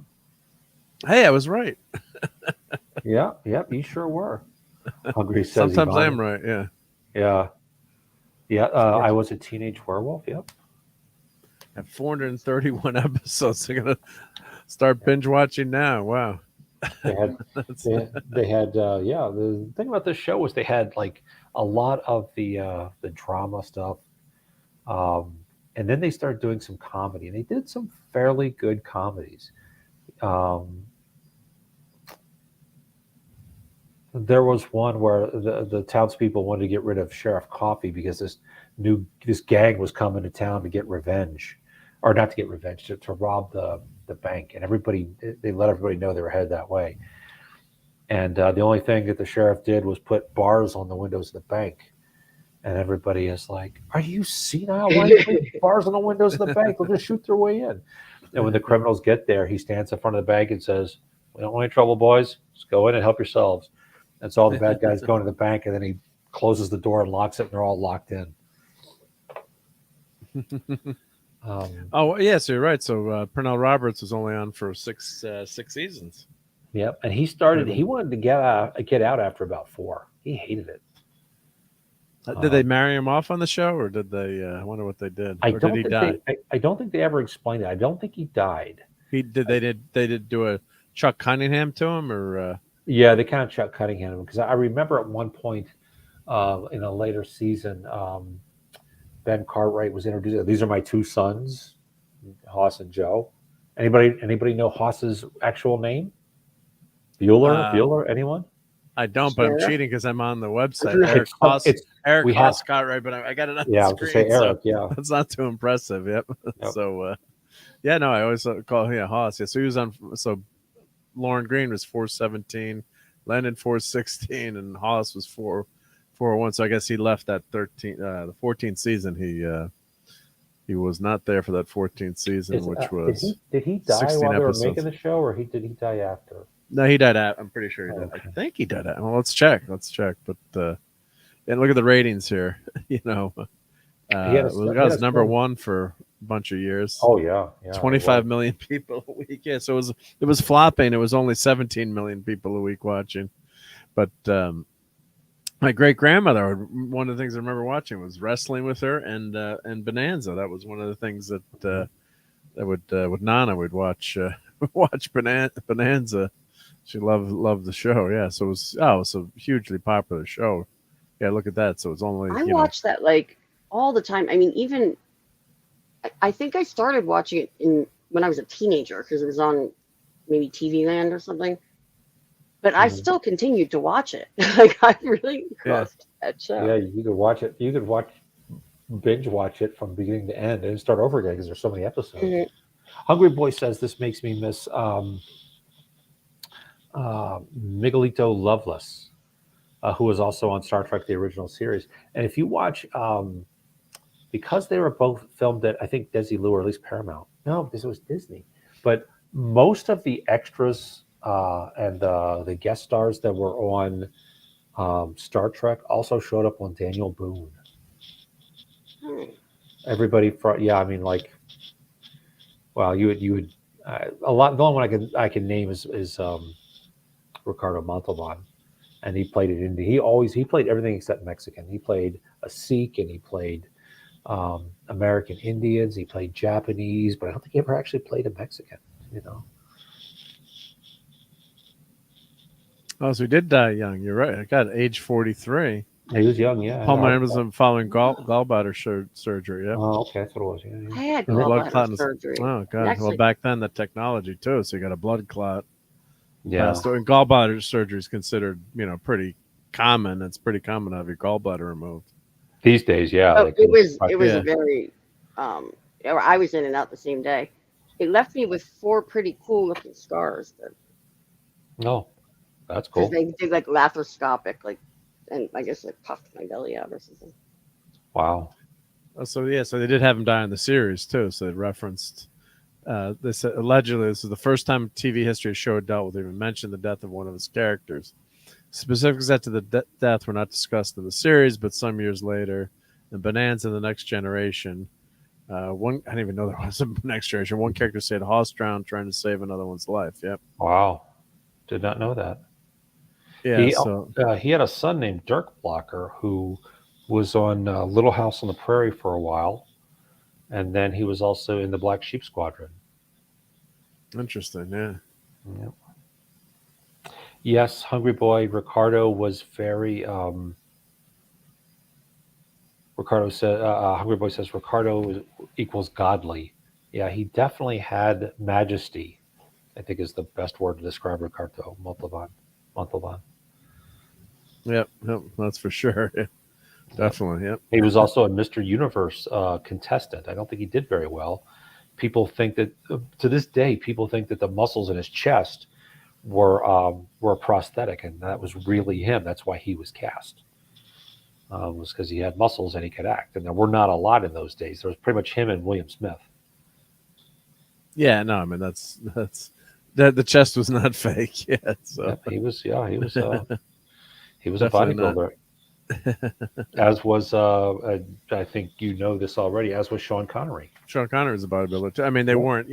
Hey, I was right. Yeah. Yep. You sure were. Hungry says sometimes Yvonne. I am right. Yeah. Yeah. Yeah. I was a teenage werewolf. Yep. At 431 episodes. They're gonna start binge watching now. Wow. They had the thing about this show was they had like a lot of the drama stuff, and then they started doing some comedy, and they did some fairly good comedies. There was one where the townspeople wanted to get rid of Sheriff Coffee because this gang was coming to town to get revenge, or not to get revenge, to rob the bank, and they let everybody know they were headed that way. And the only thing that the sheriff did was put bars on the windows of the bank, and everybody is like, "Are you senile? Why are you putting bars on the windows of the bank? They'll just shoot their way in." And when the criminals get there, he stands in front of the bank and says, "We don't want any trouble, boys. Just go in and help yourselves." And so all the bad guys go into the bank, and then he closes the door and locks it, and they're all locked in. Oh yes, you're right. So Pernell Roberts was only on for six seasons. Yep, and he wanted to get out after about 4. He hated it. Did they marry him off on the show, or did they? I wonder what they did. Or did he die? I don't think they ever explained it. I don't think he died. They did do a Chuck Cunningham to him, or Yeah, they kind of Chuck Cunningham because I remember at one point in a later season, Ben Cartwright was introduced. These are my two sons, Hoss and Joe. Anybody know Hoss's actual name? Bueller? Uh, Bueller? Anyone? I don't, but I'm Sure. cheating because I'm on the website. No. Eric We have. Haas Cartwright, but I got it on the Yeah, I was to say screen, so Eric. Yeah. that's not too impressive. Yep. Yep. So yeah, no, I always call Haas. Yeah, so he was on. So Lauren Green was 417, Lennon 416, and Haas was 401. So I guess he left that the 14th season. He was not there for that 14th season, which was did he die 16 while they were episodes. making the show, or did he die after? No, he died out. I'm pretty sure he did. Okay. I think he died out. Well, let's check. But and look at the ratings here. He was number one for a bunch of years. Oh yeah, yeah. 25 million people a week. Yeah, so it was flopping. It was only 17 million people a week watching. But my great grandmother, one of the things I remember watching was wrestling with her and Bonanza. That was one of the things that with Nana would watch watch Bonanza. She loved the show. Yeah, so it was a hugely popular show. Yeah, look at that. So it's only I watch that like all the time. I mean, even I think I started watching it when I was a teenager because it was on maybe TV Land or something. But I still continued to watch it. Like I really loved that show. Yeah, you could watch it. You could binge watch it from beginning to end and start over again because there's so many episodes. Mhm. Hungry Boy says this makes me miss Miguelito Loveless, who was also on Star Trek: The Original Series. And if you watch, because they were both filmed at I think Desilu or at least Paramount. No, because it was Disney. But most of the extras and the guest stars that were on Star Trek also showed up on Daniel Boone. Everybody from I mean like, well, you would a lot. The only one I can name is Ricardo Montalban, and he played it in. He played everything except Mexican. He played a Sikh and he played American Indians. He played Japanese, but I don't think he ever actually played a Mexican. Oh, so he did die young. You're right. I got age 43. He was young, yeah. Pulmonary embolism following gallbladder surgery. Yeah. Oh, okay, that's what it was. I had Blood gallbladder clot. surgery. Oh God. Actually, Well, back then the technology too. So you got a blood clot. Yeah. And gallbladder surgery is considered, pretty common. It's pretty common to have your gallbladder removed. These days, yeah. oh, it was Yeah. a very I was in and out the same day. It left me with 4 pretty cool looking scars. No, that's Because cool. they did like laparoscopic, like, and I guess like puffed my belly out or something. Wow. So they did have him die in the series too. So they referenced. They said allegedly this is the first time TV history show dealt with even mentioned the death of one of his characters. Specifics as to the death were not discussed in the series, but some years later, in Bonanza: The Next Generation, I didn't even know there was a Next Generation. One character said Hoss drowned trying to save another one's life. Yep. Wow. Did not know that. Yeah. He had a son named Dirk Blocker who was on Little House on the Prairie for a while, and then he was also in the Black Sheep Squadron. Interesting. Yeah. Yep. Yes, Hungry Boy Ricardo was very. Ricardo said, Hungry Boy says Ricardo equals godly. Yeah, he definitely had majesty. I think is the best word to describe Ricardo Montalban. Yep, that's for sure. Yeah, definitely. Yep. He was also a Mr. Universe contestant. I don't think he did very well. People think that to this day, people think that the muscles in his chest were prosthetic, and that was really him. That's why he was cast. Was because he had muscles and he could act, and there were not a lot in those days. There was pretty much him and William Smith. Yeah, no, I mean that's the chest was not fake yet. So Yep, he was a Definitely bodybuilder. As was I think you know this already. As was Sean Connery. Sean Connery was a bodybuilder too. I mean, they weren't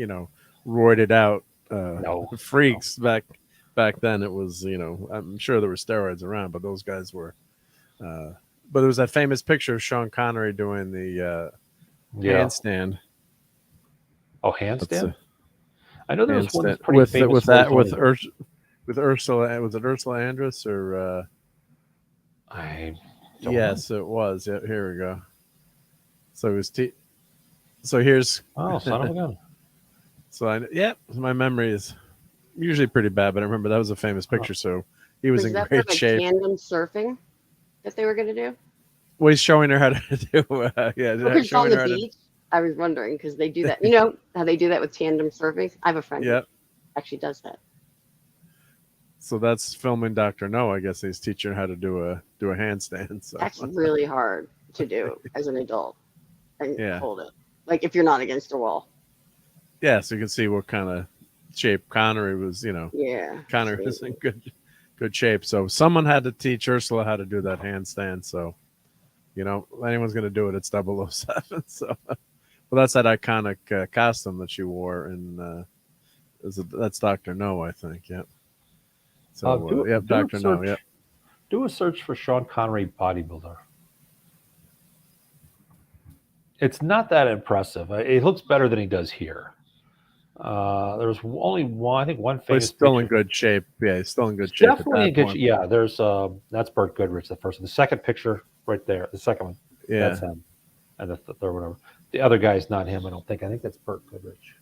roided out freaks back then. It was I'm sure there were steroids around, but those guys were. But there was that famous picture of Sean Connery doing the handstand. Oh, handstand! I know there was one that's pretty with famous with for that his with own- with Ursula. Was it Ursula Andress or? I don't Yes, it was. Yeah, here we go. So it was. So here's. know. Oh, son of a gun. So my memory is usually pretty bad, but I remember that was a famous picture. So he was Was in that for great the shape. tandem surfing that they were going to do? Well, he's showing her how to do. Because on showing the her how to. beach, I was wondering because they do that. You know how they do that with tandem surfing? I have a friend Yeah. who actually does that. So that's filming Dr. No. I guess he's teaching her how to do a handstand. So That's really hard to do as an adult and Yeah. hold it. Like if you're not against a wall. yeah, so you can see what kind of shape Connery was. Yeah. Connery was in good shape. So someone had to teach Ursula how to do that handstand. So anyone's going to do it. It's 007. So well, that's that iconic costume that she wore, and that's Dr. No, I think. Yep. So Dr. No. Yep. Do a search for Sean Connery bodybuilder. It's not that impressive. It looks better than he does here. There's only one But famous he's still picture. in good shape. Yeah, he's still in good shape. Definitely at in that good point. shape. Yeah, there's that's Burt Goodrich, the first one. The second picture right there, the second one, Yeah. that's him. And the third one, the other guy's not him, I don't think. I think that's Burt Goodrich.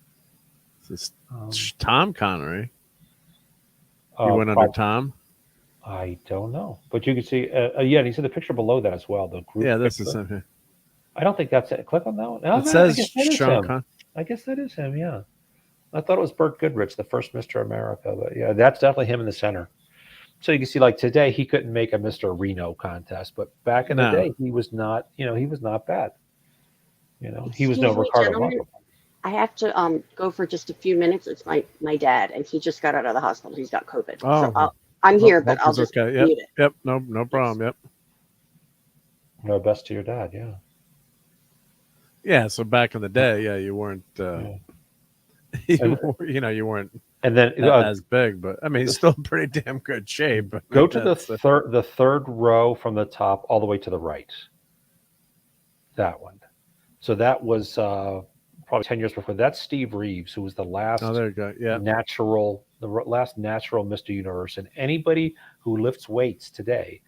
This is Tom Connery. He went under probably- Tom. I don't know, but you can see, yeah, and you see the picture below that as well. The group. Yeah, this picture. is him here. I don't think that's it. Click on that one. No, It says I guess that is Sean him. Connery. I guess that is him. Yeah, I thought it was Burt Goodrich, the first Mr. America, but yeah, that's definitely him in the center. So you can see, like today, he couldn't make a Mr. Reno contest, but back in the No. day, he was not. He was not bad. He was no Excuse me, Ricardo gentlemen. Montalban. I have to go for just a few minutes. It's my dad, and he just got out of the hospital. He's got COVID. Oh. So I'm here, but Hope I'll he's just okay. Yep. mute it. Yep. No problem. Yep. No, best to your dad. Yeah. Yeah. So back in the day, you weren't. You weren't And then as big, but I mean, he's still in pretty damn good shape. go to the third row from the top all the way to the right. That one. So that was probably 10 years before. That's Steve Reeves, who was the last Oh, there you go. Yeah. last natural Mr. Universe. And anybody who lifts weights today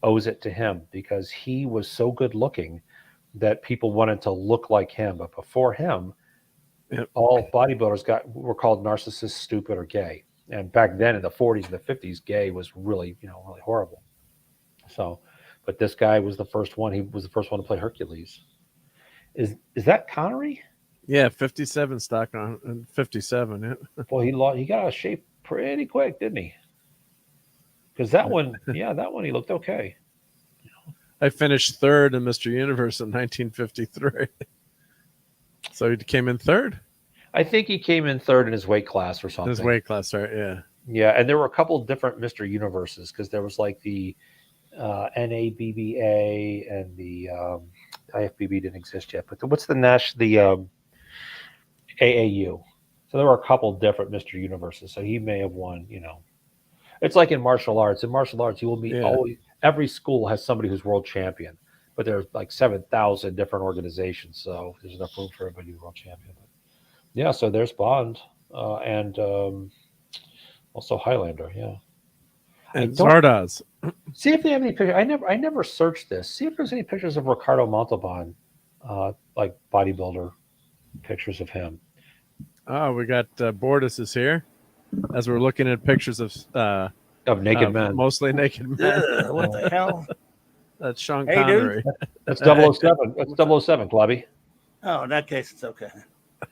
owes it to him because he was so good looking that people wanted to look like him. But before him, all bodybuilders were called narcissists, stupid, or gay. And back then in the 40s and the 50s, gay was really, really horrible. So, but this guy was the first one. He was the first one to play Hercules. Is that Connery? Yeah, 57 stock on 57. Yeah. Well, he got out of shape pretty quick, didn't he? Because that one he looked okay. I finished third in Mr. Universe in 1953. So he came in third? I think he came in third in his weight class or something. His weight class, right? Yeah. Yeah, and there were a couple different Mr. Universes because there was like the NABBA and the IFBB didn't exist yet. But what's the AAU? So there were a couple different Mr. Universes. So he may have won. It's like in martial arts. In martial arts, you will meet every school has somebody who's world champion, but there's like 7,000 different organizations. So there's enough room for everybody to be world champion. But yeah, so there's Bond and also Highlander. Yeah. And Zardoz. See if they have any pictures. I never searched this. See if there's any pictures of Ricardo Montalban, like bodybuilder pictures of him. Oh, we got Bordis is here as we're looking at pictures of naked men. Mostly naked men. What the hell? That's Sean Hey, Connery. dude. That's 007. That's 007, Clubby. Oh, in that case, it's okay.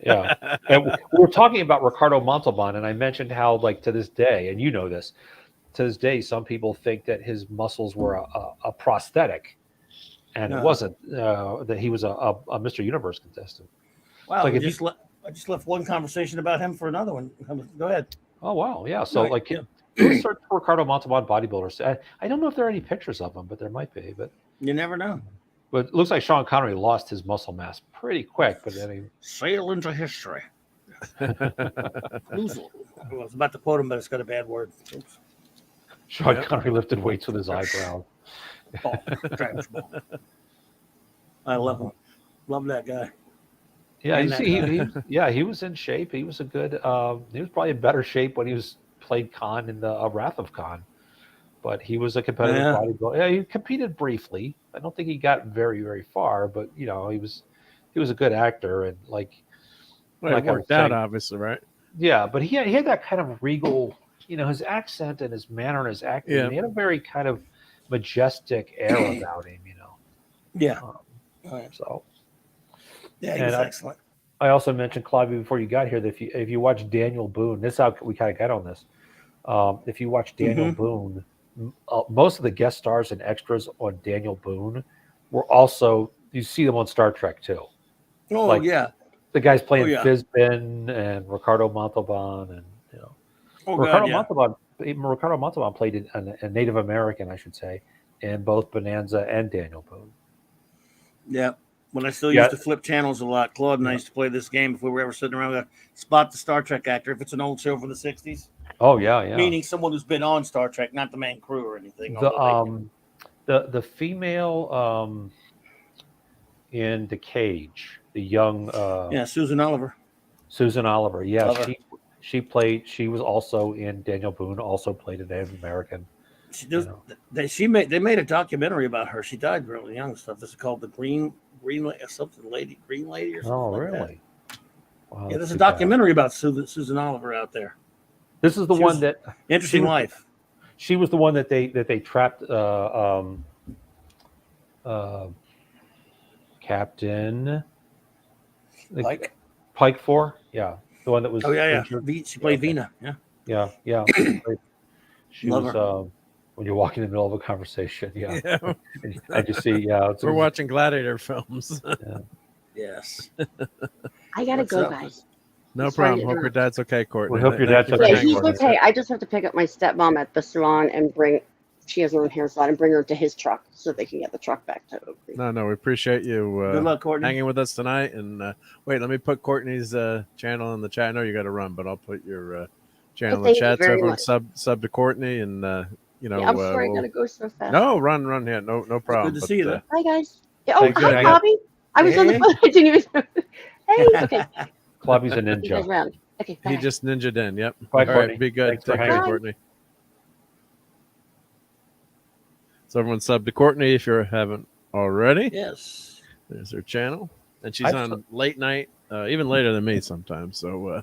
Yeah. And we were talking about Ricardo Montalban, and I mentioned how, like, to this day, and you know this, to this day, some people think that his muscles were a prosthetic, and it wasn't. That he was a Mr. Universe contestant. Wow, like I just left one conversation about him for another one. Go ahead. Oh wow, yeah. So Right, like, yeah. search for Ricardo Montalban bodybuilders. I don't know if there are any pictures of him, but there might be. But You never know. it looks like Sean Connery lost his muscle mass pretty quick. But then he Sail into history. I was about to quote him, but it's got a bad word. Oops. Sean Connery lifted weights with his eyebrow. Ball. Travis Ball. I love him. Love that guy. Yeah, And you see, he was in shape. He was a good. He was probably in better shape when he was played Khan in the Wrath of Khan. But he was a competitive Yeah. bodybuilder. Yeah, he competed briefly. I don't think he got very, very far, but he was a good actor, and like Well, it I was worked out, saying, obviously, right? yeah. But he had that kind of regal, his accent and his manner and his acting. Yeah. And he had a very kind of majestic air about him, Yeah. Um, Oh, yeah. so, Yeah, he and was I- excellent. I also mentioned Claudia before you got here that if you watch Daniel Boone, this is how we kind of got on this. If you watch Daniel Boone, most of the guest stars and extras on Daniel Boone were also, you see them on Star Trek too. Oh, Like, yeah. The guys playing yeah. Fizbin and Ricardo Montalban, and Oh, Ricardo God, yeah. Montalban played a Native American, I should say, in both Bonanza and Daniel Boone. Yeah. When I still Yeah. used to flip channels a lot, Claude and I used to play this game if we were ever sitting around. We'd spot the Star Trek actor if it's an old show from the 60s. Oh yeah. Meaning someone who's been on Star Trek, not the main crew or anything. The female in the cage, the young Susan Oliver. Susan Oliver. Yeah, Love her. she was also in Daniel Boone, also played a Native American. They made a documentary about her. She died really young. Stuff. This is called the Green Lady or something or something. Oh, like really? That. Wow, Yeah, that's there's a too bad. documentary about Susan Oliver out there. This is the She one was- that Interesting life. she was the one that they trapped Captain Pike for. Yeah, the one that was. Oh yeah. injured. She played Okay. Vina. Yeah. Yeah. She Love was when you're walking in the middle of a conversation. Yeah, Yeah. I just see. Yeah, We're watching gladiator films. Yes. I gotta What's go, up? guys. No Sorry to problem. Hope your interrupt. dad's okay, Courtney. We hope your Thank dad's you for okay. Yeah, hanging he's with us. okay. I just have to pick up my stepmom at the salon and she has her own hair salon, and bring her to his truck so they can get the truck back to Oak Creek. No, we appreciate you Good luck, Courtney. hanging with us tonight. And wait, let me put Courtney's channel in the chat. I know you got to run, but I'll put your channel in the Thank you chat so very everyone much. sub to Courtney. And Yeah, I'm sorry I gotta go so fast. No, run. Yeah, no problem. Good to see you, though. Bye, guys. Yeah, Thank you. hi, Bobby. I was on the Hey. phone. I didn't even. Hey, okay. Clubby's a See you guys ninja. around. Okay, bye. He just ninja'd in. Yep. Bye, All Courtney. right, be good. Thanks for Take care, hanging. Courtney. So everyone sub to Courtney if you haven't already. Yes. There's her channel, and she's I've on late night, even later than me sometimes. So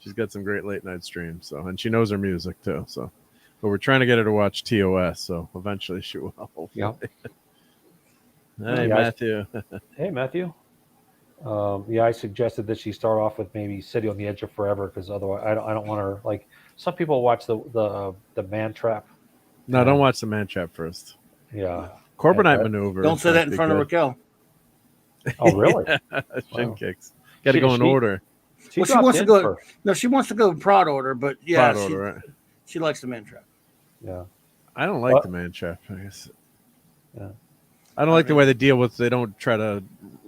she's got some great late night streams. So, and she knows her music too. So, but we're trying to get her to watch TOS. So eventually she will. Yeah. Hey, Yeah. Matthew. Hey, Matthew. Yeah, I suggested that she start off with maybe City on the Edge of Forever, because otherwise I don't want her, like, some people watch the Man Trap. No, don't watch the Man Trap first. Yeah. Corbinite Okay. maneuver. Don't say that in might front of be Raquel. Oh, really? good. Shin Wow. kicks. Got to go in She- order. Well, she dropped wants to in go- first. No, she wants to go prod order, but yeah, Prod order, right? she likes the man trap. Yeah. I don't like What? the Man Trap. I guess. Yeah. I don't like the way they deal with. They don't try to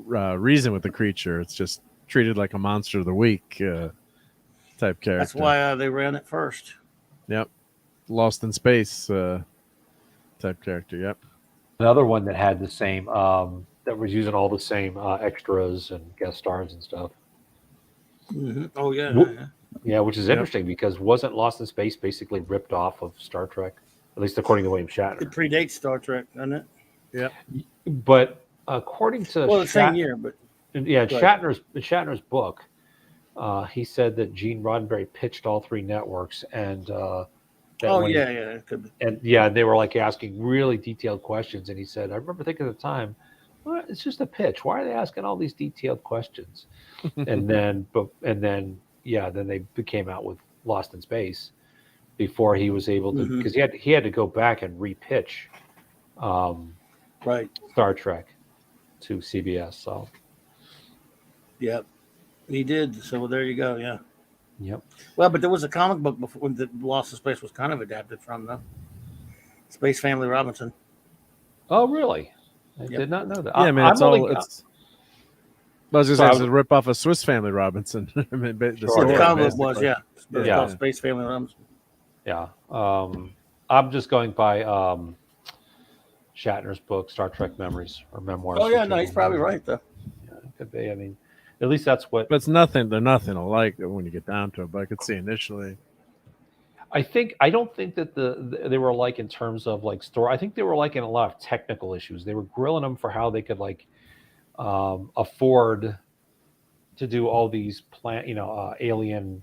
reason with the creature. It's just treated like a monster of the week type character. That's why they ran it first. Yep. Lost in space type character. Yep. Another one that had the same, that was using all the same extras and guest stars and stuff. Oh yeah. Whoop. yeah. Yeah, which is Yep. interesting because wasn't Lost in Space basically ripped off of Star Trek? At least according to William It Shatner. predates Star Trek, doesn't it? But according to Well, the same year, but yeah, Right. Shatner's book, he said that Gene Roddenberry pitched all three networks, and that when he- it could be. and yeah, they were like asking really detailed questions, and he said, I remember thinking at the time, well, it's just a pitch. Why are they asking all these detailed questions? and then then they came out with Lost in Space before he was able to, because he had to go back and repitch Right. Star Trek to CBS. So Yep. He did. So there you go. Yeah. yep. Well, but there was a comic book before the Lost in Space was kind of adapted from the Space Family Robinson. Oh, really? I Yep. did not know that. Yeah, I mean, it's I'm all. only- It's. I was So going I to say it's would- a rip off of Swiss Family Robinson. I mean, the Sure. What story, the comic book was, basically. yeah. It was Yeah. called Space Family Robinson. Yeah. I'm just going by Shatner's book, Star Trek Memories or Memoirs. Oh yeah, no, he's probably right though. Yeah, it could be. I mean, at least that's what But it's nothing. They're nothing alike when you get down to it. But I could see initially. I don't think that they were alike in terms of like story. I think they were like in a lot of technical issues. They were grilling them for how they could like afford to do all these alien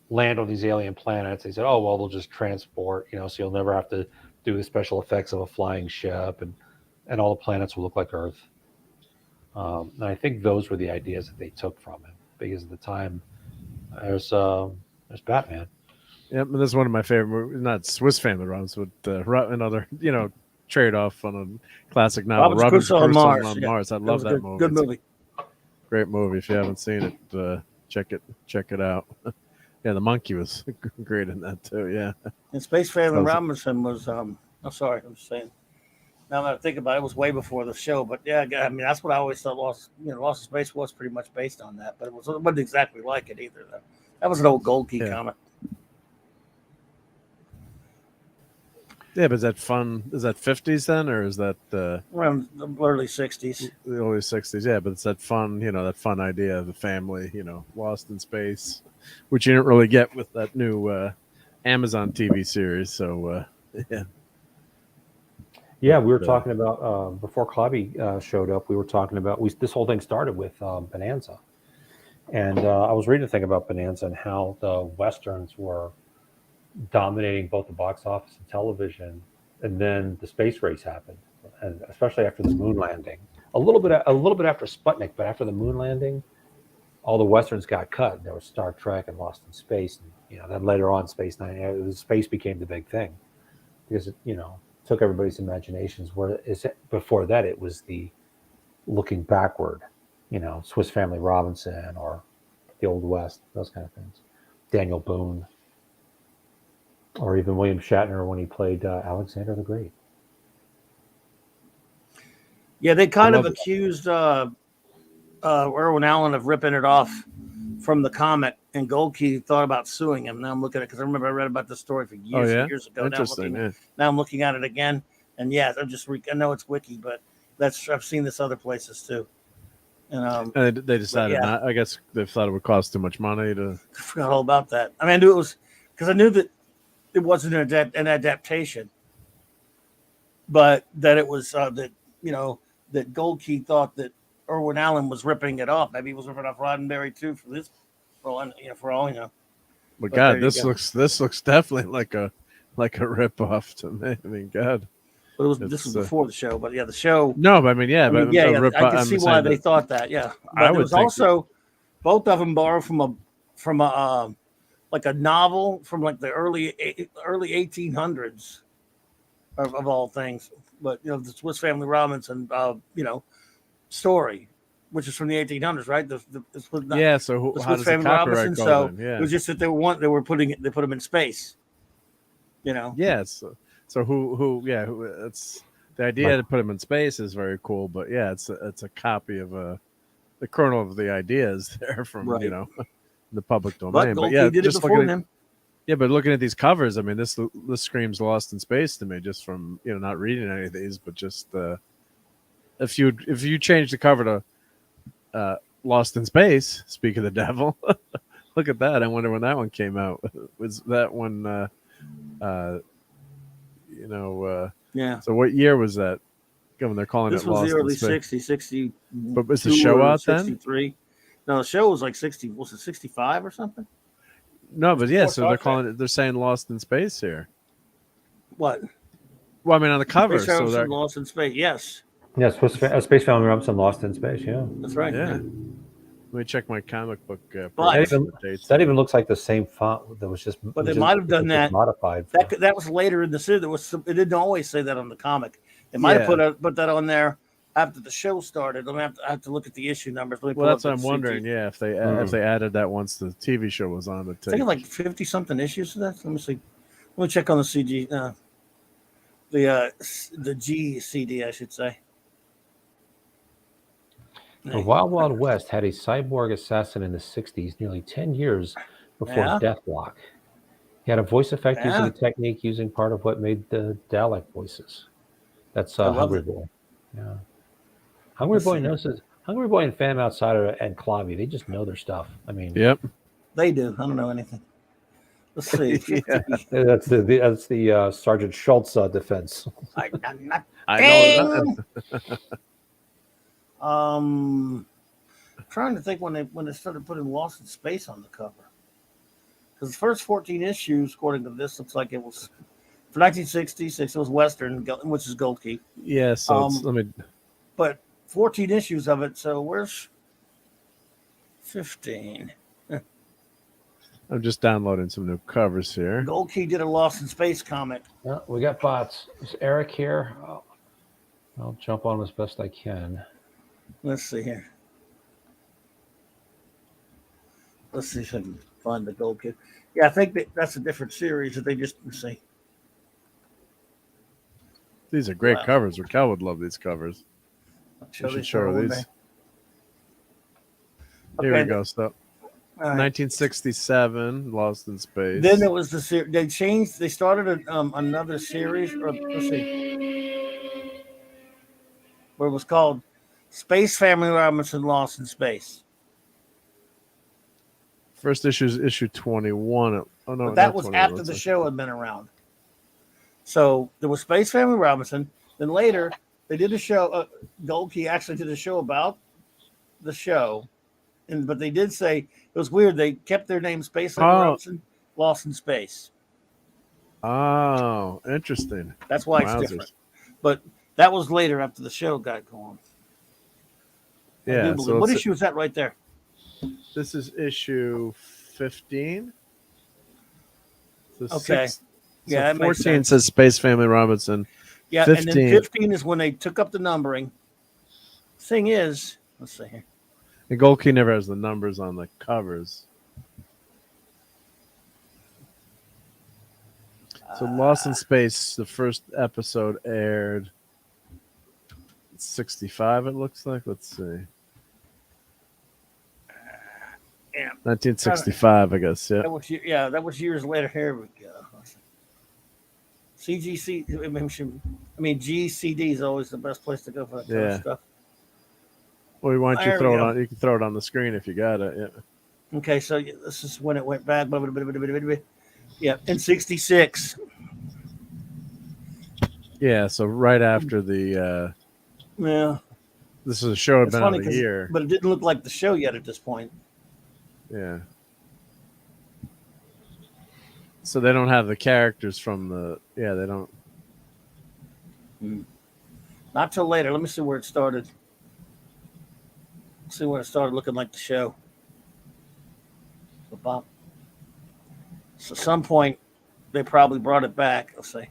land on these alien planets. They said, oh well, they'll just transport, so you'll never have to do the special effects of a flying ship, and all the planets will look like Earth. And I think those were the ideas that they took from him, because at the time there's Batman. Yep, and this is one of my favorite movies. Not Swiss Family Robinson, but another trade off on a classic novel. Robinson Crusoe on Mars. Yeah. Mars. I love that movie. Good movie. Great movie. If you haven't seen it, check it out. Yeah, the monkey was great in that too. Yeah. And Space Family Robinson was. I'm sorry, I'm just saying. Now that I think about it, it was way before the show. But yeah, I mean that's what I always thought. Lost in Space was pretty much based on that, but it wasn't exactly like it either. Though. That was an old Gold Key comic. Yeah, but is that fun? Is that 50s then, or is that around the early 60s? The early 60s, yeah. But it's that fun, that fun idea of the family, lost in space, which you didn't really get with that new Amazon TV series. So, yeah. Yeah, we were talking about before Clobby showed up. We were talking about this whole thing started with Bonanza, and I was reading a thing about Bonanza and how the westerns were dominating both the box office and television, and then the space race happened, and especially after the moon landing. A little bit after Sputnik, but after the moon landing, all the westerns got cut. There was Star Trek and Lost in Space, and then later on, Space Nine. Space became the big thing because it took everybody's imaginations. Before that, it was the looking backward, Swiss Family Robinson or the Old West, those kind of things. Daniel Boone. Or even William Shatner when he played Alexander the Great. Yeah, they kind of accused Irwin Allen of ripping it off from the comic, and Gold Key thought about suing him. Now I'm looking at it because I remember I read about this story for years and years ago. Interesting. Now I'm looking at it again, and yeah, I know it's wiki, but I've seen this other places too. And they decided not. I guess they thought it would cost too much money to. I forgot all about that. I mean, I knew it was because I knew that. It wasn't an adaptation, but that it was that Gold Key thought that Irwin Allen was ripping it off. Maybe he was ripping off Roddenberry too for all you know. But God, this looks definitely like a rip off to me. I mean, God. But this was before the show. But yeah, the show. No, but I mean, yeah, but I can see why they thought that. Yeah, but it was also both of them borrowed from a like a novel from like the early 1800s of all things, but the Swiss Family Robinson story, which is from the 1800s, right? So the how Swiss does Family the copyright Robinson? go So then? Yeah. it was just that they put them in space. Yes. So who? It's the idea to put them in space is very cool, but yeah, it's a copy of the kernel of the ideas there from the public domain. But yeah, did just it before him. Yeah, but looking at these covers, I mean, this screams Lost in Space to me, just from not reading any of these, but just if you change the cover to Lost in Space, Speak of the Devil, look at that. I wonder when that one came out. Was that one? Yeah. So what year was that? When they're calling this it Lost in Space. This was the early 60. But was the show out 63? Then? No, the show was like 60. Was it 65 or something? No, but yeah. So they're calling it. They're saying Lost in Space here. What? Well, I mean, on the cover. So they're Lost in Space. Yes. Yeah, Space Family Robinson, Lost in Space. Yeah, that's right. Yeah. Let me check my comic book. That even looks like the same font that was just. But they might have done that modified. That was later in the series. It didn't always say that on the comic. They might have put that on there after the show started. I have to look at the issue numbers. Well, that's what I'm wondering. Yeah, if they added that once the TV show was on. I think like 50 something issues to that. Let me see. Let me check on the CG. The G CD, I should say. The Wild Wild West had a cyborg assassin in the 60s, nearly 10 years before Deathlock. He had a voice effect using a technique using part of what made the Dalek voices. That's Hungry Boy. Yeah. Hungry Boy and Fan Outsider and Clobby, they just know their stuff. I mean, yep. They do. I don't know anything. Let's see. 50. Yeah. That's the Sergeant Schultz defense. I'm not I know dang. that. Trying to think when they started putting Lost in Space on the cover. Because the first 14 issues, according to this, looks like it was for 1966. It was Western, which is Gold Key. Yeah, so it's, let me. But 14 issues of it. So where's 15? I'm just downloading some new covers here. Gold Key did a Lost in Space comic. Yeah, we got bots. Is Eric here? I'll jump on as best I can. Let's see here. Let's see if I can find the Gold Key. Yeah, I think that's a different series that they just see. These are great covers. Raquel would love these covers. You should show her these. Here we go. So, 1967, Lost in Space. Then it was the series. They changed. They started another series. Or, let's see, where it was called Space Family Robinson Lost in Space. First issue is issue 21. Oh no, but that was after the show had been around. So there was Space Family Robinson. Then later they did a show. Gold Key actually did a show about the show, but they did say it was weird. They kept their name Space Family Robinson, Lost in Space. Oh, interesting. That's why it's different. But that was later after the show got going. Yeah. So what issue is that right there? This is issue 15. So okay. Yeah, 14 says Space Family Robinson. Yeah, 15. And then 15 is when they took up the numbering. Thing is, let's see here. And Gold Key never has the numbers on the covers. So Lost in Space, the first episode aired 65, it looks like. Let's see. Yeah. 1965, I guess. Yeah. That was years later. Here we go. CGC. I mean, GCD is always the best place to go for that kind of stuff. Well, we want you to throw it on. You can throw it on the screen if you got it. Yeah. Okay, so this is when it went back. Yeah, in 66. Yeah, so right after the. Yeah. This is a show had been out a year, but it didn't look like the show yet at this point. Yeah. So they don't have the characters from the. Yeah, they don't. Not till later. Let me see where it started. See where it started looking like the show. So at some point, they probably brought it back. Let's see.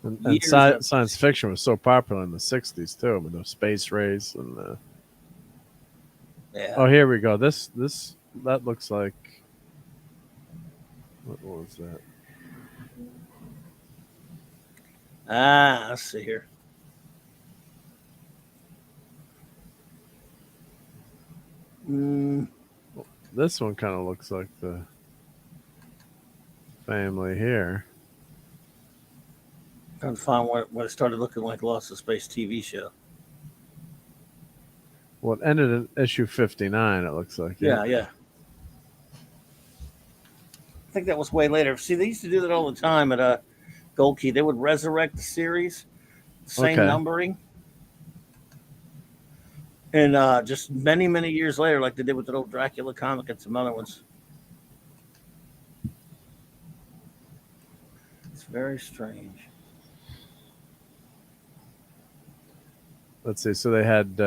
And science fiction was so popular in the 60s too, with the space race and yeah. Oh, here we go. This that looks like what was that? Let's see here. This one kind of looks like the family here. Trying to find what it started looking like Lost in Space TV show. Well, it ended in issue 59, it looks like. Yeah. I think that was way later. See, they used to do that all the time at Gold Key. They would resurrect the series, same numbering. And just many, many years later, like they did with the old Dracula comic and some other ones. It's very strange. Let's see. So they had...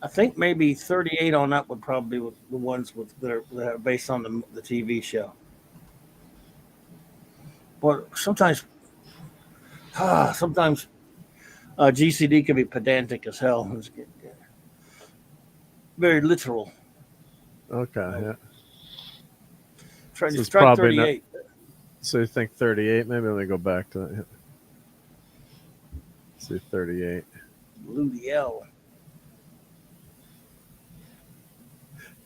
I think maybe 38 on that would probably be the ones that are based on the TV show. But sometimes GCD can be pedantic as hell. Very literal. Okay, yeah. Try 38. So you think 38? Maybe let me go back to that. Yeah. Let's see, 38. Ludiel.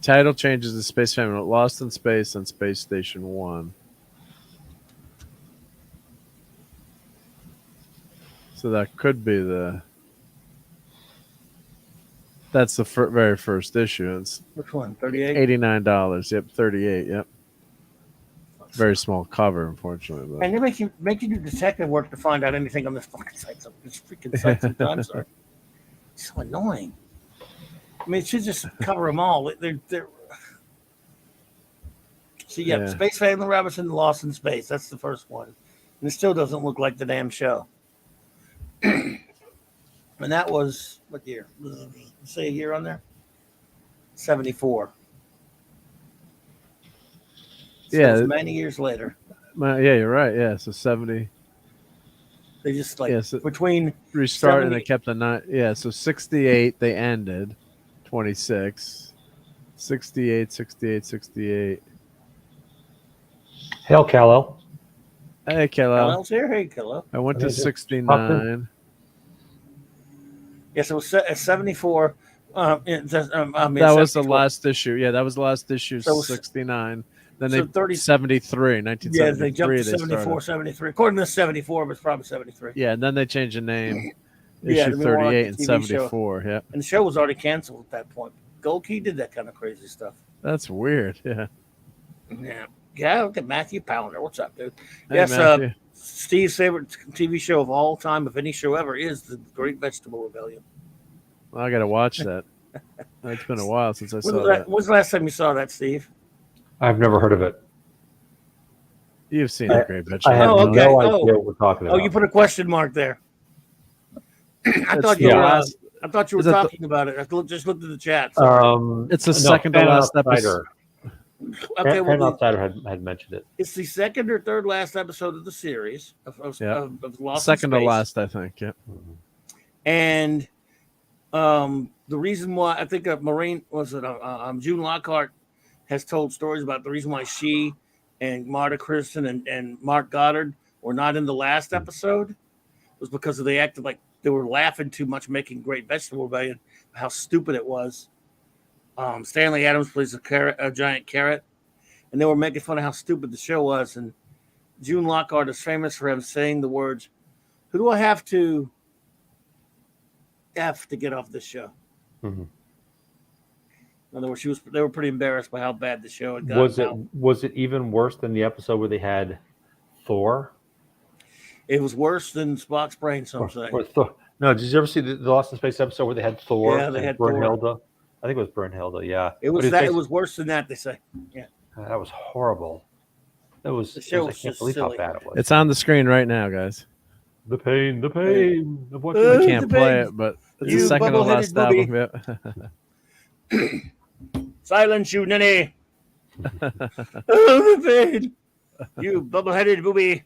Title changes to Space Family, Lost in Space and Space Station 1. So that could be the... That's the very first issue. It's Which one? 38. $89. Yep, 38. Yep. Very small cover, unfortunately. But. And they make you do detective work to find out anything on this fucking site. This freaking site sometimes are so annoying. I mean, it should just cover them all. They're So yeah, Space Family Robinson, Lost in Space. That's the first one, and it still doesn't look like the damn show. And that was what year? Say a year on there. 74. So it was many years later. Yeah, you're right. Yeah, so 70. They just so between restart 70, and they kept the 9. Yeah, so 68 they ended. 26, 68, 68, 68. Hail, Kal-El. Hey, Kal-El. Kal-El's here. Hey, Kal-El. I went to 69. Yes, it was 74. That was the last issue. Yeah, that was the last issue, so 69. Then they 73, 1973. Yeah, they jumped to 74, 73. According to 74, but it's probably 73. Yeah, and then they changed the name. Issue 38 and 74. Yeah. And the show was already canceled at that point. Gold Key did that kind of crazy stuff. That's weird. Yeah. Yeah. Yeah, look at Matthew Pounder. What's up, dude? Hey, yes, Steve's favorite TV show of all time, if any show ever, is The Great Vegetable Rebellion. Well, I got to watch that. It's been a while since I saw that. When's the last time you saw that, Steve? I've never heard of it. You've seen The Great Vegetable. I have no idea what we're talking about. Oh, you put a question mark there. I thought you were talking about it. I just looked at the chat. It's the second to last episode. Okay, well, Outsider had mentioned it. It's the second or third last episode of the series of Lost second in Space. To last, I think. Yeah. And the reason why I think June Lockhart has told stories about the reason why she and Marta Kristen and Mark Goddard were not in the last episode was because they acted like they were laughing too much making Great Vegetable Rebellion, how stupid it was. Stanley Adams plays a giant carrot, and they were making fun of how stupid the show was. And June Lockhart is famous for him saying the words, "Who do I have to F to get off this show?" Mm-hmm. In other words, they were pretty embarrassed by how bad the show had gotten. Was it even worse than the episode where they had Thor? It was worse than Spock's brain, some say. No, did you ever see the Lost in Space episode where they had Thor? Yeah, they had Brunhilde? Thor. I think it was Brunhilde, yeah. It was worse than that, they say. Yeah. That was horrible. I can't believe how bad it was. It's on the screen right now, guys. The pain of what I can't play it, but it's the second to last album. Yeah. Silence, you ninny. Oh, the pain. You bubble-headed booby.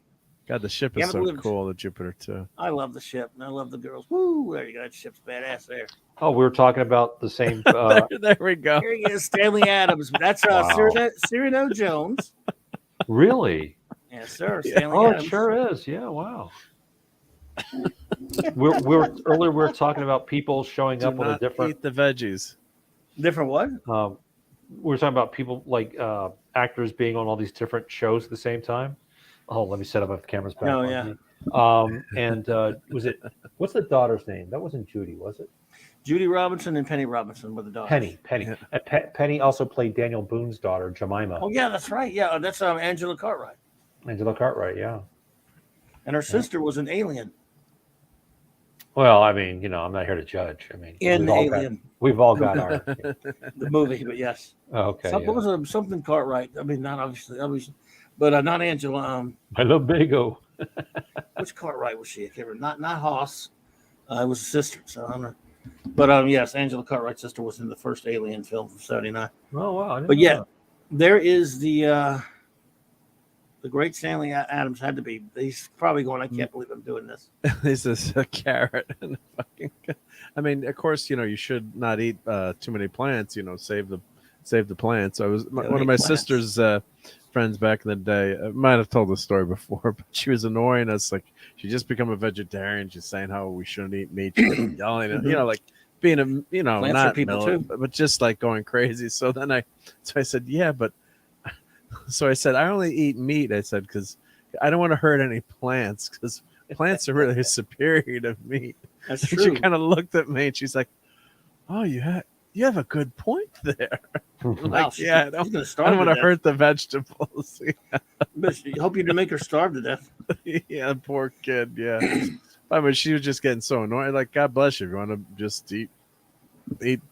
God, the ship is so cool, the Jupiter, too. I love the ship, and I love the girls. Woo, there you go. That ship's badass there. Oh, we were talking about the same... there we go. Here he is, Stanley Adams. That's Cyrano Jones. Really? Yes, sir. Stanley Adams. It sure is. Yeah, wow. Earlier we were talking about people showing up with a different... eat the veggies. Different what? We were talking about people like actors being on all these different shows at the same time. Oh, let me set up my camera's back. Oh, yeah. And was it, what's the daughter's name? That wasn't Judy, was it? Judy Robinson and Penny Robinson were the daughters. Penny. Yeah. Penny also played Daniel Boone's daughter, Jemima. Oh, yeah, that's right. Yeah, that's Angela Cartwright. Angela Cartwright, yeah. And her sister was an alien. Well, I mean, I'm not here to judge. I mean, we've all got our the movie, but yes. Oh, okay. Something Cartwright. I mean, not obviously, but not Angela. I love Bago. Which Cartwright was she? I can't remember. Not Haas. It was a sister. So I don't know. But yes, Angela Cartwright's sister was in the first Alien film from '79. Oh wow! But yeah, there is the great Stanley Adams had to be. He's probably going, I can't believe I'm doing this. This is a carrot. And I mean, of course, you should not eat too many plants. Save the plants. I was one of my sister's friends back in the day. I might have told the story before, but she was annoying us. Like she just become a vegetarian. She's saying how we shouldn't eat meat. She kept yelling, like being a plants not people too, but just like going crazy. So I said, yeah, but. So I said, I only eat meat. I said, because I don't want to hurt any plants, because plants are really superior to meat. That's true. She kind of looked at me and she's like, oh, you have a good point there. Wow, Like, yeah, she's gonna I starve don't to want to death. hurt the vegetables. But I hope you didn't make her starve to death. Yeah, poor kid. Yeah, I mean, she was just getting so annoyed. Like, God bless you. If you want to just eat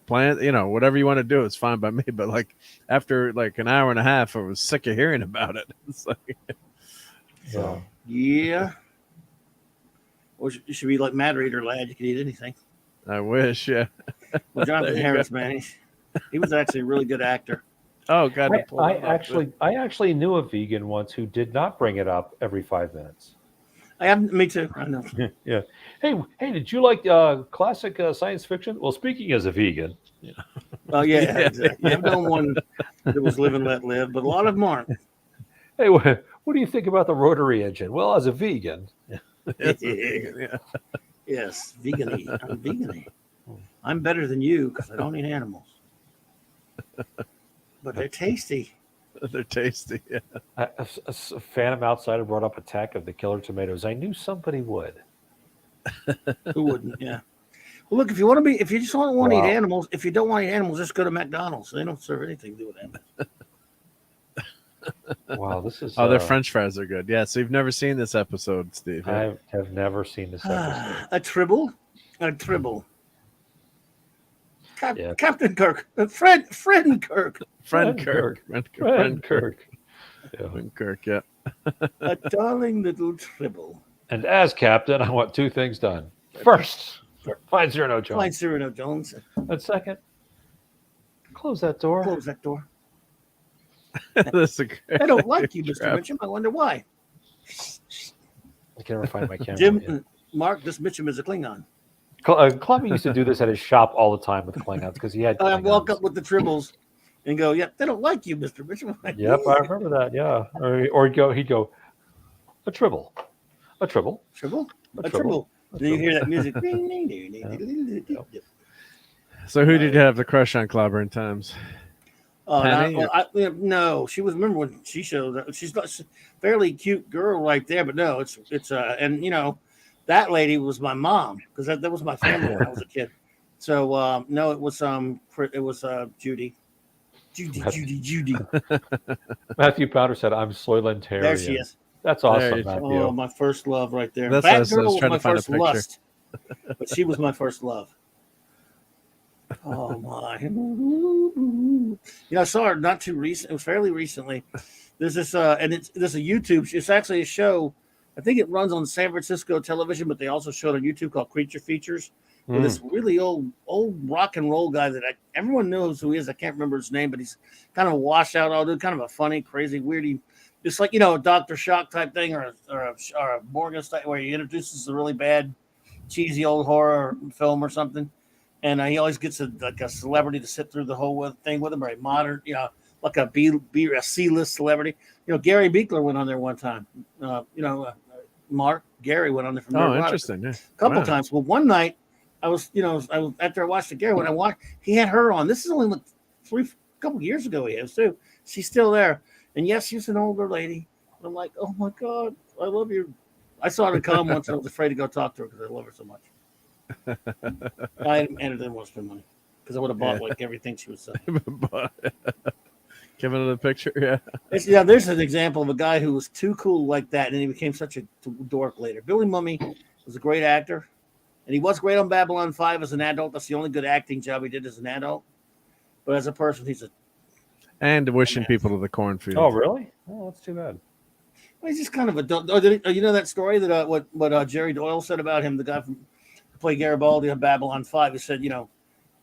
plant, whatever you want to do, it's fine by me. But like after like an hour and a half, I was sick of hearing about it. It's like, so Yeah. Or you should be like Mad Reader Lad. You can eat anything. I wish. Yeah. Well, Jonathan There you Harris, man, he was actually a really good actor. Oh, God. I actually knew a vegan once who did not bring it up every 5 minutes. Me too. I know. Yeah. Hey, did you like classic science fiction? Well, speaking as a vegan. Oh yeah, exactly. I've known one that was Live and Let Live, but a lot of them aren't. Hey, what do you think about the rotary engine? Well, as a vegan. Yeah. Yes, vegan-y. I'm vegan-y. I'm better than you because I don't eat animals. But they're tasty. They're tasty. Yeah. A Phantom Outsider brought up Attack of the Killer Tomatoes. I knew somebody would. Who wouldn't? Yeah. Well, look, if you just don't want to Wow. eat animals, if you don't want to eat animals, just go to McDonald's. They don't serve anything to do with animals. Wow, this is. Oh, their French fries are good. Yeah. So you've never seen this episode, Steve? I have never seen this episode. A tribble. Yeah. Captain Kirk. Friend Kirk. Friend Kirk. Friend Kirk. Yeah. Friend Kirk. Yeah. A darling little tribble. And as captain, I want 2 things done. First, find Cyrano Jones. Find Cyrano Jones. And second, close that door. Close that door. That's a great I don't like you, Mr. trap. Mitchum. I wonder why. I can never find my camera. Jim, Mark, this Mitchum is a Klingon. Clubby used to do this at his shop all the time with Klingons because he had. I walk Klingons. up with the tribbles and go, "Yep, they don't like you, Mr. Mitchum." Yep, I remember that. Yeah, or he'd go, a tribble, a tribble, Tribble? a A tribble. tribble. Then you hear that music. So who did you have the crush on Clobbering Times? Penny? No, she was. Remember when she showed up? She's not a fairly cute girl right there, but no, it's and that lady was my mom because that was my family when I was a kid. So no, it was Judy. Judy. Matthew Powder said, "I'm Soylentarian." There she is. That's There awesome, you go. Matthew. Oh, my first love right there. That's what I was Batgirl was trying my to find a first picture. lust, but she was my first love. Oh my! I saw her not too recent. It was fairly recently. There's this, and there's a YouTube. It's actually a show. I think it runs on San Francisco television, but they also show it on YouTube called Creature Features. With this really old rock and roll guy that everyone knows who he is. I can't remember his name, but he's kind of a washout old dude, kind of a funny, crazy, weirdy, just like a Dr. Shock type thing or a Morgan type where he introduces a really bad, cheesy old horror film or something. And he always gets a celebrity to sit through the whole thing with him, or a modern, like a C-list celebrity. Gary Beekler went on there one time. Mark Gary went on there from Oh, interesting. Yeah. a couple times. Well, one night I was after I watched the Gary when he had her on. This is only like a couple years ago. He is too. She's still there, and yes, she's an older lady. And I'm like, oh my God, I love you. I saw her come once. And I was afraid to go talk to her because I love her so much. I didn't want to spend money because I would have bought like everything she was selling. Give another picture. Yeah. There's an example of a guy who was too cool like that, and he became such a dork later. Billy Mummy was a great actor, and he was great on Babylon 5 as an adult. That's the only good acting job he did as an adult. But as a person, and wishing people to the cornfield. Oh, really? Oh, that's too bad. He's just kind of a. That story that what Jerry Doyle said about him, the guy who played Garibaldi on Babylon 5. He said,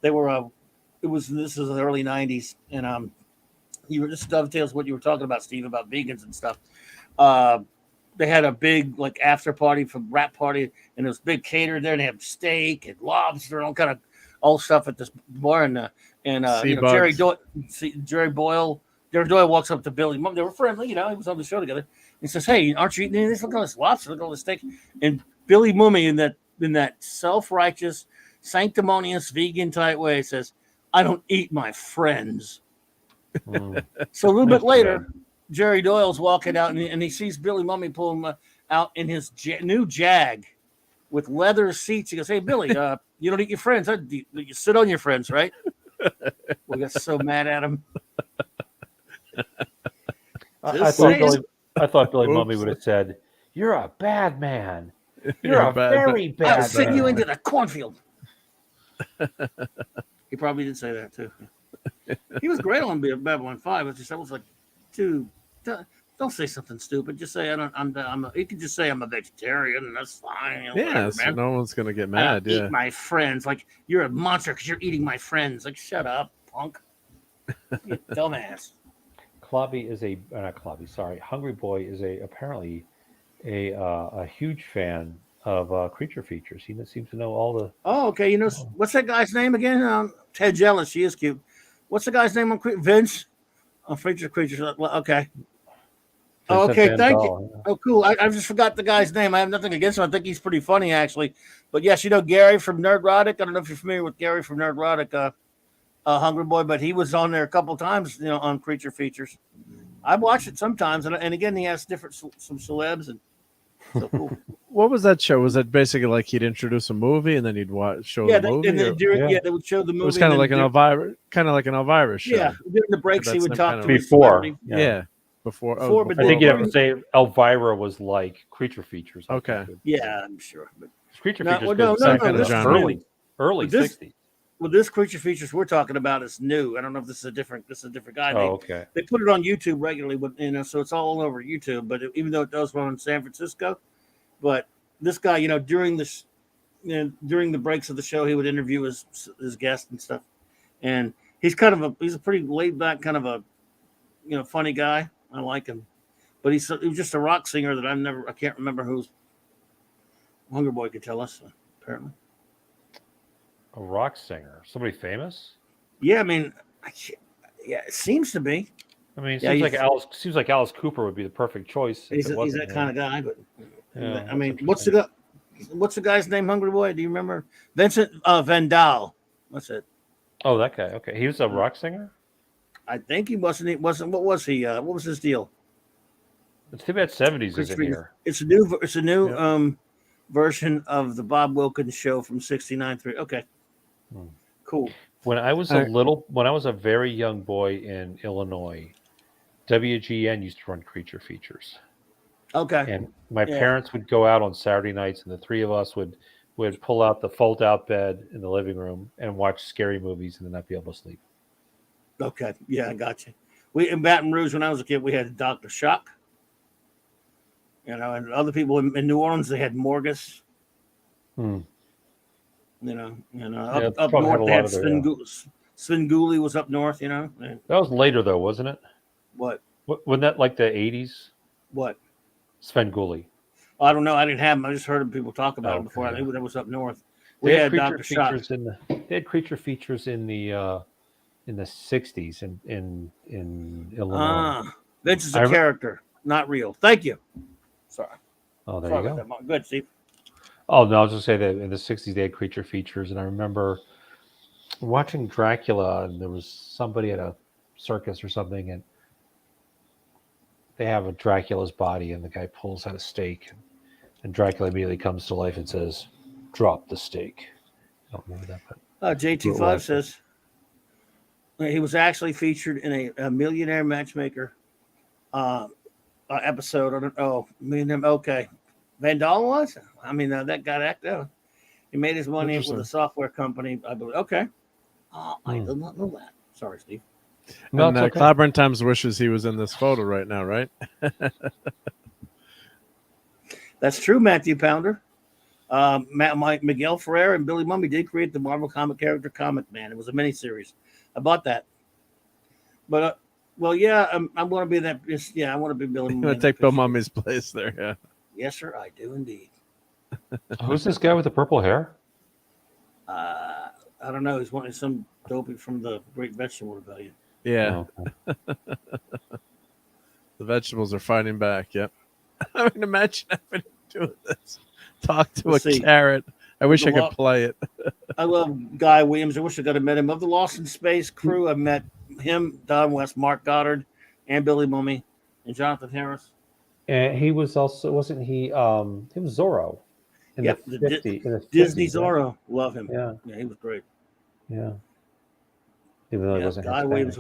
they were. This is the early '90s, and you were just dovetails what you were talking about, Steve, about vegans and stuff. They had a big like after party from rap party, and it was big catered there. And they had steak and lobster and all kind of old stuff at this bar. And Jerry Doyle walks up to Billy. They were friendly, he was on the show together. He says, "Hey, aren't you eating any of this? Look at all this lobster, look at all this steak." And Billy Mummy, in that self-righteous, sanctimonious vegan type way, says, "I don't eat my friends." So a little bit later, Jerry Doyle's walking out and he sees Billy Mummy pull him out in his new Jag. with leather seats. He goes, "Hey Billy, you don't eat your friends. Huh? You sit on your friends, right?" We got so mad at him. I thought Billy Mummy would have said, "You're a bad man. You're a very bad man. I'll send you into the cornfield." He probably did say that too. He was great on Babylon 5. It's just, I was like, dude, don't say something stupid. Just say you can just say I'm a vegetarian, and that's fine. You know, whatever, so man. no one's gonna get mad. Eat my friends. Like, you're a monster because you're eating my friends. Like, shut up, punk. You dumbass. Clobby is not Clobby. Sorry, Hungry Boy is apparently a huge fan of creature features. He seems to know all the. Oh, okay. You know what's that guy's name again? Ted Jealous. She is cute. What's the guy's name on Vince? On Creatures. Okay. Oh, okay, thank you. Oh, cool. I just forgot the guy's name. I have nothing against him. I think he's pretty funny, actually. But yes, you know Gary from Nerdrotic. I don't know if you're familiar with Gary from Nerdrotic, Hungry Boy, but he was on there a couple times, on Creature Features. I watch it sometimes, and again, he has some celebs, and so cool. What was that show? Was that basically like he'd introduce a movie and then he'd show the movie? They would show the movie. It was kind of like an Elvira show. Yeah, during the breaks he would talk to before. Before. I think you'd have to say Elvira was like Creature Features. Okay. Yeah, I'm sure. But Creature Features. Early 60s. Well, this Creature Features we're talking about is new. I don't know if this is a different guy. Okay. They put it on YouTube regularly, but so it's all over YouTube. But even though it does run in San Francisco, but this guy, during the breaks of the show, he would interview his guests and stuff. And he's a pretty laid back kind of a funny guy. I like him, but he was just a rock singer that I can't remember who's. Hunger Boy could tell us apparently. A rock singer, somebody famous? Yeah, I mean, it seems to be. I mean, it seems like Alice Cooper would be the perfect choice. He's that kind of guy, but I mean, what's the guy's name? Hungry Boy? Do you remember? Vincent Van Dahl. What's it? Oh, that guy. Okay, he was a rock singer. I think he wasn't. He wasn't. What was he? What was his deal? It's too bad 70s isn't here. It's a new version of the Bob Wilkins show from '69 through. Okay, cool. When I was a very young boy in Illinois, WGN used to run Creature Features. Okay. And my parents would go out on Saturday nights, and the three of us would pull out the fold-out bed in the living room and watch scary movies, and then not be able to sleep. Okay. Yeah, I got you. We in Baton Rouge when I was a kid, we had Dr. Shock. And other people in New Orleans, they had Morgus. Hmm. Up north they had Svengoolie was up north. That was later though, wasn't it? What? Wasn't that like the 80s? What? Svengoolie. I don't know. I didn't have them. I just heard people talk about it before. I knew that was up north. They had Dr. Shock. They had Creature Features in the 60s in Illinois. Vince is a character, not real. Thank you. Sorry. Oh, there you go. Good, Steve. Oh no, I was just say that in the 60s they had Creature Features, and I remember watching Dracula, and there was somebody at a circus or something, and they have a Dracula's body, and the guy pulls out a stake, and Dracula immediately comes to life and says, "Drop the stake." I don't remember that, but J25 says he was actually featured in a Millionaire Matchmaker episode. I don't know. Me and him. Okay. Van Dahl was? I mean, that got acted out. He made his money with a software company, I believe. Okay. I did not know that. Sorry, Steve. No, and Clobberin Times wishes he was in this photo right now, right? That's true, Matthew Pounder. Miguel Ferrer and Billy Mummy did create the Marvel comic character Comic Man. It was a miniseries. I bought that. But, I want to be that. Yeah, I want to be Billy Mummy. You want to take Bill Mummy's place there, yeah. Yes, sir, I do indeed. Who's this guy with the purple hair? I don't know. He's some dopey from the Great Vegetable Rebellion. Yeah. Oh, okay. The vegetables are fighting back. Yep. I mean, imagine having to do this. Talk to a carrot. I wish I could play it. I love Guy Williams. I wish I could have met him. Of the Lost in Space crew, I met him, Don West, Mark Goddard, and Billy Mummy, and Jonathan Harris. And he was also, wasn't he? He was Zorro. in Yep, the the 50s. In the Disney 50s, right? Zorro. Love him. Yeah, Yeah, he was great. yeah. Even though he Yeah, wasn't Guy Hispanic. Williams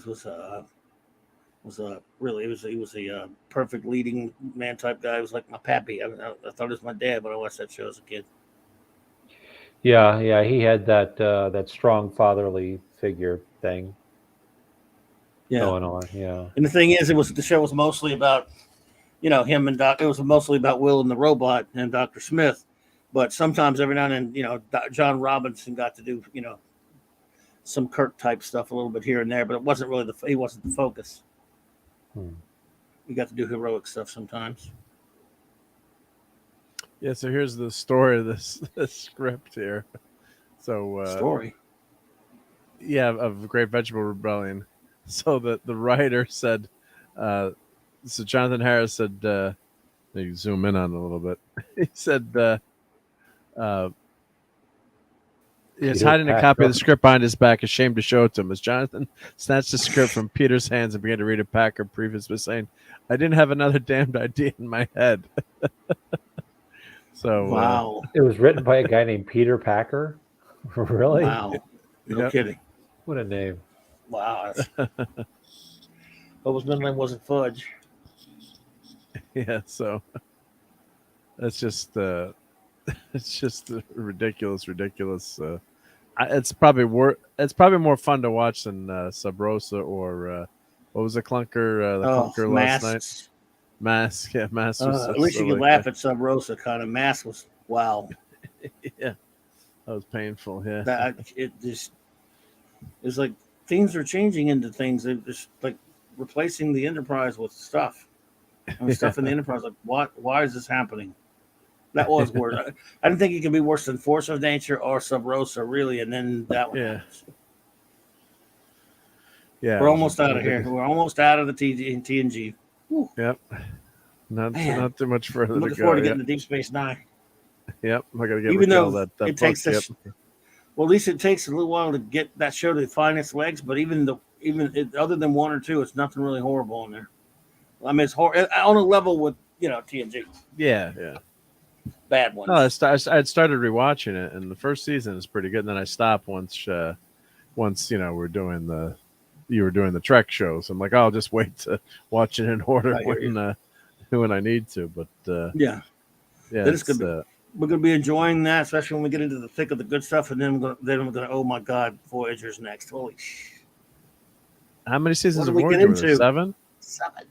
was a really he was a perfect leading man type guy. He was like my pappy. I thought it was my dad when I watched that show as a kid. Yeah, yeah. He had that strong fatherly figure thing Yeah, going on. Yeah. and the thing is, the show was mostly about him and Doc. It was mostly about Will and the robot and Dr. Smith, but sometimes every now and then John Robinson got to do some Kirk type stuff a little bit here and there, but it wasn't really he wasn't the focus. He got to do heroic stuff sometimes. Yeah, so here's the story of this script here. So Story. Yeah, of Great Vegetable Rebellion. So the writer said, so Jonathan Harris said, you zoom in on it a little bit. He said, he's hiding a copy of the script behind his back, ashamed to show it to him. As Jonathan snatched the script from Peter's hands and began to read it, Packer previously saying, "I didn't have another damned idea in my head." So wow, it was written by a guy named Peter Packer. Really? Wow, no kidding. What a name! Wow. What was middle name wasn't Fudge. Yeah, so it's just ridiculous. It's probably more fun to watch than Sub Rosa or what was the Clunker? The Clunker last night. Mask, yeah, Mask was at least you could laugh at Sub Rosa. Kind of Mask was wow. Yeah, that was painful. Yeah, it was like things are changing into things. They're just like replacing the Enterprise with stuff. Stuff in the Enterprise. Like, what? Why is this happening? That was worse. I didn't think it could be worse than Force of Nature or Sub Rosa, really. And then that one. Yeah. We're almost out of here. We're almost out of the TNG. Whew. Yep. Not too much further I'm looking forward to getting to Deep Space Nine. Yep. I gotta get even Raquel though that it takes us. Well, at least it takes a little while to get that show to find its legs. But other than one or two, it's nothing really horrible in there. I mean, it's on a level with TNG. Yeah. Bad ones. No, I started rewatching it, and the first season is pretty good. And then I stopped once you were doing the Trek shows. I'm like, I'll just wait to watch it in order when I need to. But yeah, it's good. We're going to be enjoying that, especially when we get into the thick of the good stuff, and then we're going to oh my God, Voyager's next. Holy shit! How many seasons of Voyager were there? 7? 7.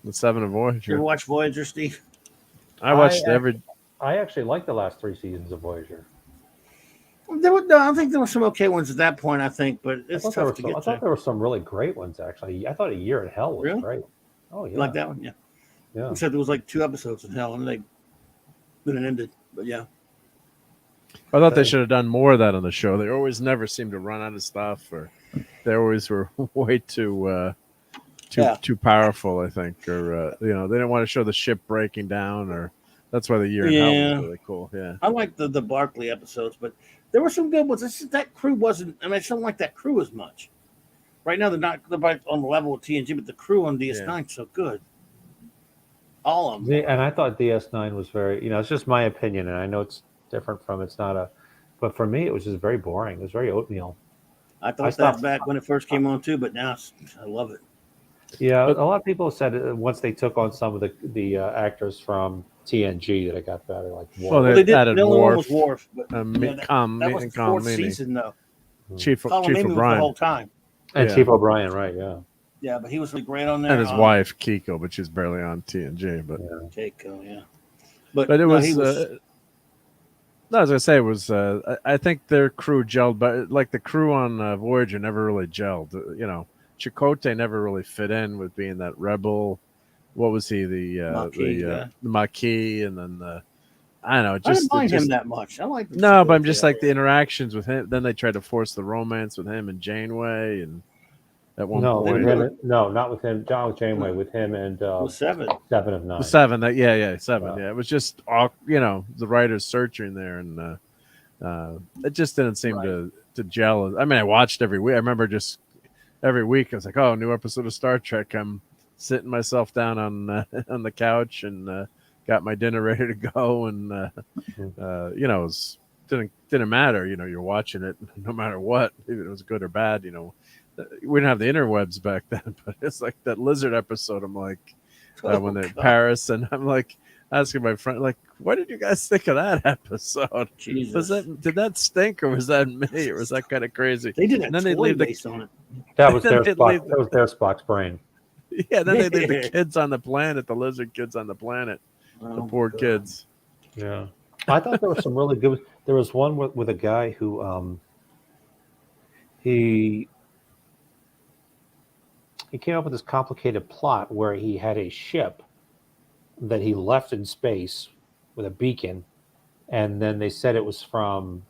The 7 of Voyager. You ever watch Voyager, Steve? I watched every. I actually liked the last 3 seasons of Voyager. I think there were some okay ones at that point. I think, but it's tough to get to. I thought there were some really great ones. Actually, I thought A Year in Hell was great. Oh yeah, like that one. Yeah. Except there was like 2 episodes in Hell, and then it ended. But yeah. I thought they should have done more of that on the show. They always never seemed to run out of stuff, or they always were way too powerful. I think, or they didn't want to show the ship breaking down, or that's why the Year in Hell was really cool. Yeah, I like the Barclay episodes, but there were some good ones. It's just that crew wasn't. I mean, I don't like that crew as much. Right now, they're on the level of TNG, but the crew on DS9 is so good. All of them. And I thought DS9 was very, it's just my opinion, and I know it's different from but for me, it was just very boring. It was very oatmeal. I thought that back when it first came on too, but now I love it. Yeah, a lot of people said once they took on some of the actors from TNG that it got better. Like they did. The only one was Worf, but that was the 4th season though. Chief O'Brien was the whole time. And Chief O'Brien, right? Yeah. Yeah, but he was really great on there. And his wife Kiko, but she's barely on TNG. But Keiko, yeah. But it was. No, as I say, it was. I think their crew gelled, but like the crew on Voyager never really gelled. Chakotay never really fit in with being that rebel. What was he? The Maquis, and then I don't know. I didn't mind him that much. I like. No, but I'm just like the interactions with him. Then they tried to force the romance with him and Janeway, and at one point, not with him. John Janeway with him and 7 of 9. 7. 7. Yeah. It was just the writers searching there, and it just didn't seem to gel. I mean, I watched every week. I remember just every week I was like, "Oh, new episode of Star Trek." I'm sitting myself down on the couch and got my dinner ready to go, and you know, didn't matter. You know, you're watching it no matter what, even if it was good or bad. You know, we didn't have the interwebs back then, but it's like that lizard episode. I'm like, when they're in Paris, and I'm like asking my friend, like, what did you guys think of that episode? Jesus. Did that stink, or was that me, or was that kind of crazy? They did a And then they toy leave based on it. That was their They'd Spock. leave That was their Spock's brain. Yeah, then they leave the kids on the planet, the lizard kids on the planet, the poor kids. Yeah, I thought there was some really good. There was one with a guy who he came up with this complicated plot where he had a ship that he left in space with a beacon, and then they said it was from.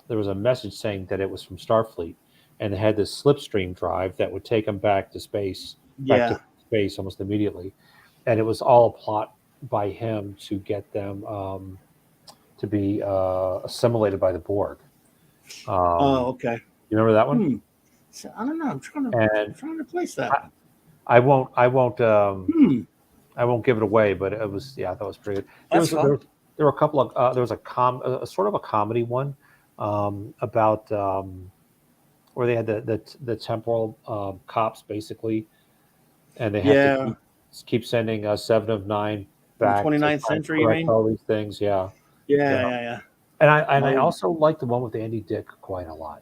There was a message saying that it was from Starfleet, and they had this slipstream drive that would take them back to space, back to space almost immediately, and it was all a plot by him to get them to be assimilated by the Borg. Okay. You remember that one? So, I don't know. I'm trying to place that. I won't give it away, but it was I thought it was pretty good. There were a couple of there was a sort of a comedy one about where they had the temporal cops basically, and they have to keep sending 7 of 9 back. 29th century, you mean? All these things, yeah. And I also liked the one with Andy Dick quite a lot.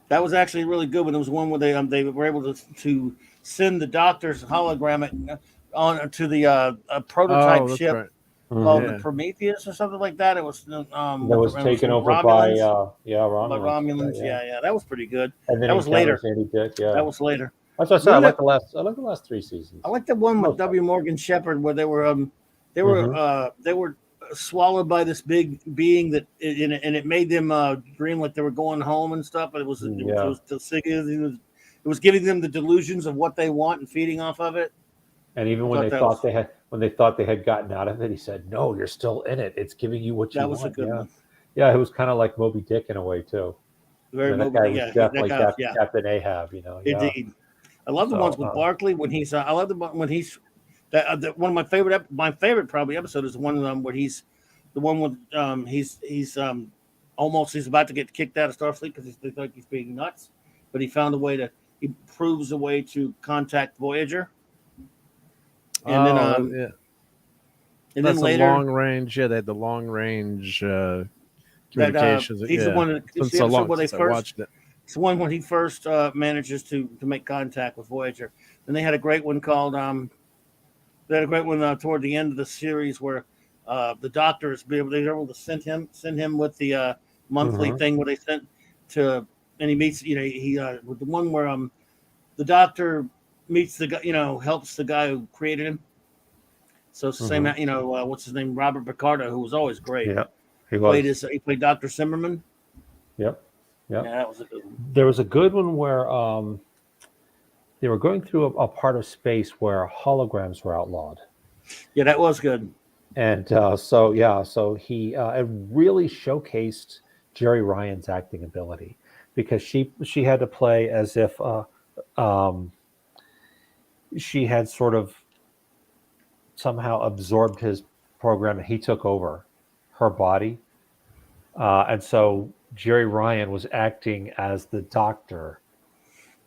That was actually really good. When it was one where they were able to send the Doctor's hologram on to the prototype ship right. called the Prometheus or something like that. It was that was taken over by Romulans. Yeah, that was pretty good. And then that was later. Andy Dick, That was later. That's what I said. I like the last 3 seasons. I like the one with W. Morgan Shepherd where they were swallowed by this big being and it made them dream like they were going home and stuff. But it was giving them the delusions of what they want and feeding off of it. And even when they thought they had gotten out of it, he said, "No, you're still in it. It's giving you what you want." That was a good one. Yeah, it was kind of like Moby Dick in a way too. Very Moby Dick. Definitely Captain Ahab. You know. Yeah. Indeed. I love the ones with Barkley when he's. I love when he's. One of my favorite probably episode is the one where he's the one with he's about to get kicked out of Starfleet because they think he's being nuts, but he proves a way to contact Voyager. And then and that's then later, long range. Yeah, they had the long range communications. He's the one. It's the episode where they first watched it. It's the one when he first manages to make contact with Voyager. Then they had a great one called. They had a great one toward the end of the series where the Doctor they were able to send him with the monthly thing where they sent to, and he meets. He with the one where the Doctor meets the guy. Helps the guy who created him. So it's the same. What's his name? Robert Picardo, who was always great. Yeah, he was. He played Dr. Zimmerman. Yep. Yeah, that was a good one. There was a good one where they were going through a part of space where holograms were outlawed. Yeah, that was good. And so he it really showcased Jerry Ryan's acting ability because she had to play as if she had sort of somehow absorbed his program and he took over her body. And so Jerry Ryan was acting as the Doctor.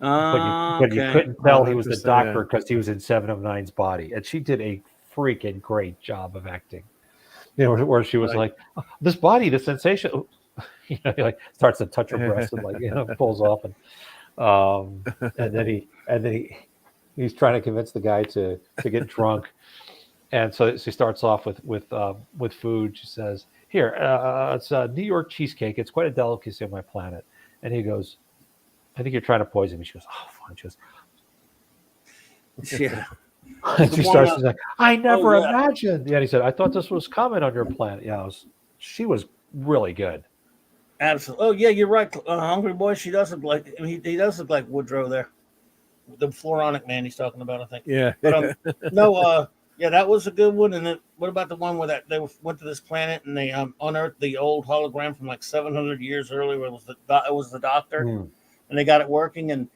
But you couldn't tell he was the Doctor because he was in 7 of 9's body. And she did a freaking great job of acting. Where she was like, this body, the sensation, like starts to touch her breast and pulls off and then he's trying to convince the guy to get drunk. And so she starts off with food. She says, "Here, it's a New York cheesecake. It's quite a delicacy on my planet." And he goes, "I think you're trying to poison me." She goes, "Oh, fine." She goes, "Yeah." And she starts to like, "I never imagined." Yeah, and he said, "I thought this was common on your planet." Yeah, she was really good. Absolutely. Oh yeah, you're right. Hungry Boy. She does look like he does look like Woodrow there, the Floronic man he's talking about. I think. Yeah. But no. Yeah, that was a good one. And then what about the one where they went to this planet and they unearthed the old hologram from like 700 years earlier? It was the Doctor, and they got it working, and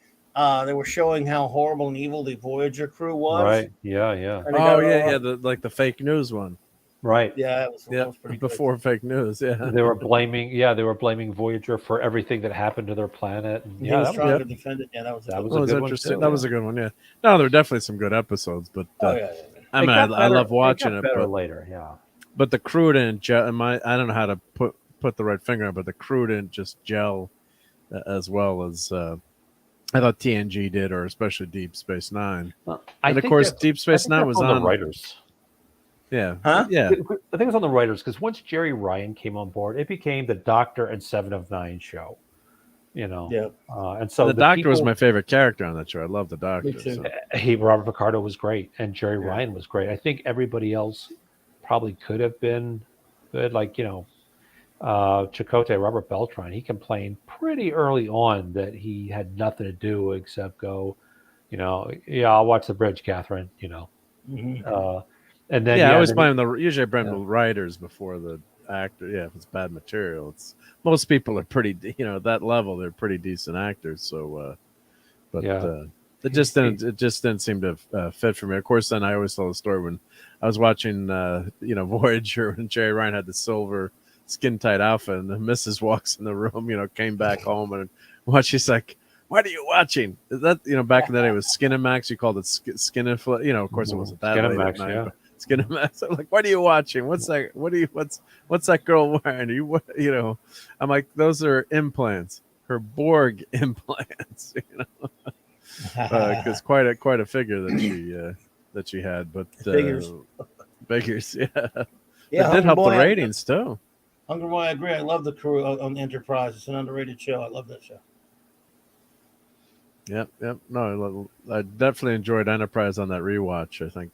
they were showing how horrible and evil the Voyager crew was. Right. Yeah. The fake news one. Right. Yeah, that was Yeah, pretty before fake news. Yeah, They were blaming Voyager for everything that happened to their planet. And good. yeah, He was that trying was, to defend it. Yeah, that was a that good was well, a it was good one interesting. too. That was a good one. Yeah, no, there were definitely some good episodes, but Oh yeah, I It mean, got I love better. watching It it, got better but later. Yeah. the crew didn't gel. I don't know how to put the right finger on, it, but the crew didn't just gel as well as I thought TNG did, or especially Deep Space Nine. Well, And of course, Deep Space Nine was on the on. writers. Yeah, Huh? yeah. I think it was on the writers because once Jerry Ryan came on board, it became the Doctor and Seven of Nine show. You know, Yeah. And so The Doctor was my favorite character on that show. I love the Doctor. Me too. So. Robert Picardo was great, and Jerry Yeah. Ryan was great. I think everybody else probably could have been good, like Chakotay, Robert Beltran. He complained pretty early on that he had nothing to do except go, I'll watch the bridge, Catherine. Mm-hmm. And then I always then blame usually I blame the writers before the actor. Yeah, if it's bad material, it's most people are pretty. That level, they're pretty decent actors. So, it just didn't seem to fit for me. Of course, then I always tell the story when I was watching Voyager and Jerry Ryan had the silver skin tight outfit, and the missus walks in the room. Came back home and watched. She's like, "What are you watching?" Is that back in the day it was Skinamax. You called it Skinamax. Of course, it wasn't that late at night. yeah. But Skinamax. I'm like, "What are you watching? What's that? What's that girl wearing?" I'm like, "Those are implants. Her Borg implants." Because quite a figure that she had, but figures, yeah. Yeah, It did help the ratings too. Hunger Boy, I agree. I love the crew on Enterprise. It's an underrated show. I love that show. Yep. No, I definitely enjoyed Enterprise on that rewatch. I think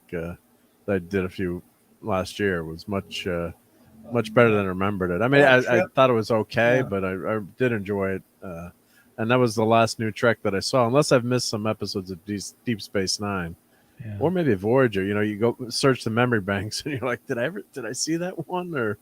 I did a few last year. It was much better than I remembered it. I mean, I thought it was okay, but I did enjoy it. And that was the last new Trek that I saw, unless I've missed some episodes of Deep Space Nine, or maybe Voyager. You go search the memory banks, and you're like, did I see that one? Or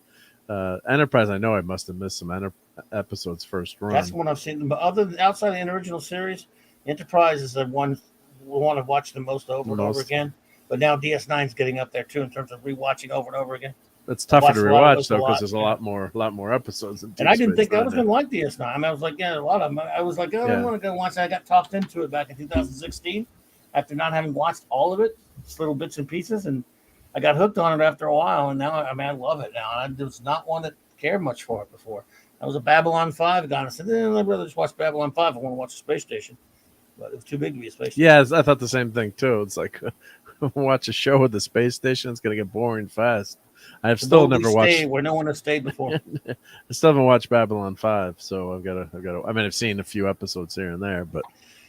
Enterprise? I know I must have missed some episodes first run. That's one I've seen. But outside the original series, Enterprise is the one we want to watch the most over and over again. But now DS9 is getting up there too in terms of rewatching over and over again. It's tougher to rewatch though because there's a lot more episodes. And I didn't think I was going to like DS9. I mean, I was like, a lot of them. I was like, I want to go watch it. I got talked into it back in 2016 after not having watched all of it, just little bits and pieces, and I got hooked on it after a while. And now, I love it now. And I was not one that cared much for it before. I was a Babylon 5 guy. And I said, I'd rather just watch Babylon 5. I want to watch the space station. But it was too big to be a space station. Yeah, I thought the same thing too. It's like watch a show with the space station. It's going to get boring fast. I've still never watched where no one has stayed before. I still haven't watched Babylon 5, so I've got to. I mean, I've seen a few episodes here and there, but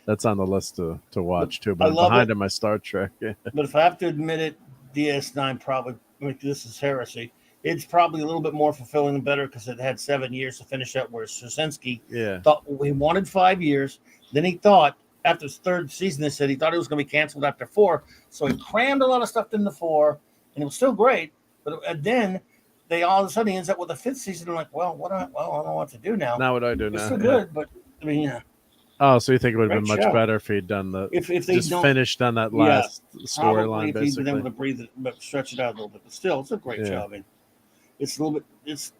that's on the list to watch too. But I'm behind on my Star Trek. Yeah. But if I have to admit it, DS9 probably. This is heresy. It's probably a little bit more fulfilling and better because it had 7 years to finish up. Where Straczynski thought he wanted 5 years. Then he thought after his third season, they said he thought it was going to be canceled after 4, so he crammed a lot of stuff into 4, and it was still great. But then they all of a sudden he ends up with a 5th season. I'm like, I don't know what to do now. Now what do I do now? It's still good, but I mean, yeah. Oh, so you think it would have been much better if he'd done if they just finished on that last storyline? If he'd been able to breathe it, but stretch it out a little bit. But still, it's a great show. I mean, it's a little bit.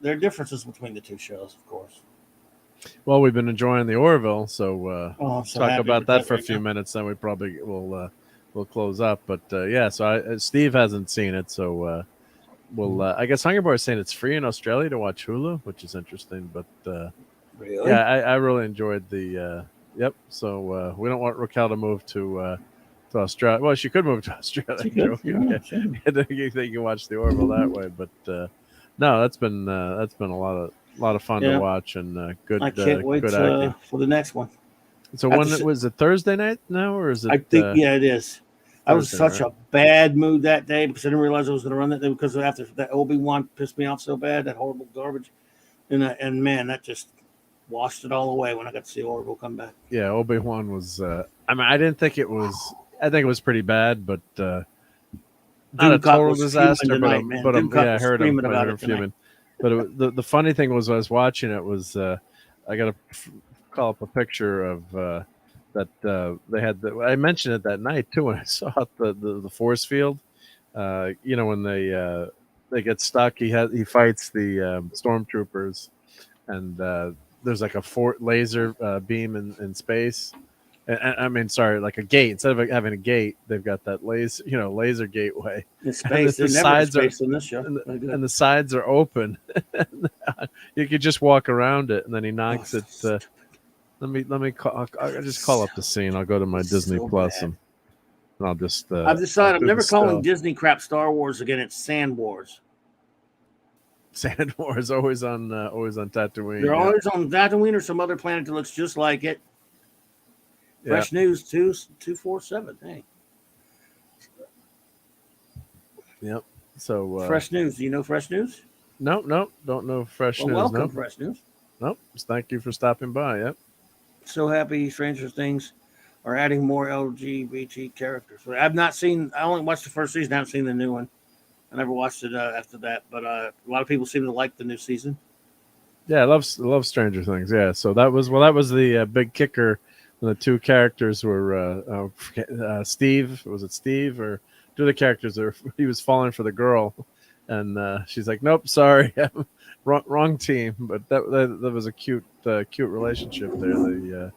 There are differences between the two shows, of course. Well, we've been enjoying the Orville, so talk about that for a few minutes. Then we probably will close up. But so Steve hasn't seen it, so I guess Hunger Boy is saying it's free in Australia to watch Hulu, which is interesting. But really, I really enjoyed the. So we don't want Raquel to move to Australia. Well, she could move to Australia. You think you watch the Orville that way, but no, that's been a lot of fun to watch and good. I can't wait for the next one. So when was it Thursday night now, or is it? I think it is. I was such a bad mood that day because I didn't realize I was going to run that day because after that Obi-Wan pissed me off so bad, that horrible garbage, and man, that just washed it all away when I got to see Orville come back. Yeah, Obi-Wan was. I didn't think it was. I think it was pretty bad, but not a total disaster. I heard him fuming. But the funny thing was, I was watching it was I got to call up a picture of that they had. I mentioned it that night too when I saw the force field. When they they get stuck. He fights the stormtroopers, and there's like a laser beam in space. I mean, sorry, like a gate. Instead of having a gate, they've got that laser gateway. In space, The they're never in sides space in this show. and the sides are open. You could just walk around it, and then he knocks it. Let me call. I'll just call up the scene. I'll go to my Disney Plus and I'll just. I've decided I'm never calling stuff. Disney crap Star Wars again. It's Sand Wars. Sand Wars always on Tatooine. They're always on Tatooine or some other planet that looks just like it. Fresh News 247. Hey. Yep. So Fresh News. Do you know Fresh News? No, don't know Fresh News. Welcome, nope. Fresh News. Nope. Thank you for stopping by. Yep. So happy Stranger Things are adding more LGBT characters. I've not seen. I only watched the first season. I haven't seen the new one. I never watched it after that. But a lot of people seem to like the new season. Yeah, I love Stranger Things. Yeah. So that was the big kicker. The two characters were Steve. Was it Steve or two of the characters? He was falling for the girl, and she's like, "Nope, sorry, wrong team." But that was a cute relationship there.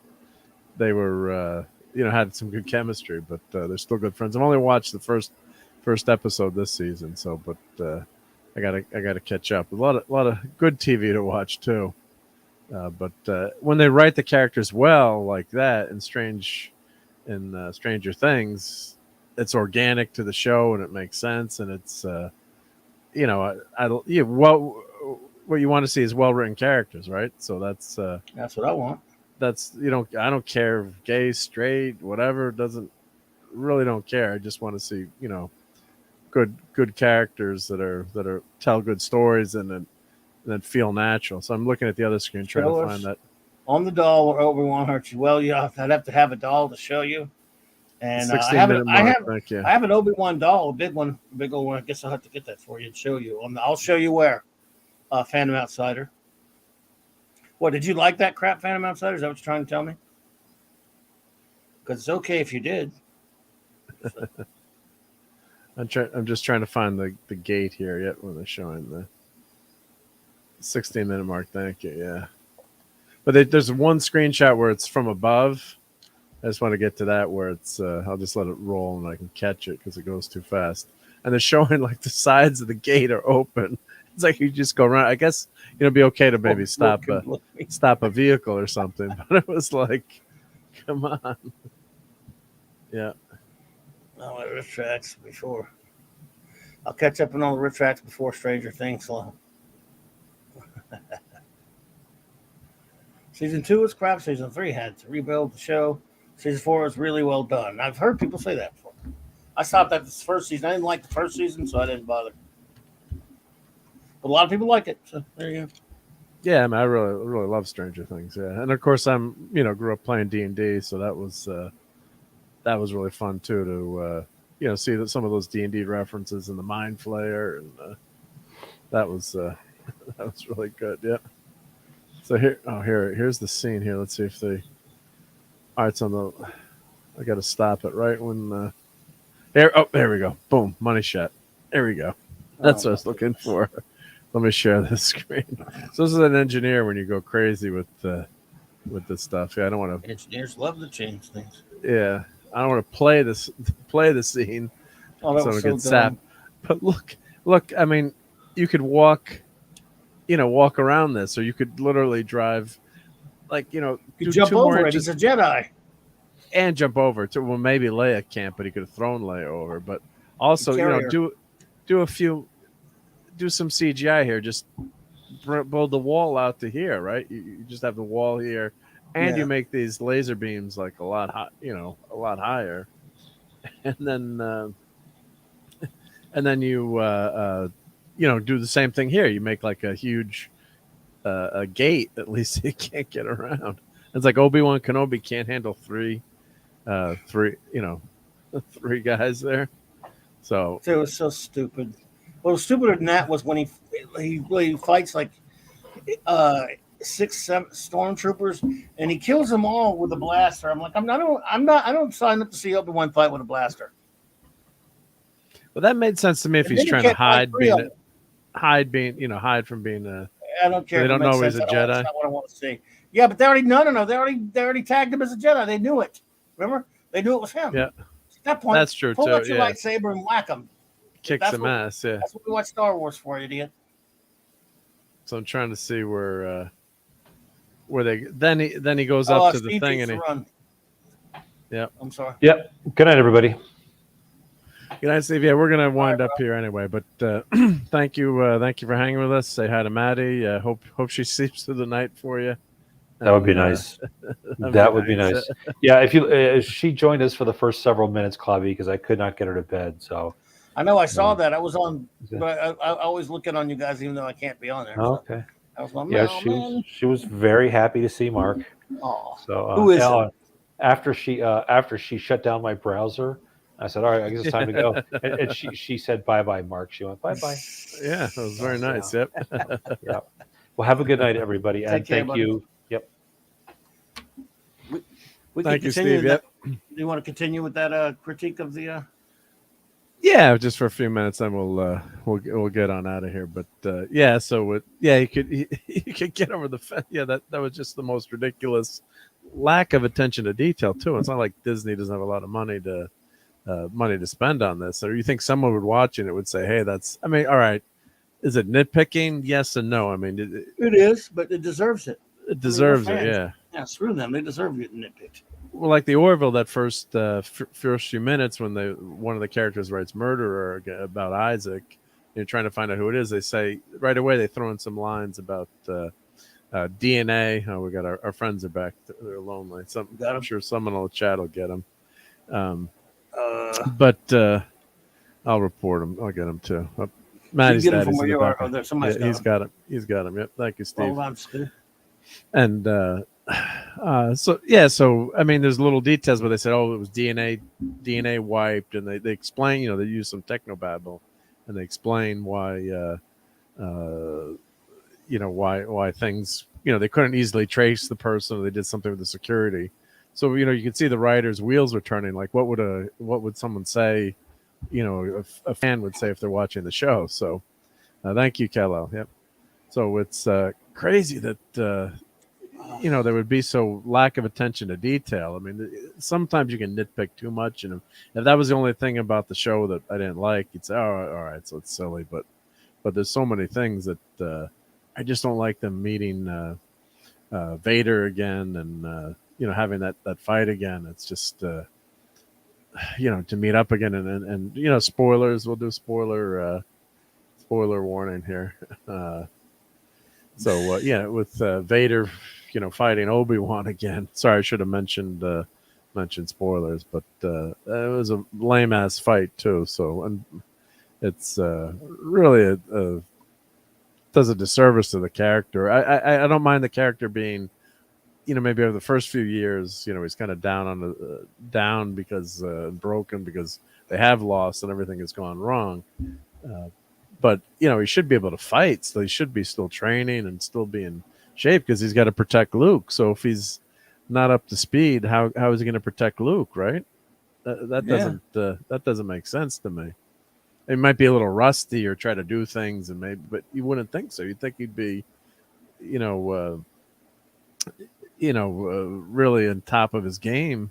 They were had some good chemistry, but they're still good friends. I've only watched the first episode this season, so but I gotta catch up. A lot of good TV to watch too. But when they write the characters well like that in Stranger Things, it's organic to the show and it makes sense, and it's what you want to see is well written characters, right? So that's what I want. That's I don't care if gay, straight, whatever, don't care. I just want to see good characters that are tell good stories and then feel natural. So I'm looking at the other screen trying to find that on the doll where Obi-Wan hurts you. Well, I'd have to have a doll to show you. And I have an Obi-Wan doll, a big one, big old one. I guess I'll have to get that for you and show you. I'll show you where. Phantom Outsider. What, did you like that crap, Phantom Outsider? Is that what you're trying to tell me? Because it's okay if you did. I'm just trying to find the gate here yet when they're showing the 16-minute mark. Thank you. Yeah. But there's one screenshot where it's from above. I just want to get to that where it's I'll just let it roll and I can catch it because it goes too fast. And they're showing like the sides of the gate are open. It's like you just go around. I guess it'd be okay to maybe stop a vehicle or something. But it was like, come on. Yeah. All the riff tracks before. I'll catch up on all the riff tracks before Stranger Things. Season 2 was crap. Season 3 had to rebuild the show. Season 4 was really well done. I've heard people say that before. I stopped at this first season. I didn't like the first season, so I didn't bother. But a lot of people like it. So there you go. Yeah, I mean, I really love Stranger Things. Yeah, and of course I'm grew up playing D&D, so that was really fun too to see some of those D&D references in the Mind Flayer, and that was really good. Yeah. So here's the scene here. Let's see if they. All right, it's on the. I got to stop it right when. There we go. Boom, money shot. There we go. That's what I was looking for. Let me share this screen. So this is an engineer when you go crazy with this stuff. Yeah, I don't want to. Engineers love to change things. Yeah, I don't want to play the scene. Oh, that was so dumb. But look. I mean, you could walk around this, or you could literally drive, you jump over it. He's a Jedi, and jump over to maybe Leia can't, but he could have thrown Leia over. But also, do some CGI here. Just build the wall out to here, right? You just have the wall here, and you make these laser beams like a lot higher, and then you do the same thing here. You make like a huge a gate. At least you can't get around. It's like Obi-Wan Kenobi can't handle three guys there. So it was so stupid. Well, stupider than that was when he fights like 6, 7 stormtroopers, and he kills them all with a blaster. I'm like, I don't sign up to see Obi-Wan fight with a blaster. Well, that made sense to me if he's trying to hide. hide from being I don't care. they If it don't know makes he's sense a at all. That's Jedi. not what I want to see. Yeah, but they already no. They already tagged him as a Jedi. They knew it. Remember? They knew it was him. Yeah, At that point, that's true pull too. out your Yeah, lightsaber and whack him. kick some ass. Yeah. That's what we watch Star Wars for, idiot. So I'm trying to see where they then he goes up to the Steve thing needs and to run. yeah. I'm sorry. Yep. Good night, everybody. Good night, Steve. Yeah, we're gonna wind up here anyway. But thank you for hanging with us. Say hi to Maddie. Hope she sleeps through the night for you. That would be nice. That would be nice. Yeah, if she joined us for the first several minutes, Clavi, because I could not get her to bed. So I know I saw that. I was on, but I always look in on you guys, even though I can't be on there. Oh, so. okay. I was like, Yeah, man. she was very happy to see Mark. Oh, So who is it? after she shut down my browser, I said, "All right, I guess it's time to go." And she said, "Bye, Mark." She went, "Bye." Yeah, it was very nice. Yep. Yeah. Well, have a good night, everybody, and Take care, thank you. Yep. We Thank you, continue Steve. that. Yep. Do you want to continue with that critique of the? Yeah, just for a few minutes, then we'll get on out of here. But yeah, so you could get over the fact. Yeah, that was just the most ridiculous lack of attention to detail too. It's not like Disney doesn't have a lot of money to spend on this. Or you think someone would watch it and it would say, "Hey, that's." I mean, all right, is it nitpicking? Yes and no. I mean, it is, but it deserves it. It deserves it. Yeah. Yeah, screw them. They deserve getting nitpicked. Well, like the Orville, that first few minutes when one of the characters writes murderer about Isaac, you're trying to find out who it is. They say right away they throw in some lines about DNA. Oh, we got our friends are back. They're lonely. I'm sure someone in the chat will get them. But I'll report them. I'll get them too. Maddie's you get him from daddy's where in the you are. back. Oh, there, somebody's he's got him. He's got him. Yep. Thank you, Steve. Hold on, Steve. And so I mean, there's little details where they said, "Oh, it was DNA wiped," and they explain, they use some technobabble, and they explain why, why things, they couldn't easily trace the person. Or they did something with the security, so you can see the writers' wheels were turning. Like, what would someone say? A fan would say if they're watching the show. So, thank you, Kello. Yep. So it's crazy that there would be so lack of attention to detail. I mean, sometimes you can nitpick too much, and if that was the only thing about the show that I didn't like, you'd say, "Oh, all right, so it's silly." But there's so many things that I just don't like them meeting Vader again, and having that fight again. It's just to meet up again, and spoilers. We'll do spoiler warning here. With Vader, fighting Obi-Wan again. Sorry, I should have mentioned spoilers, but it was a lame ass fight too. So, and it's really does a disservice to the character. I don't mind the character being, maybe over the first few years, he's kind of down because broken because they have lost and everything has gone wrong. But he should be able to fight, so he should be still training and still be in shape because he's got to protect Luke. So if he's not up to speed, how is he going to protect Luke? Right? That doesn't make sense to me. It might be a little rusty or try to do things, but you wouldn't think so. You'd think he'd be, really on top of his game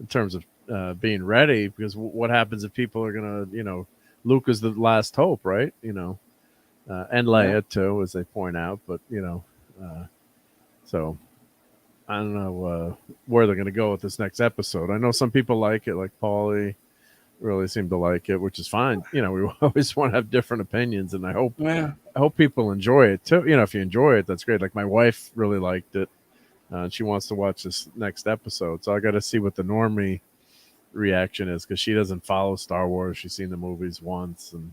in terms of being ready. Because what happens if people are going to, Luke is the last hope, right? And Leia too, as they point out. But so I don't know where they're going to go with this next episode. I know some people like it, like Paulie really seem to like it, which is fine. We always want to have different opinions, and I hope people enjoy it too. If you enjoy it, that's great. Like my wife really liked it, and she wants to watch this next episode. So I got to see what the normie reaction is because she doesn't follow Star Wars. She's seen the movies once and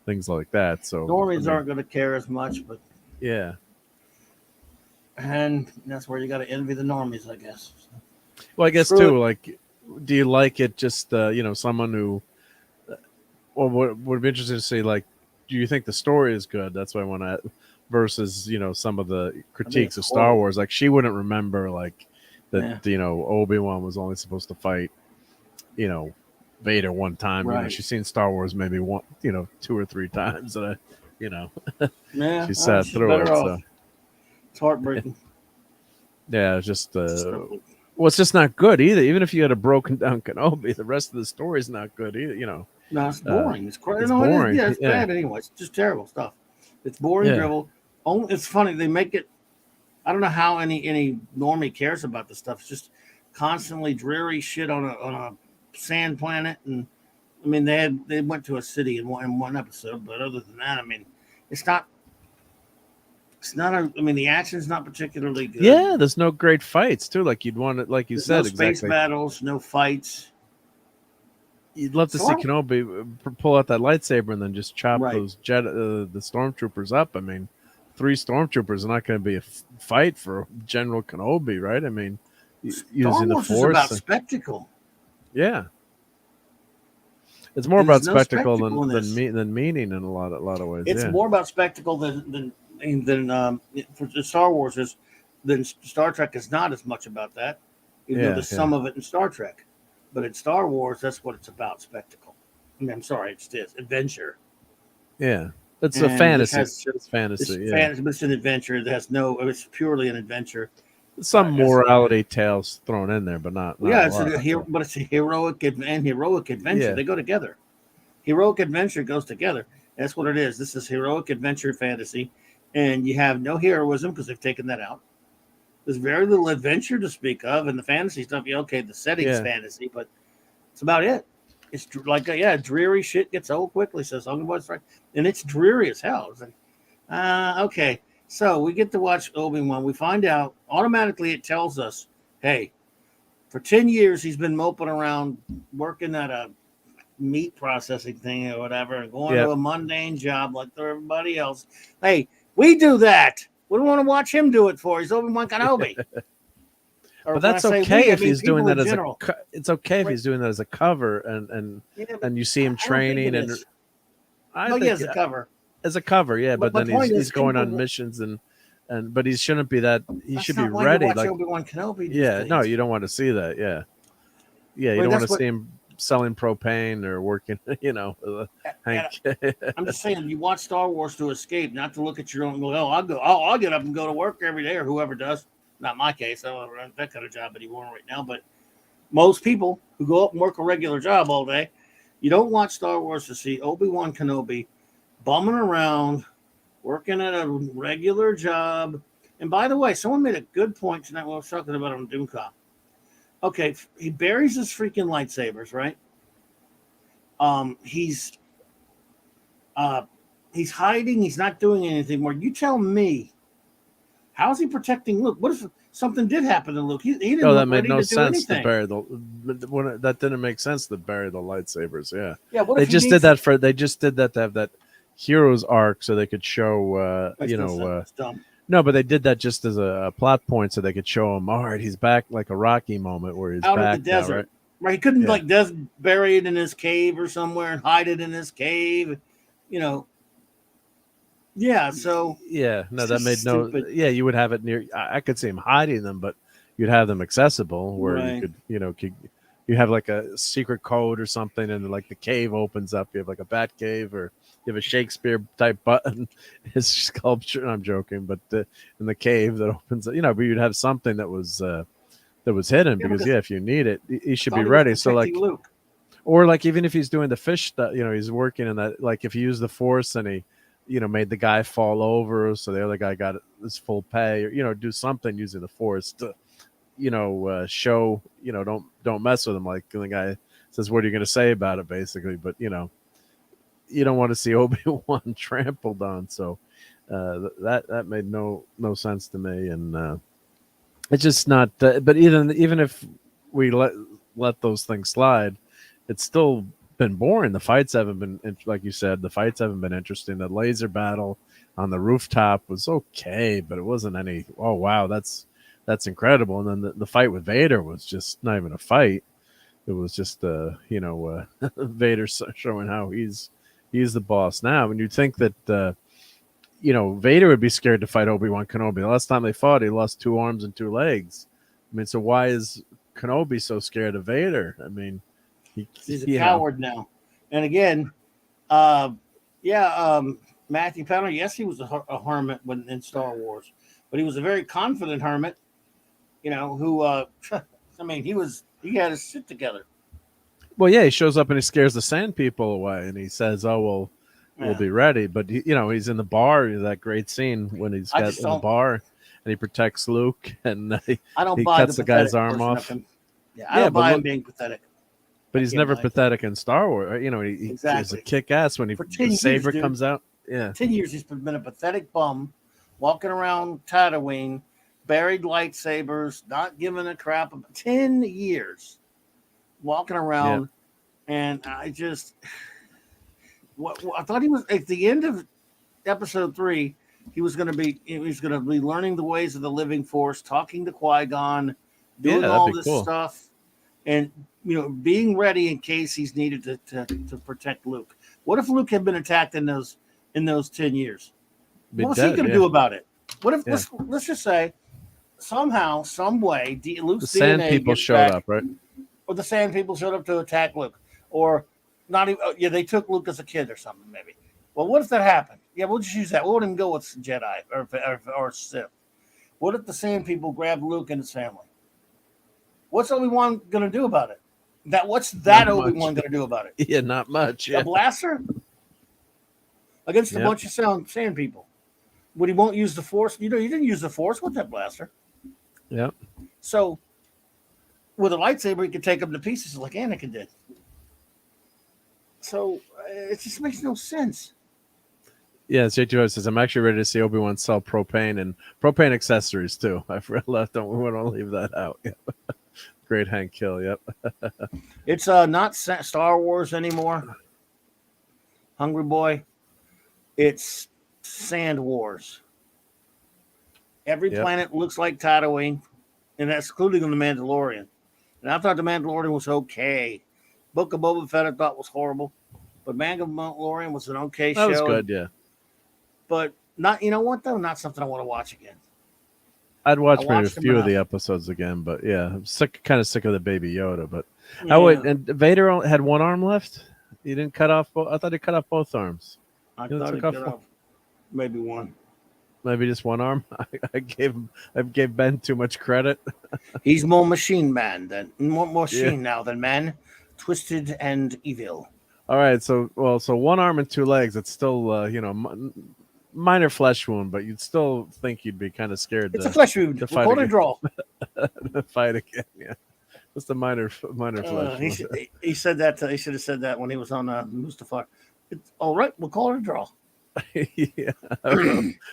things like that. So normies aren't going to care as much, but yeah, and that's where you got to envy the normies, I guess. Well, I guess too. Like, do you like it? Just someone who, well, what would be interesting to see? Like, do you think the story is good? That's what I want to. Versus, some of the critiques of Star Wars. Like, she wouldn't remember like that. Obi-Wan was only supposed to fight Vader one time. Right. She's seen Star Wars maybe 2 or 3 times, and you know, Yeah, she sat she's through better it. off. So It's heartbreaking. yeah, it's just well, it's just not good either. Even if you had a broken down Kenobi, the rest of the story is not good either. You know, No, it's boring. It's crazy. it's No, boring. yeah, it's Yeah. bad anyway. It's just terrible stuff. It's boring Yeah. dribble. Only it's funny they make it. I don't know how any normie cares about this stuff. It's just constantly dreary shit on a sand planet, and I mean they went to a city in one episode, but other than that, I mean, it's not. It's not a. I mean, the action's not particularly good. Yeah, there's no great fights too. Like you'd want it, like you There's said, no space exactly. battles, no fights. You'd love to So see I- Kenobi pull out that lightsaber and then just chop Right. those the stormtroopers up. I mean, 3 stormtroopers are not going to be a fight for General Kenobi, right? I mean, using the Star Wars is Force. about spectacle. Yeah, it's more There's about no spectacle spectacle in this. than meaning in a lot of ways. It's yeah. more about spectacle than for the Star Wars is than Star Trek is not as much about that. Even though there's some of it in Star Trek, but in Star Wars, that's what it's about: spectacle. I mean, I'm sorry, it's this adventure. Yeah, it's And a fantasy. this It's fantasy. It's Yeah, fantasy, but it's an adventure. It has no. It's purely an adventure. some morality tales thrown in there, but not. Yeah, a it's lot, but it's a heroic adventure. Yeah. They go together. Heroic adventure goes together. That's what it is. This is heroic adventure fantasy, and you have no heroism because they've taken that out. There's very little adventure to speak of, and the fantasy stuff. Yeah, okay, the setting's fantasy, but it's about it. It's like dreary shit gets old quickly. Says Uncle Boy's right, and it's dreary as hell. It's like, okay, so we get to watch Obi-Wan. We find out automatically. It tells us, hey, for 10 years he's been moping around working at a meat processing thing or whatever, and going to a mundane job like everybody else. Hey, we do that. We don't want to watch him do it for. He's Obi-Wan Kenobi. But that's okay if he's doing that as it's okay if he's doing that as a cover and you see him training and as a cover. As a cover, yeah, but then he's going on missions but he shouldn't be that. He should be ready. Like Obi-Wan Kenobi. Yeah, no, you don't want to see that. Yeah, you don't want to see him selling propane or working. I'm just saying, you watch Star Wars to escape, not to look at your own. I'll get up and go to work every day, or whoever does. Not my case. I don't run that kind of job anymore right now. But most people who go up and work a regular job all day, you don't watch Star Wars to see Obi-Wan Kenobi bumming around, working at a regular job. And by the way, someone made a good point tonight when I was talking about on Doomcom. Okay, he buries his freaking lightsabers, right? He's hiding. He's not doing anything more. You tell me, how is he protecting Luke? What if something did happen to Luke? He didn't. No, that made no sense to bury that didn't make sense to bury the lightsabers. Yeah. Yeah. They just did that to have that hero's arc so they could show no, but they did that just as a plot point so they could show him, all right, he's back, like a Rocky moment where he's out back in the desert. now, right? He couldn't bury it in his cave or somewhere and hide it in his cave, Yeah, so no, that made stupid. You would have it near. I could see him hiding them, but you'd have them accessible where you could, you have like a secret code or something, and like the cave opens up. You have like a bat cave, or you have a Shakespeare type button, his sculpture. And I'm joking, but in the cave that opens, but you'd have something that was hidden because if you need it, he should be ready. So like, Luke. Or like even if he's doing the fish stuff, he's working in that. Like if he used the Force and he, made the guy fall over, so the other guy got his full pay, or do something using the Force to, show, don't mess with him. Like the guy says, "What are you going to say about it?" Basically, but you don't want to see Obi-Wan trampled on. So that made no sense to me, and it's just not. But even if we let those things slide, it's still been boring. The fights haven't been, like you said, the fights haven't been interesting. The laser battle on the rooftop was okay, but it wasn't any, oh wow, that's incredible. And then the fight with Vader was just not even a fight. It was just Vader showing how he's the boss now. And you'd think that Vader would be scared to fight Obi-Wan Kenobi. The last time they fought, he lost 2 arms and 2 legs. I mean, so why is Kenobi so scared of Vader? I mean, he's a coward now. And again, Matthew Penner, yes, he was a hermit when in Star Wars, but he was a very confident hermit. Who I mean, he had his shit together. Well, yeah, he shows up and he scares the sand people away, and he says, "Oh well, we'll be ready." But he's in the bar. That great scene when he's got in the bar and he protects Luke, and he cuts the guy's arm off. I don't buy him being pathetic. But he's never pathetic in Star Wars. He is a kick-ass when the saber comes out. Yeah, 10 years he's been a pathetic bum, walking around Tatooine, buried lightsabers, not giving a crap. 10 years walking around, and I thought he was at the end of episode 3. He was going to be learning the ways of the living force, talking to Qui-Gon, doing all this stuff, and being ready in case he's needed to protect Luke. What if Luke had been attacked in those 10 years? What was he going to do about it? What if let's just say somehow, some way, Luke's the Sand people showed up, right? Or the Sand people showed up to attack Luke, or not even. They took Luke as a kid or something, maybe. Well, what if that happened? Yeah, we'll just use that. We wouldn't even go with Jedi or Sith. What if the Sand people grabbed Luke and his family? What's Obi-Wan going to do about it? What's Obi-Wan going to do about it? Yeah, not much. Yeah. A blaster against a bunch of sand people. Would he won't use the Force? You didn't use the Force with that blaster. Yeah. So with a lightsaber, he could take them to pieces like Anakin did. So it just makes no sense. Yeah, J2 says, I'm actually ready to see Obi-Wan sell propane and propane accessories too. I left. We want to leave that out. Yeah. Great Hank Hill. Yep. It's not Star Wars anymore. Hungry Boy. It's Sand Wars. Every planet looks like Tatooine, and that's including the Mandalorian. And I thought the Mandalorian was okay. Book of Boba Fett I thought was horrible, but Mandalorian was an okay show. That was good, yeah. But not, you know what though, not something I want to watch again. I'd watch maybe a few of the episodes again, but yeah, I'm kind of sick of the Baby Yoda. But and Vader had one arm left. He didn't cut off. I thought he cut off both arms. I thought he cut off maybe one. Maybe just one arm. I gave Ben too much credit. He's more machine now than man, twisted and evil. All right, so one arm and 2 legs. It's still minor flesh wound, but you'd still think you'd be kind of scared. It's a flesh wound. We'll call it a draw. To fight again, yeah. Just a minor flesh wound. He said that. He should have said that when he was on Mustafar. It's all right. We'll call it a draw. Yeah,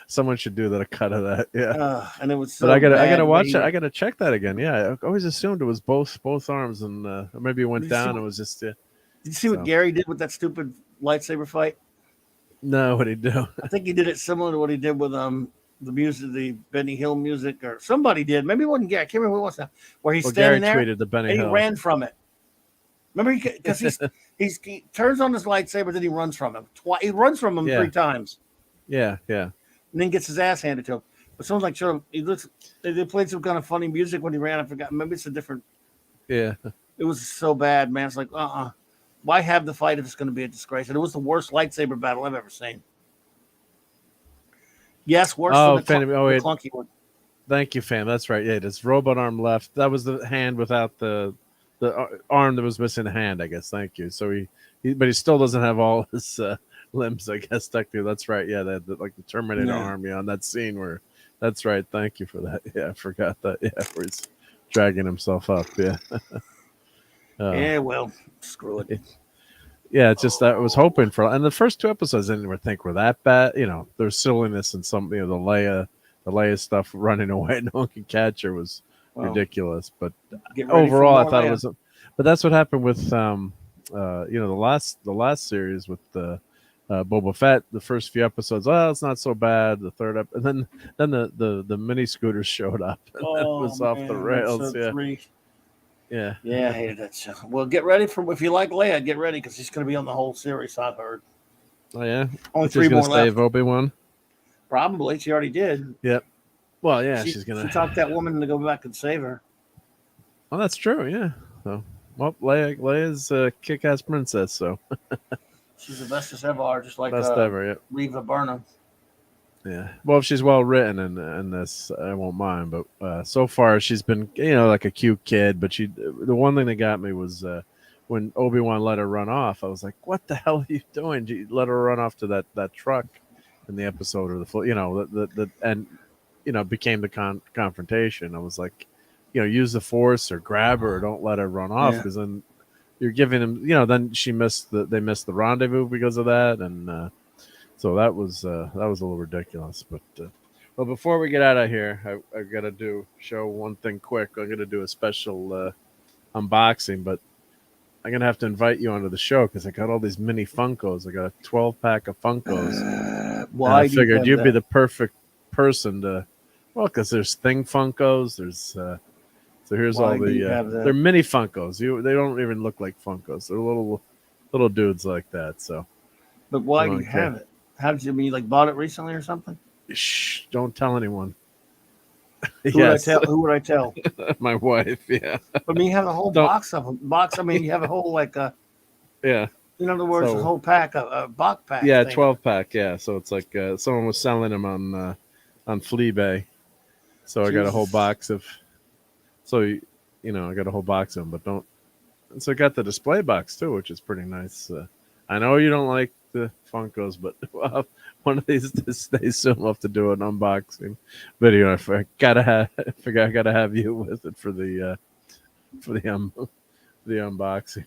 someone should do a cut of that. Yeah, and it was. So but I gotta watch it. I gotta check that again. Yeah, I always assumed it was both arms, and maybe it went down. It was just. Did you see what Gary did with that stupid lightsaber fight? No, what did he do? I think he did it similar to what he did with the music, the Benny Hill music, or somebody did. Maybe it wasn't Gary. I can't remember who it was now. Where he's standing Gary there tweeted the Benny and Hill. He ran from it. Remember, because he turns on his lightsaber, then he runs from him. He runs from him 3 times. Yeah. And then gets his ass handed to him. But someone's like, sure, they played some kind of funny music when he ran. I forgot. Maybe it's a different. Yeah. It was so bad, man. It's like, why have the fight if it's going to be a disgrace? And it was the worst lightsaber battle I've ever seen. Yes, worse than the clunky one. Thank you, fam. That's right. Yeah, this robot arm left. That was the hand without the arm that was missing a hand, I guess. Thank you. So but he still doesn't have all his limbs, I guess. Technically, that's right. Yeah, like the Terminator arm on that scene where. That's right. Thank you for that. Yeah, I forgot that. Yeah, where he's dragging himself up. Yeah. Yeah. Well, screw it. Yeah, it's just that I was hoping for, and the first 2 episodes I didn't think were that bad. There's silliness and some, the Leia stuff running away, no one can catch her was ridiculous. But overall, I thought it was. But that's what happened with, the last series with the Boba Fett. The first few episodes, it's not so bad. The third and then the mini scooters showed up. And it was off the rails. Yeah. 3. Yeah, I hated that show. Well, get ready if you like Leia, get ready because she's going to be on the whole series. I've heard. Oh yeah, only 3 more left. Obi-Wan. Probably, she already did. Yep. Well, yeah, she's gonna. She talked that woman to go back and save her. Oh, that's true. Yeah. So, Leia's a kick-ass princess. So. She's the bestest ever, just like Best ever. Yep. Reva Burnham. Yeah. Well, if she's well written in this, I won't mind. But so far, she's been like a cute kid. But the one thing that got me was when Obi-Wan let her run off. I was like, "What the hell are you doing? You let her run off to that truck in the episode or the and became the confrontation." I was like, use the Force or grab her or don't let her run off because then you're giving him. Then they missed the rendezvous because of that and. So that was a little ridiculous, but well, before we get out of here, I got to show one thing quick. I'm going to do a special unboxing, but I'm going to have to invite you onto the show because I got all these mini Funkos. I got a 12-pack of Funkos. Why I figured you'd be that? the perfect person to, because there's Thing Funkos. There's so here's Why all do you the have that? they're mini Funkos. They don't even look like Funkos. They're little dudes like that. So, But why do you have it? How did you mean? Like bought it recently or something? Shh! Don't tell anyone. Who would I tell? Who would I tell? My wife. Yeah. I mean, you have a whole box of them. I mean, you have a whole Yeah. In other words, a whole pack, a box pack. Yeah, thing. 12-pack. Yeah. So it's like someone was selling them on Fleabay. So I got a whole box of. So I got a whole box of them, but don't. So I got the display box too, which is pretty nice. I know you don't like the Funkos, but one of these days soon we'll have to do an unboxing video. I gotta have you with it for the unboxing.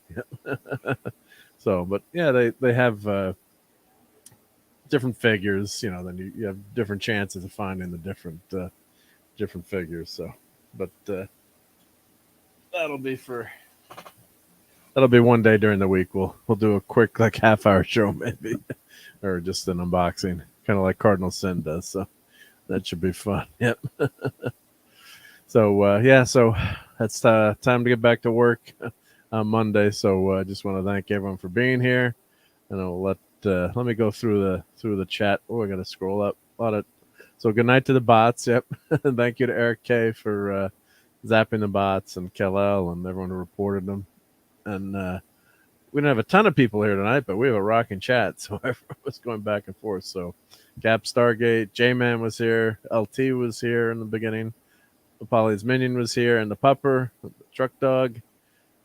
So, but yeah, they have different figures. Then you have different chances of finding the different figures. So, but that'll be one day during the week. We'll do a quick half-hour show maybe, or just an unboxing, kind of like Cardinal Sin does. So that should be fun. Yep. So so that's time to get back to work on Monday. So I just want to thank everyone for being here, and I'll let me go through the chat. Oh, I got to scroll up a lot. So good night to the bots. Yep. Thank you to Eric K for zapping the bots and Kellel and everyone who reported them. And we didn't have a ton of people here tonight, but we have a rocking chat. So I was going back and forth. So Gap Stargate, J-Man was here, LT was here in the beginning, Polly's Minion was here, and the Pupper, the Truck Dog.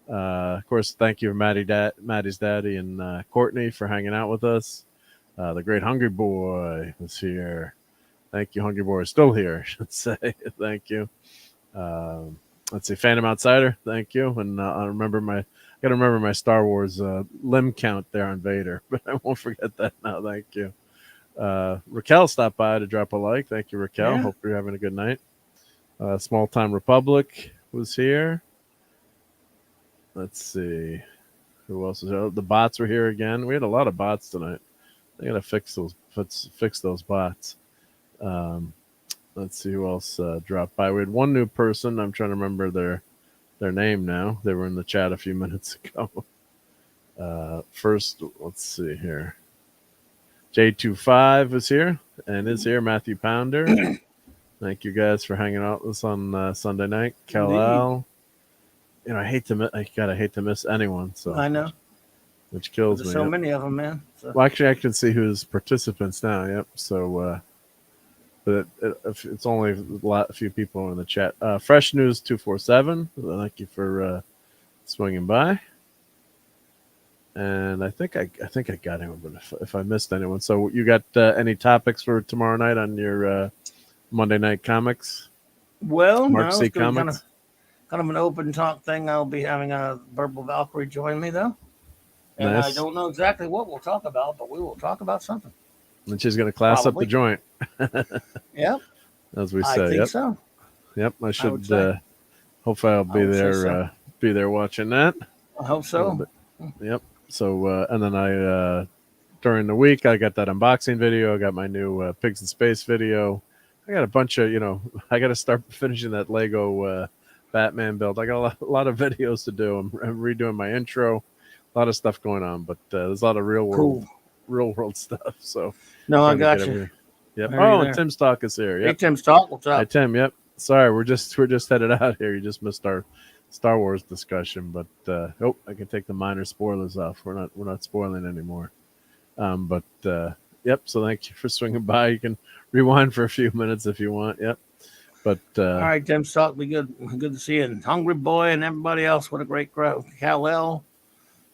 Of course, thank you, Maddie's Daddy, and Courtney for hanging out with us. The Great Hungry Boy was here. Thank you, Hungry Boy. Still here, I should say. Thank you. Let's see, Phantom Outsider. Thank you. And I got to remember my Star Wars limb count there on Vader, but I won't forget that now. Thank you. Raquel stopped by to drop a like. Thank you, Raquel. Yeah. Hope you're having a good night. Small Time Republic was here. Let's see. Who else is there? The bots were here again. We had a lot of bots tonight. I got to fix those bots. Let's see who else dropped by. We had one new person. I'm trying to remember their name now. They were in the chat a few minutes ago. First, let's see here. J25 is here and is here. Matthew Pounder. Thank you guys for hanging out with us on Sunday night. Kal-El. I hate to miss anyone. So I know. Which kills me. There's so many of them, man. So. Well, actually, I can see who's participants now. Yep. So, but it's only a few people in the chat. Fresh News 247. Thank you for swinging by. And I think I got him, but if I missed anyone, so you got any topics for tomorrow night on your Monday Night Comics? Well, Mark no, C. Comics. Kind of an open talk thing. I'll be having a Purple Valkyrie join me though, and nice. I don't know exactly what we'll talk about, but we will talk about something. And she's going to class up the joint. Yep. As we say. I think so. Yep. I should. Hopefully, I'll be there. So. Be there watching that. I hope so. Yep. So, and then during the week, I got that unboxing video. I got my new Pigs in Space video. I got a bunch of, I got to start finishing that Lego Batman build. I got a lot of videos to do. I'm redoing my intro. A lot of stuff going on, but there's a lot of real world stuff. So no, I got you. Yep. Oh, and Tim's Talk is here. Yep. Hey, Tim's Talk. What's up? Hey, Tim. Yep. Sorry, we're just headed out here. You just missed our Star Wars discussion, but I can take the minor spoilers off. We're not spoiling anymore. But yep. So thank you for swinging by. You can rewind for a few minutes if you want. Yep. But all right, Tim Salt, be good. Good to see you. And Hungry Boy and everybody else. What a great crowd. Kal-El,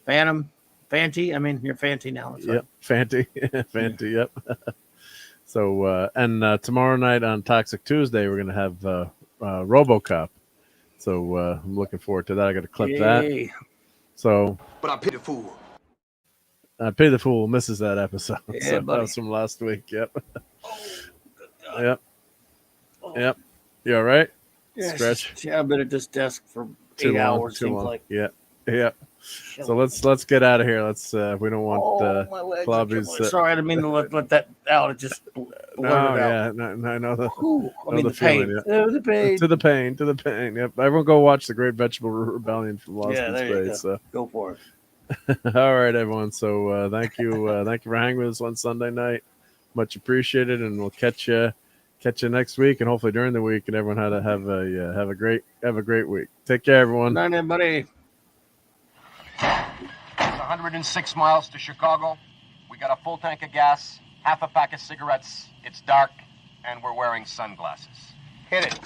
Phantom, Fanty. I mean, you're Fanty now. That's yep, right. Fanty, Fanty. Yep. So and tomorrow night on Toxic Tuesday, we're gonna have RoboCop. So I'm looking forward to that. I got to clip that. So, but I pity the fool. Pay the Fool misses that episode. Yeah, so buddy. that was from last week. Yep. Oh, Yep. Yep. You all right? yeah, Stretch. Yeah, I've been at this desk for Too 8 long, hours. too Seems long. like. Yeah. Yeah. Shit. So let's get out of here. Let's we don't want my legs are Clubby's. killing me. Sorry, I didn't mean to let that out. It just blurted out. Yeah, no, I know the. Whew, I know mean the the pain. feeling, yeah. The pain. To the pain. Yep. Everyone go watch the Great Vegetable Rebellion from Lost Yeah, in there you Space. go. So. Go for it. All right, everyone. So thank you for hanging with us on Sunday night. Much appreciated, and we'll catch you next week, and hopefully during the week. And everyone have a great week. Take care, everyone. Good night, everybody. It's 106 miles to Chicago. We got a full tank of gas, half a pack of cigarettes. It's dark, and we're wearing sunglasses. Hit it.